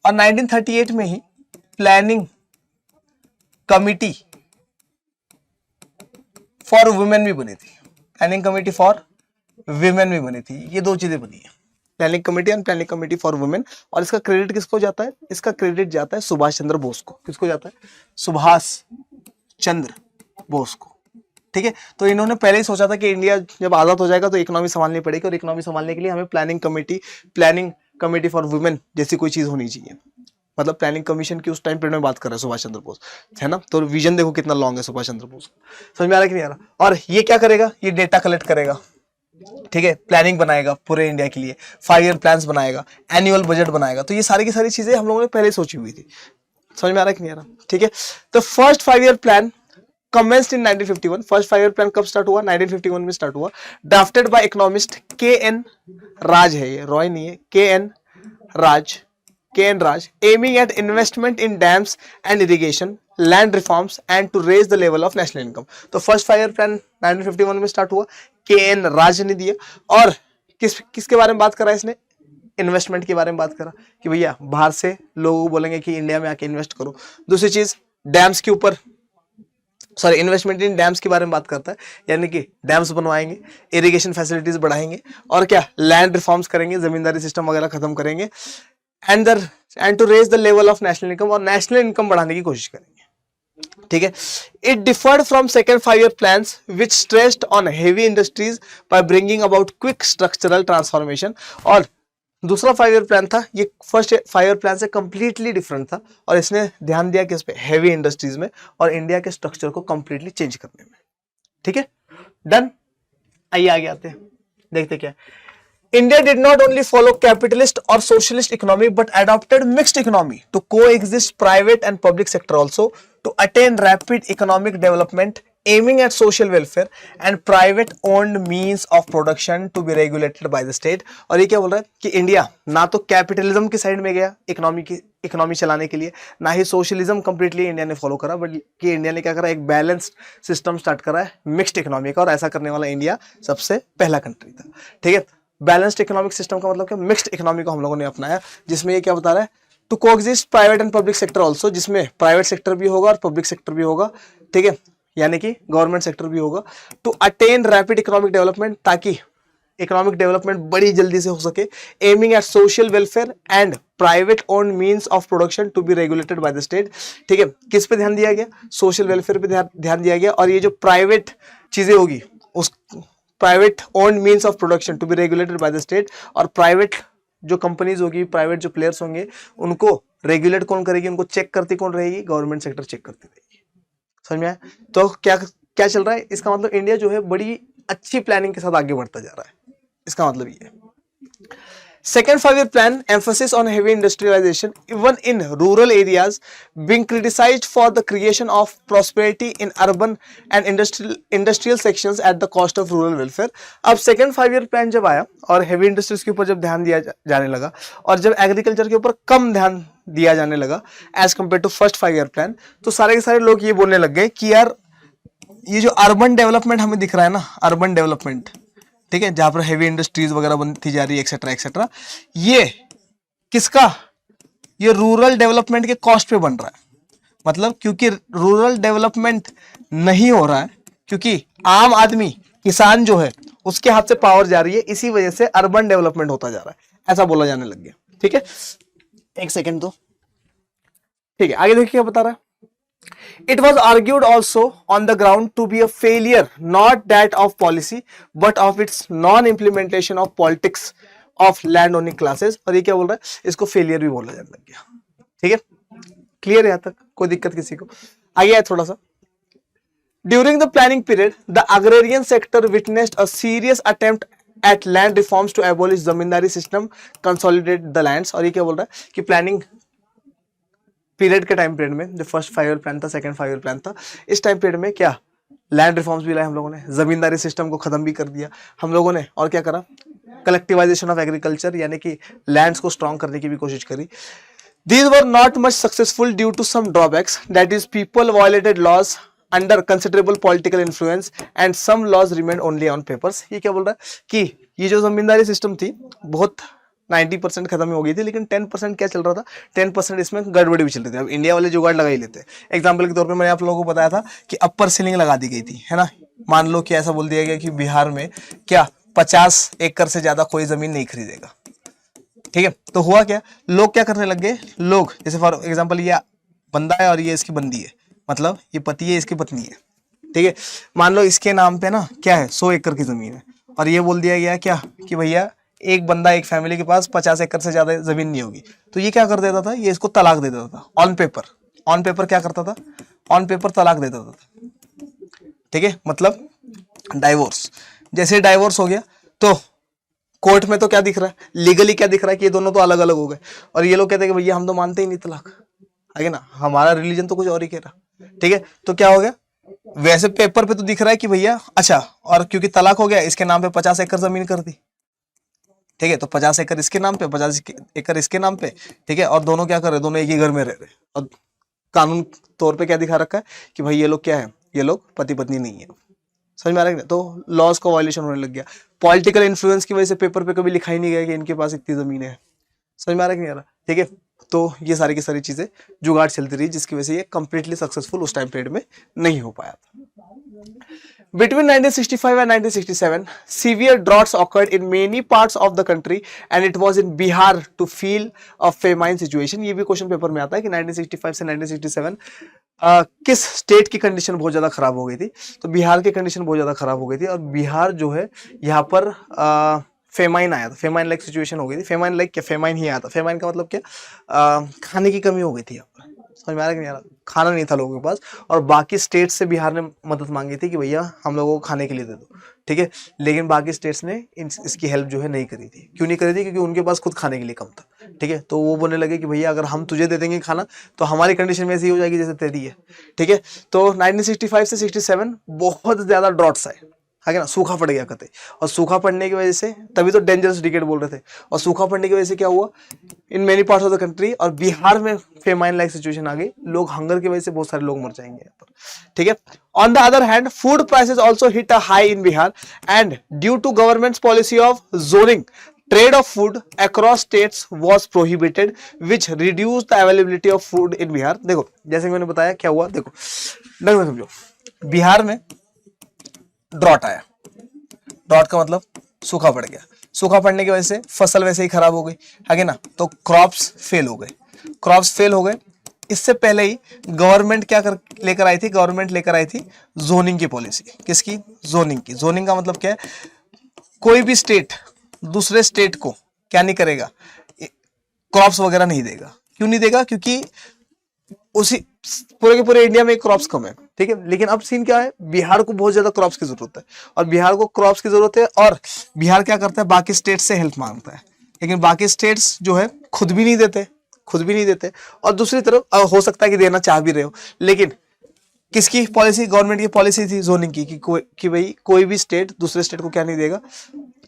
और 1938 में ही प्लानिंग कमिटी फॉर वुमेन भी बनी थी। ये 2 चीजें बनी है, planning committee and planning committee for women. और इसका क्रेडिट किसको जाता है? इसका क्रेडिट जाता है सुभाष चंद्र बोस को। किसको जाता है? सुभाष चंद्र बोस को, ठीक है। तो इन्होंने पहले ही सोचा था कि इंडिया जब आजाद हो जाएगा तो इकोनॉमी संभालनी पड़ेगी, और इकोनॉमी संभालने के लिए हमें प्लानिंग कमेटी फॉर वुमेन जैसी कोई चीज होनी चाहिए। मतलब प्लानिंग कमीशन की उस टाइम पीरियड में बात कर रहे हैं सुभाष चंद्र बोस, है ना। तो विजन देखो कितना लॉन्ग है सुभाष चंद्र बोस, समझ में आ रहा है कि नहीं आ रहा। और ये क्या करेगा, ये डेटा कलेक्ट करेगा, ठीक है, प्लानिंग बनाएगा पूरे इंडिया के लिए, 5 ईयर प्लान्स बनाएगा, एनुअल बजट बनाएगा। तो ये सारी की सारी चीजें हम लोगों ने पहले सोची हुई थी, समझ में आ रहा है कि नहीं आ रहा, ठीक है। तो first 5 year plan commenced in 1951। First 5 year plan कब स्टार्ट हुआ, 1951 में स्टार्ट हुआ। Drafted by economist K N. Raj है, ये रॉय नहीं है, K N. Raj, aiming at investment in dams and irrigation, land reforms and to raise the level of national income. तो फर्स्ट 5 ईयर प्लान 1951 में स्टार्ट हुआ, के.एन. राज ने दिया। और किसके बारे में बात करा इसने, इन्वेस्टमेंट के बारे में बात करा कि भैया बाहर से लोग बोलेंगे कि इंडिया में आके इन्वेस्ट करो। दूसरी चीज डैम्स के ऊपर, सॉरी, इन्वेस्टमेंट इन डैम्स के बारे में बात करता है, यानी कि डैम्स बनवाएंगे, इरिगेशन फैसिलिटीज बढ़ाएंगे, और क्या लैंड रिफॉर्म्स करेंगे, जमींदारी सिस्टम वगैरह खत्म करेंगे, and to raise the level of national income, और नेशनल इनकम बढ़ाने की कोशिश करेंगे, ठीक है। It differed from second 5 year plans which stressed on heavy industries by bringing about quick structural transformation. और दूसरा 5 ईयर प्लान था, ये फर्स्ट 5 ईयर प्लान से कंप्लीटली डिफरेंट था, और इसने ध्यान दिया किस पे, हेवी इंडस्ट्रीज में और इंडिया के स्ट्रक्चर को कंप्लीटली चेंज करने में, ठीक है। डन, आइए आगे आते हैं, देखते क्या। India did not only follow capitalist or socialist economy but adopted mixed economy to coexist private and public sector also to attain rapid economic development aiming at social welfare and private owned means of production to be regulated by the state। और ये क्या बोल रहा है कि इंडिया ना तो कैपिटलिज्म की साइड में गया इकोनॉमी चलाने के लिए, ना ही सोशलिज्म कंप्लीटली इंडिया ने फॉलो करा, बट कि इंडिया ने क्या करा, एक बैलेंस्ड सिस्टम स्टार्ट करा है मिक्स्ड इकोनॉमी का, और ऐसा करने वाला इंडिया सबसे पहला कंट्री था, ठीक है। बैलेंस्ड इकोनॉमिक सिस्टम का मतलब क्या, मिक्स्ड इकोनॉमी को हम लोगों ने अपनाया, जिसमें ये क्या बता रहा है, to coexist private and public sector also, जिसमें प्राइवेट सेक्टर भी होगा और पब्लिक सेक्टर भी होगा, ठीक है, यानी कि गवर्नमेंट सेक्टर भी होगा। To attain rapid economic development, ताकि इकोनॉमिक डेवलपमेंट बड़ी जल्दी से हो सके। Aiming at social welfare and private own means of production to be regulated by the state, ठीक है। किस पे ध्यान दिया गया, सोशल वेलफेयर पे ध्यान दिया गया, और ये जो प्राइवेट चीजें होगी उस private owned means of production to be regulated by the state, और प्राइवेट जो कंपनीज होगी, प्राइवेट जो प्लेयर्स होंगे, उनको रेगुलेट कौन करेगी, उनको चेक करती कौन रहेगी, गवर्नमेंट सेक्टर चेक करती रहेगी, समझ में आया। तो क्या क्या चल रहा है, इसका मतलब इंडिया जो है बड़ी अच्छी प्लानिंग के साथ आगे बढ़ता जा रहा है, इसका मतलब ये है। Second 5 year plan emphasis on heavy industrialization even in rural areas being criticized for the creation of prosperity in urban and industrial sections at the cost of rural welfare। अब second 5 year plan जब आया और heavy industries के ऊपर जब ध्यान दिया जाने लगा, और जब agriculture के ऊपर कम ध्यान दिया जाने लगा as compared to first 5 year plan, तो सारे के सारे लोग ये बोलने लग गए कि यार ये जो अर्बन डेवलपमेंट हमें दिख रहा है ना, अर्बन डेवलपमेंट, ठीक है, जहां पर हेवी इंडस्ट्रीज वगैरह बनती जा रही है एक्सेट्रा एक्सेट्रा, ये किसका, ये रूरल डेवलपमेंट के कॉस्ट पे बन रहा है। मतलब क्योंकि रूरल डेवलपमेंट नहीं हो रहा है, क्योंकि आम आदमी किसान जो है उसके हाथ से पावर जा रही है, इसी वजह से अर्बन डेवलपमेंट होता जा रहा है, ऐसा बोला जाने लग गया, ठीक है। एक सेकेंड तो, ठीक है, आगे देखिए क्या बता रहा है। It was argued also on the ground to be a failure not that of policy but of its non-implementation of politics of land owning classes। और ये क्या बोल रहा है, इसको फेलियर भी बोला जाने लग गया, ठीक है, क्लियर है यहां तक, कोई दिक्कत किसी को, आगे आए थोड़ा सा। During the planning period, the agrarian sector witnessed a serious attempt at land reforms to abolish zamindari system, consolidate the lands। और ये क्या बोल रहा है कि प्लानिंग पीरियड के टाइम पीरियड में, जो फर्स्ट 5 ईयर प्लान था, सेकंड 5 ईयर प्लान था, इस टाइम पीरियड में क्या लैंड रिफॉर्म्स भी लाए हम लोगों ने, जमींदारी सिस्टम को खत्म भी कर दिया हम लोगों ने, और क्या करा, कलेक्टिवाइजेशन ऑफ एग्रीकल्चर, यानी कि लैंड्स को स्ट्रॉन्ग करने की भी कोशिश करी। These were not much successful due to some drawbacks, that is people violated laws under considerable political influence and some laws remained only on papers। ये क्या बोल रहा है कि ये जो जमींदारी सिस्टम थी बहुत 90% खत्म हो गई थी, लेकिन 10% क्या चल रहा था, 10% इसमें गड़बड़ी भी चल रही थी। अब इंडिया वाले जुगाड़ लगा ही लेते हैं। एग्जाम्पल के तौर पे मैंने आप लोगों को बताया था कि अपर सीलिंग लगा दी गई थी, है ना। मान लो कि ऐसा बोल दिया गया कि बिहार में क्या 50 एकड़ से ज्यादा कोई जमीन नहीं खरीदेगा, ठीक है। तो हुआ क्या, लोग क्या करने लग गए, लोग जैसे फॉर एग्जाम्पल ये बंदा है और ये इसकी बंदी है, मतलब ये पति है इसकी पत्नी है, ठीक है, मान लो इसके नाम पे ना क्या है 100 एकड़ की जमीन है और ये बोल दिया गया क्या कि भैया एक बंदा एक फैमिली के पास 50 एकड़ से ज्यादा जमीन नहीं होगी, तो ये क्या कर देता था, ये इसको तलाक दे देता था ऑन पेपर। ऑन पेपर क्या करता था, ऑन पेपर तलाक दे देता था, ठीक है, मतलब डाइवोर्स। जैसे डाइवोर्स हो गया तो कोर्ट में तो क्या दिख रहा है, लीगली क्या दिख रहा है कि ये दोनों तो अलग अलग हो गए, और ये लोग कहते हैं कि भैया हम तो मानते ही नहीं तलाक, है ना, हमारा रिलीजन तो कुछ और ही कह रहा। ठीक है, तो क्या हो गया, वैसे पेपर पे तो दिख रहा है कि भैया अच्छा, और क्योंकि तलाक हो गया इसके नाम पे 50 एकड़ जमीन कर दी, ठीक है, तो 50 एकड़ इसके नाम पे, 50 एकड़ इसके नाम पे, ठीक है, और दोनों क्या कर रहे हैं, दोनों एक ही घर में रह रहे, और कानून तौर पे क्या दिखा रखा है कि भाई ये लोग क्या है, ये लोग पति पत्नी नहीं है। समझ में आ रहा है, तो लॉज का वायलेशन होने लग गया। पॉलिटिकल इन्फ्लुएंस की वजह से पेपर पे कभी लिखा ही नहीं गया कि इनके पास इतनी जमीन है। समझ में आ रहा है कि नहीं आ रहा, ठीक है, तो ये सारी की सारी चीजें जुगाड़ चलती रही, जिसकी वजह से ये कंप्लीटली सक्सेसफुल उस टाइम पीरियड में नहीं हो पाया था। Between 1965 and 1967, severe droughts occurred in many parts of the country and it was in Bihar to feel a famine situation। ये भी क्वेश्चन पेपर में आता है कि 1965 से 1967 किस स्टेट की कंडीशन बहुत ज्यादा खराब हो गई थी, तो बिहार की कंडीशन बहुत ज्यादा खराब हो गई थी, और बिहार जो है यहाँ पर फेमाइन आया था, फेमाइन लाइक सिचुएशन हो गई थी। फेमाइन लाइक क्या, फेमाइन ही आया था। फेमाइन का मतलब क्या, खाने की कमी हो गई थी यहाँ पर। समझ में आ रहा है कि नहीं आ रहा, खाना नहीं था लोगों के पास, और बाकी स्टेट से बिहार ने मदद मांगी थी कि भैया हम लोगों को खाने के लिए दे दो, ठीक है, लेकिन बाकी स्टेट्स ने इसकी हेल्प जो है नहीं करी थी। क्यों नहीं करी थी, क्योंकि उनके पास खुद खाने के लिए कम था, ठीक है, तो वो बोलने लगे कि भैया अगर हम तुझे दे देंगे खाना तो हमारी कंडीशन में ऐसी हो जाएगी जैसे तेरी है, ठीक है। तो 1965 से 67 बहुत ज्यादा ड्रॉट्स आए, है ना, सूखा पड़ गया कहते, और सूखा पड़ने की वजह से तभी तो डेंजरस डिकेड बोल रहे थे, और सूखा पड़ने की वजह से क्या हुआ in many parts of the country, और बिहार में फेमाइन लाइक सिचुएशन आ गई, लोग हंगर की वजह से बहुत सारे लोग मर जाएंगे यहाँ पर, ठीक है। On the other hand food prices also hit a high in Bihar and due to government's policy of zoning trade of food across states was prohibited which reduced the availability of food in Bihar. देखो जैसे मैंने बताया क्या हुआ, देखो ढंग में समझो, बिहार में ड्रॉट आया, ड्रॉट का मतलब सूखा पड़ गया, सूखा पड़ने की वजह से फसल वैसे ही खराब हो गई, है ना, तो क्रॉप्स फेल हो गए, क्रॉप्स फेल हो गए। इससे पहले ही गवर्नमेंट क्या कर लेकर आई थी, गवर्नमेंट लेकर आई थी जोनिंग की पॉलिसी। किसकी, जोनिंग की। जोनिंग का मतलब क्या है, कोई भी स्टेट दूसरे स्टेट को क्या नहीं करेगा, क्रॉप्स वगैरह नहीं देगा। क्यों नहीं देगा, क्योंकि उसी पूरे के पूरे इंडिया में क्रॉप्स कम है, ठीक है, लेकिन अब सीन क्या है, बिहार को बहुत ज्यादा क्रॉप्स की जरूरत है, और बिहार को क्रॉप्स की जरूरत है, और बिहार क्या करता है, बाकी स्टेट से हेल्प मांगता है, लेकिन बाकी स्टेट्स जो है खुद भी नहीं देते, खुद भी नहीं देते। और दूसरी तरफ हो सकता है कि देना चाह भी रहे हो, लेकिन किसकी पॉलिसी, गवर्नमेंट की पॉलिसी थी जोनिंग की कि भाई कोई भी स्टेट दूसरे स्टेट को क्या नहीं देगा,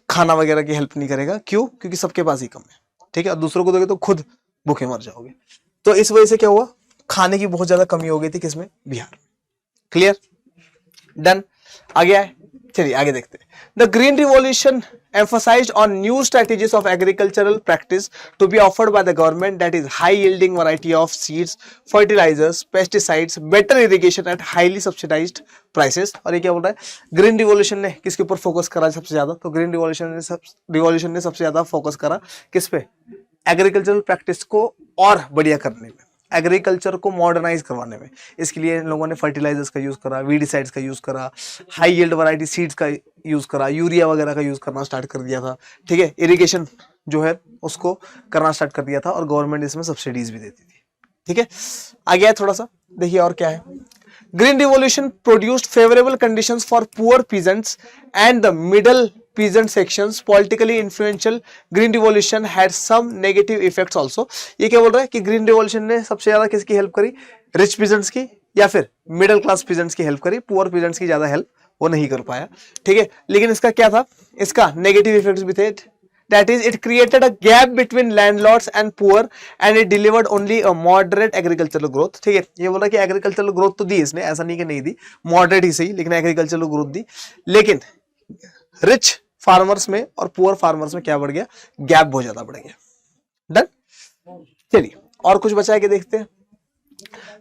खाना वगैरह की हेल्प नहीं करेगा। क्यों, क्योंकि सबके पास ही कम है, ठीक है, और दूसरों को दोगे तो खुद भूखे मर जाओगे। तो इस वजह से क्या हुआ, खाने की बहुत ज्यादा कमी हो गई थी, किसमें, बिहार। क्लियर, डन, आगे आए, चलिए आगे देखते हैं। The green revolution emphasized on new strategies of agricultural practice to be offered by the government, that is high yielding variety of seeds, fertilizers, pesticides, better irrigation at highly subsidized prices। और ये क्या बोल रहा है, ग्रीन रिवॉल्यूशन ने किसके ऊपर फोकस करा सबसे ज्यादा, तो ग्रीन रिवॉल्यूशन ने सबसे ज्यादा फोकस करा किस पे, एग्रीकल्चरल प्रैक्टिस को और बढ़िया करने में, एग्रीकल्चर को मॉडर्नाइज करवाने में। इसके लिए इन लोगों ने फर्टिलाइजर्स का यूज करा, वीडिसाइड्स का यूज करा, हाई यील्ड वैरायटी सीड्स का यूज करा, यूरिया वगैरह का यूज करना स्टार्ट कर दिया था, ठीक है, इरिगेशन जो है उसको करना स्टार्ट कर दिया था, और गवर्नमेंट इसमें सब्सिडीज भी देती थी, ठीक है। आगे है थोड़ा सा देखिए और क्या है। Green revolution produced favourable conditions for poor peasants and the middle peasant sections, politically influential green revolution had some negative effects also। ये क्या बोल रहा है कि ग्रीन रिवॉल्यूशन ने सबसे ज्यादा किसकी हेल्प करी, रिच पीजेंट्स की या फिर मिडिल क्लास पीजेंट्स की हेल्प करी, पुअर पीजेंट्स की ज्यादा हेल्प वो नहीं कर पाया, ठीक है। लेकिन इसका क्या था, इसका नेगेटिव इफेक्ट्स भी थे, that is it created a gap between landlords and poor and it delivered only a moderate agricultural growth। ठीक है, ये बोला कि एग्रीकल्चरल ग्रोथ तो दी इसने, ऐसा नहीं कि नहीं दी, मॉडरेट ही सही, लेकिन एग्रीकल्चरल ग्रोथ दी, लेकिन रिच फार्मर्स में और पुअर फार्मर्स में क्या बढ़ गया, गैप बहुत ज्यादा बढ़ गया। डन, चलिए और कुछ बचा के देखते हैं।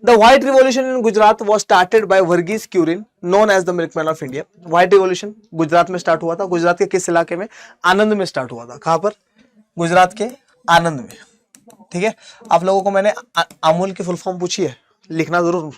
The White Revolution in Gujarat was started by Varghese Kurin, known as the Milkman of India। White Revolution Gujarat में स्टार्ट हुआ था। गुजरात के किस इलाके में, आनंद में स्टार्ट हुआ था। कहां पर, गुजरात के आनंद में, ठीक है। आप लोगों को मैंने अमूल की फुल फॉर्म पूछी है, लिखना जरूर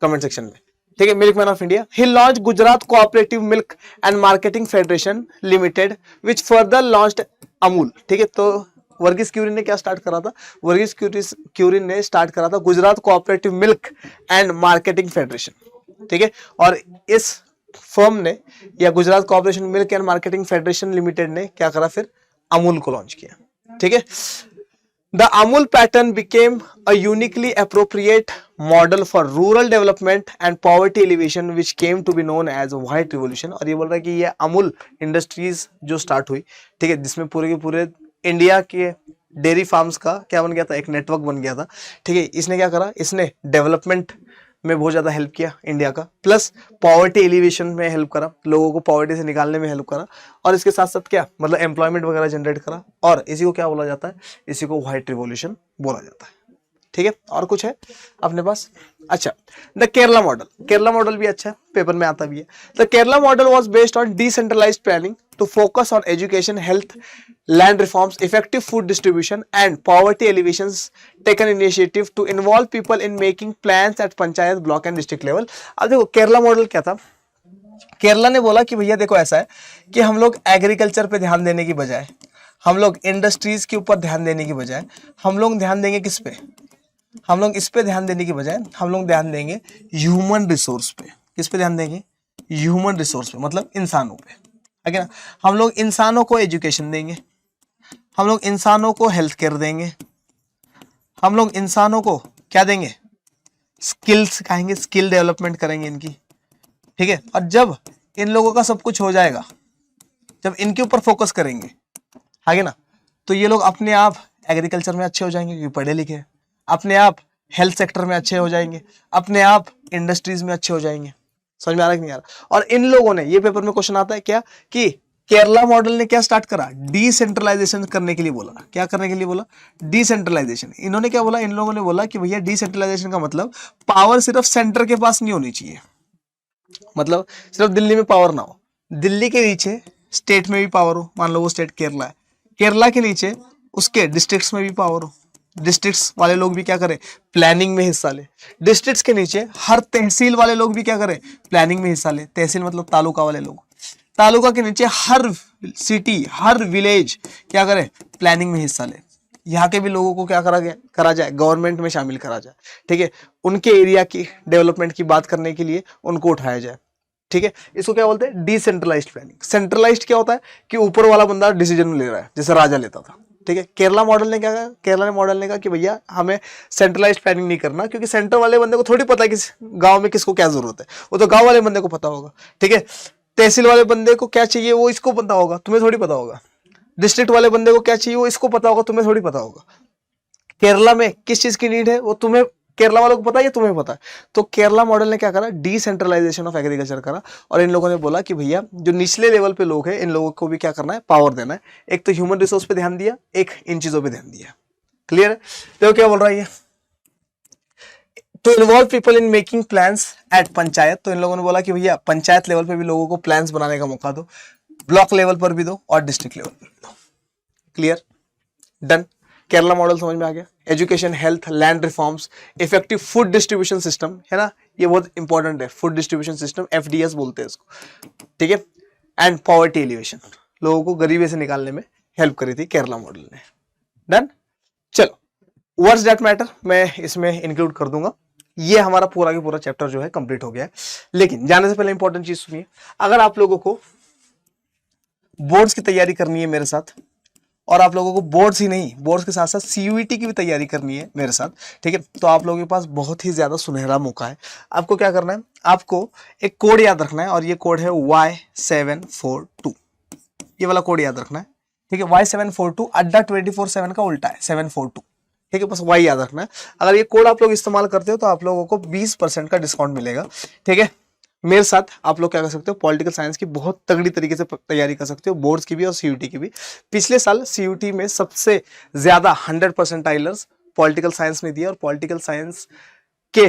कमेंट सेक्शन में, ठीक है, milk man of India. He launch Gujarat cooperative milk and marketing federation limited which further launched Amul. ठीक है, तो वर्गीस क्यूरिन ने क्या स्टार्ट करा था? वर्गीस क्यूरिन ने स्टार्ट करा था Gujarat cooperative milk and marketing federation. ठीक है, और इस फर्म ने या Gujarat cooperation milk and marketing federation limited ने क्या करा? फिर अमूल को लॉन्च किया। ठीक है, The Amul pattern became a uniquely appropriate model for rural development and poverty alleviation, which came to be known as White Revolution। और ये बोल रहा है कि ये अमूल इंडस्ट्रीज जो स्टार्ट हुई, ठीक है, जिसमें पूरे के पूरे इंडिया के डेयरी फार्म्स का क्या बन गया था? एक नेटवर्क बन गया था। ठीक है, इसने क्या करा? इसने डेवलपमेंट में बहुत ज़्यादा हेल्प किया इंडिया का, प्लस पॉवर्टी एलिवेशन में हेल्प करा, लोगों को पॉवर्टी से निकालने में हेल्प करा, और इसके साथ साथ क्या मतलब एम्प्लॉयमेंट वगैरह जनरेट करा, और इसी को क्या बोला जाता है? इसी को व्हाइट रिवॉल्यूशन बोला जाता है। ठीक है, और कुछ है अपने पास? अच्छा, the Kerala model. Kerala model भी अच्छा है, पेपर में आता भी है। The Kerala model was based on decentralised planning to focus on education, health, land reforms, effective food distribution and poverty alleviations, taken initiative to involve people in making plans at panchayat, block and district level. अब देखो केरला मॉडल क्या था? केरला ने बोला कि भैया देखो ऐसा है कि हम लोग एग्रीकल्चर पे ध्यान देने की बजाय, हम लोग इंडस्ट्रीज के ऊपर ध्यान देने की बजाय, हम लोग ध्यान देंगे किस पे? हम लोग इस पे ध्यान देने की बजाय हम लोग ध्यान देंगे ह्यूमन रिसोर्स पे। किस पे ध्यान देंगे? ह्यूमन रिसोर्स पे, मतलब इंसानों पे। ठीक है ना? हम लोग इंसानों को एजुकेशन देंगे, हम लोग इंसानों को हेल्थ केयर देंगे, हम लोग इंसानों को क्या देंगे? स्किल सिखाएंगे, स्किल डेवलपमेंट करेंगे इनकी। ठीक है, और जब इन लोगों का सब कुछ हो जाएगा, जब इनके ऊपर फोकस करेंगे, आगे ना, तो ये लोग अपने आप एग्रीकल्चर में अच्छे हो जाएंगे क्योंकि पढ़े लिखे हैं, अपने आप हेल्थ सेक्टर में अच्छे हो जाएंगे, अपने आप इंडस्ट्रीज में अच्छे हो जाएंगे। समझ में आ रहा है कि नहीं आ रहा? और इन लोगों ने, ये पेपर में क्वेश्चन आता है क्या कि केरला मॉडल ने क्या स्टार्ट करा? डिसेंट्रलाइजेशन करने के लिए बोला। क्या करने के लिए बोला? डिसेंट्रलाइजेशन। इन्होंने क्या बोला? इन लोगों ने बोला कि भैया डिसेंट्रलाइजेशन का मतलब पावर सिर्फ सेंटर के पास नहीं होनी चाहिए, मतलब सिर्फ दिल्ली में पावर ना हो, दिल्ली के नीचे स्टेट में भी पावर हो। मान लो वो स्टेट केरला है, केरला के नीचे उसके डिस्ट्रिक्ट्स में भी पावर हो, डिस्ट्रिक्ट्स वाले लोग भी क्या करें? प्लानिंग में हिस्सा ले। डिस्ट्रिक्ट्स के नीचे हर तहसील वाले लोग भी क्या करें? प्लानिंग में हिस्सा ले। तहसील मतलब तालुका वाले लोग। तालुका के नीचे हर सिटी, हर विलेज क्या करे? प्लानिंग में हिस्सा ले। यहाँ के भी लोगों को क्या करा जाए? गवर्नमेंट में शामिल करा जाए। ठीक है, उनके एरिया की डेवलपमेंट की बात करने के लिए उनको उठाया जाए। ठीक है, इसको क्या बोलते हैं? Decentralised planning. सेंट्रलाइज्ड क्या होता है कि ऊपर वाला बंदा डिसीजन ले रहा है, जैसे राजा लेता था। ठीक है, केरला मॉडल ने क्या कहा? केरला मॉडल ने कहा कि भैया हमें सेंट्रलाइज्ड प्लानिंग नहीं करना, क्योंकि सेंटर वाले बंदे को थोड़ी पता है कि गांव में किसको क्या जरूरत है, वो तो गांव वाले बंदे को पता होगा। ठीक है, तहसील वाले बंदे को क्या चाहिए वो इसको पता होगा, तुम्हें थोड़ी पता होगा। डिस्ट्रिक्ट वाले बंदे को क्या चाहिए वो इसको पता होगा, तुम्हें थोड़ी पता होगा। केरला में किस चीज की नीड है वो तुम्हें, केरला वालों को पता है, तुम्हें पता है। तो केरला मॉडल ने क्या करा? डिसेंट्रलाइजेशन ऑफ एग्रीकल्चर करा, और इन लोगों ने बोला कि भैया जो निचले लेवल पे लोग हैं, इन लोगों को भी क्या करना है? पावर देना है। एक तो ह्यूमन रिसोर्स पे ध्यान दिया, एक इन चीजों पे ध्यान दिया। क्लियर है? तो क्या बोल रहा है ये? तो involve people in making plans at panchayat. तो इन लोगों ने बोला कि भैया पंचायत लेवल पे भी लोगों को प्लान्स बनाने का मौका दो, ब्लॉक लेवल पर भी दो और डिस्ट्रिक्ट लेवल पर भी दो। क्लियर? डन। केरला मॉडल समझ में आ गया। Education, health, land reforms, effective food distribution system, है ना, ये बहुत इंपॉर्टेंट है। फूड डिस्ट्रीब्यूशन सिस्टम, FDS बोलते हैं इसको। ठीक है, एंड पॉवर्टी एलिवेशन, लोगों को गरीबी से निकालने में हेल्प करी थी केरला मॉडल ने। डन। चलो, वर्ड्स दैट मैटर मैं इसमें इंक्लूड कर दूंगा। ये हमारा पूरा का पूरा चैप्टर जो है कंप्लीट हो गया है। लेकिन जाने से पहले इंपॉर्टेंट चीज सुनिए, अगर आप लोगों को बोर्ड्स की तैयारी करनी है मेरे साथ, और आप लोगों को बोर्ड्स ही नहीं, बोर्ड्स के साथ साथ CUET की भी तैयारी करनी है मेरे साथ, ठीक है, तो आप लोगों के पास बहुत ही ज्यादा सुनहरा मौका है। आपको क्या करना है? आपको एक कोड याद रखना है, और ये कोड है Y742। ये वाला कोड याद रखना है। ठीक है, Y742 अड्डा 24/7 का उल्टा है 742। ठीक है, बस Y याद रखना है। अगर ये कोड आप लोग इस्तेमाल करते हो तो आप लोगों को 20% का डिस्काउंट मिलेगा। ठीक है, मेरे साथ आप लोग क्या कर सकते हो? पॉलिटिकल साइंस की बहुत तगड़ी तरीके से तैयारी कर सकते हो, बोर्ड्स की भी और CUT की भी। पिछले साल CUT में सबसे ज्यादा 100 परसेंटाइलर्स पॉलिटिकल साइंस में दिए, और पॉलिटिकल साइंस के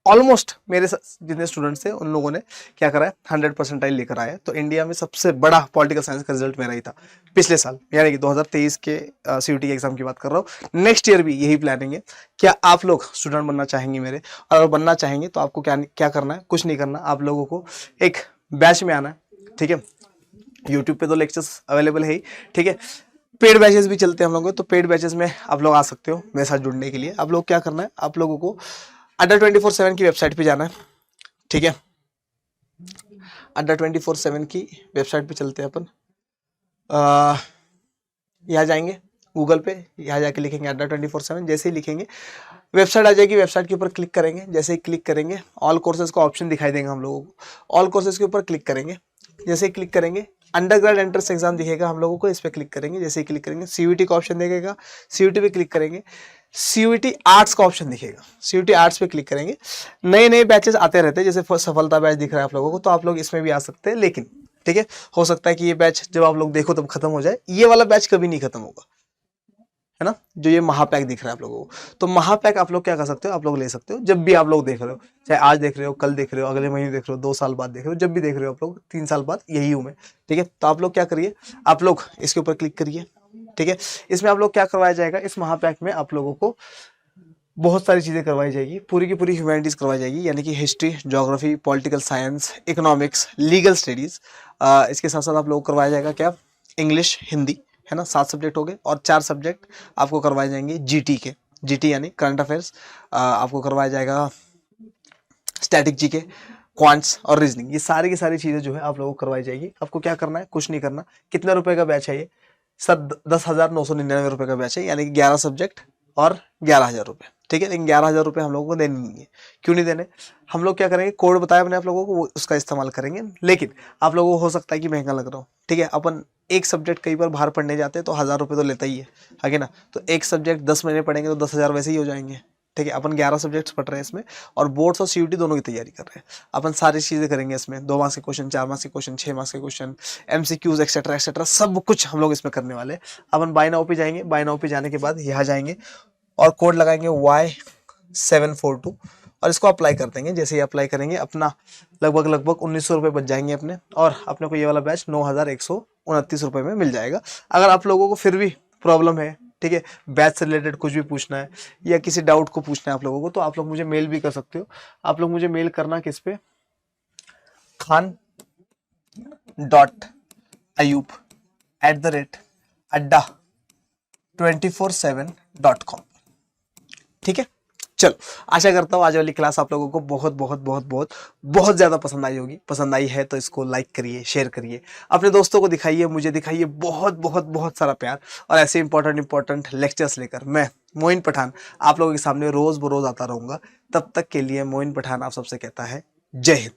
ऑलमोस्ट मेरे जितने स्टूडेंट्स थे उन लोगों ने क्या करा है, 100% लेकर आया। तो इंडिया में सबसे बड़ा पॉलिटिकल साइंस का रिजल्ट मेरा ही था पिछले साल, यानी कि 2023 के CUET एग्जाम की बात कर रहा हूँ। नेक्स्ट ईयर भी यही प्लानिंग है। क्या आप लोग स्टूडेंट बनना चाहेंगे मेरे? और अगर बनना चाहेंगे तो आपको क्या क्या करना है, कुछ नहीं करना, आप लोगों को एक बैच में आना है, ठीक है। यूट्यूब पे तो लेक्चर्स अवेलेबल है ही, ठीक है। पेड बैचेस भी चलते हैं हम लोगों के, तो पेड बैचेस में आप लोग आ सकते हो मेरे साथ जुड़ने के लिए। आप लोग क्या करना है, आप लोगों को अड्डा 24/7 की वेबसाइट पे जाना है, ठीक है। अड्डा 24/7 की वेबसाइट पे चलते हैं अपन। यहाँ जाएंगे गूगल पे, यहाँ जाके लिखेंगे अड्डा 24/7। जैसे ही लिखेंगे वेबसाइट आ जाएगी, वेबसाइट के ऊपर क्लिक करेंगे। जैसे ही क्लिक करेंगे ऑल कोर्सेज का ऑप्शन दिखाई देंगे हम लोगों को। ऑल कोर्सेज के ऊपर क्लिक करेंगे। जैसे ही क्लिक करेंगे अंडर ग्रेड एंट्रेंस एग्जाम दिखेगा हम लोगों को, इस पर क्लिक करेंगे। जैसे ही क्लिक करेंगे CUET का ऑप्शन दिखेगा, CUET पे क्लिक करेंगे। CUET आर्ट्स का ऑप्शन दिखेगा, CUET आर्ट्स पे क्लिक करेंगे। नए नए बैचेस आते रहते हैं, जैसे सफलता बैच दिख रहा है आप लोगों को, तो आप लोग इसमें भी आ सकते हैं। लेकिन ठीक है, हो सकता है कि ये बैच जब आप लोग देखो तब खत्म हो जाए। ये वाला बैच कभी नहीं खत्म होगा, है ना। जो ये महापैक दिख रहा है आप लोगों को, तो महापैक आप लोग क्या कर सकते हो, आप लोग ले सकते हो जब भी आप लोग देख रहे हो, चाहे आज देख रहे हो, कल देख रहे हो, अगले महीने देख रहे हो, 2 साल बाद देख रहे हो, जब भी देख रहे हो आप लोग, 3 साल बाद यही हूं मैं, ठीक है। तो आप लोग क्या करिए, आप लोग इसके ऊपर क्लिक करिए, ठीक है। इसमें आप लोग क्या करवाया जाएगा, इस महापैक में आप लोगों को बहुत सारी चीज़ें करवाई जाएगी, पूरी की पूरी ह्यूमैनिटीज़ करवाई जाएगी, यानी कि history, geography, political science, economics, legal studies. इसके साथ साथ आप लोग करवाया जाएगा क्या, इंग्लिश, हिंदी, है ना। 7 सब्जेक्ट हो गए, और 4 सब्जेक्ट आपको करवाए जाएंगे GT के, GT यानी करंट अफेयर्स। आपको करवाया जाएगा स्टैटिक GK, क्वांट्स और रीजनिंग। ये सारी की सारी चीज़ें जो है आप लोगों को करवाई जाएगी। आपको क्या करना है, कुछ नहीं करना। कितने रुपए का बैच है ये सर? 10,999 रुपये का बैच है, यानी कि 11 सब्जेक्ट और 11,000 रुपये, ठीक है। लेकिन 11,000 रुपये हम लोगों को देने नहीं है। क्यों नहीं देने? हम लोग क्या करेंगे, कोड बताया मैंने आप लोगों को, वो उसका इस्तेमाल करेंगे। लेकिन आप लोगों को हो सकता है कि महंगा लग रहा हो, ठीक है। अपन एक सब्जेक्ट कई बार बाहर पढ़ने जाते हैं तो 1,000 रुपये तो लेता ही है ना। तो एक सब्जेक्ट 10 महीने पढ़ेंगे तो 10,000 वैसे ही हो जाएंगे, ठीक है। अपन 11 सब्जेक्ट्स पढ़ रहे हैं इसमें, और बोर्ड्स और CUET दोनों की तैयारी कर रहे हैं। अपन सारी चीज़ें करेंगे इसमें, 2 मार्क्स के क्वेश्चन, 4 मार्क्स के क्वेश्चन, 6 मार्क्स के क्वेश्चन, MCQs एक्सेट्रा एक्सेट्रा, सब कुछ हम लोग इसमें करने वाले हैं। अपन बाय नाउ पे जाएंगे, बाय नाउ पे जाने के बाद यहाँ जाएंगे और कोड लगाएंगे Y742 और इसको अप्लाई कर देंगे। जैसे ही अप्लाई करेंगे अपना लगभग 1,900 रुपये बच जाएंगे अपने, और अपने को ये वाला बैच 9,129 रुपये में मिल जाएगा। अगर आप लोगों को फिर भी प्रॉब्लम है, ठीक है, बैच से रिलेटेड कुछ भी पूछना है या किसी डाउट को पूछना है आप लोगों को, तो आप लोग मुझे मेल भी कर सकते हो। आप लोग मुझे मेल करना किस पे, khan.ayub@adda247.com, ठीक है। चलो, आशा करता हूँ आज वाली क्लास आप लोगों को बहुत बहुत बहुत बहुत बहुत ज़्यादा पसंद आई होगी। पसंद आई है तो इसको लाइक करिए, शेयर करिए, अपने दोस्तों को दिखाइए, मुझे दिखाइए बहुत बहुत बहुत सारा प्यार। और ऐसे इंपॉर्टेंट लेक्चर्स लेकर मैं मोइन पठान आप लोगों के सामने रोज़ बरोज़ आता रहूँगा। तब तक के लिए मोइन पठान आप सबसे कहता है जय हिंद।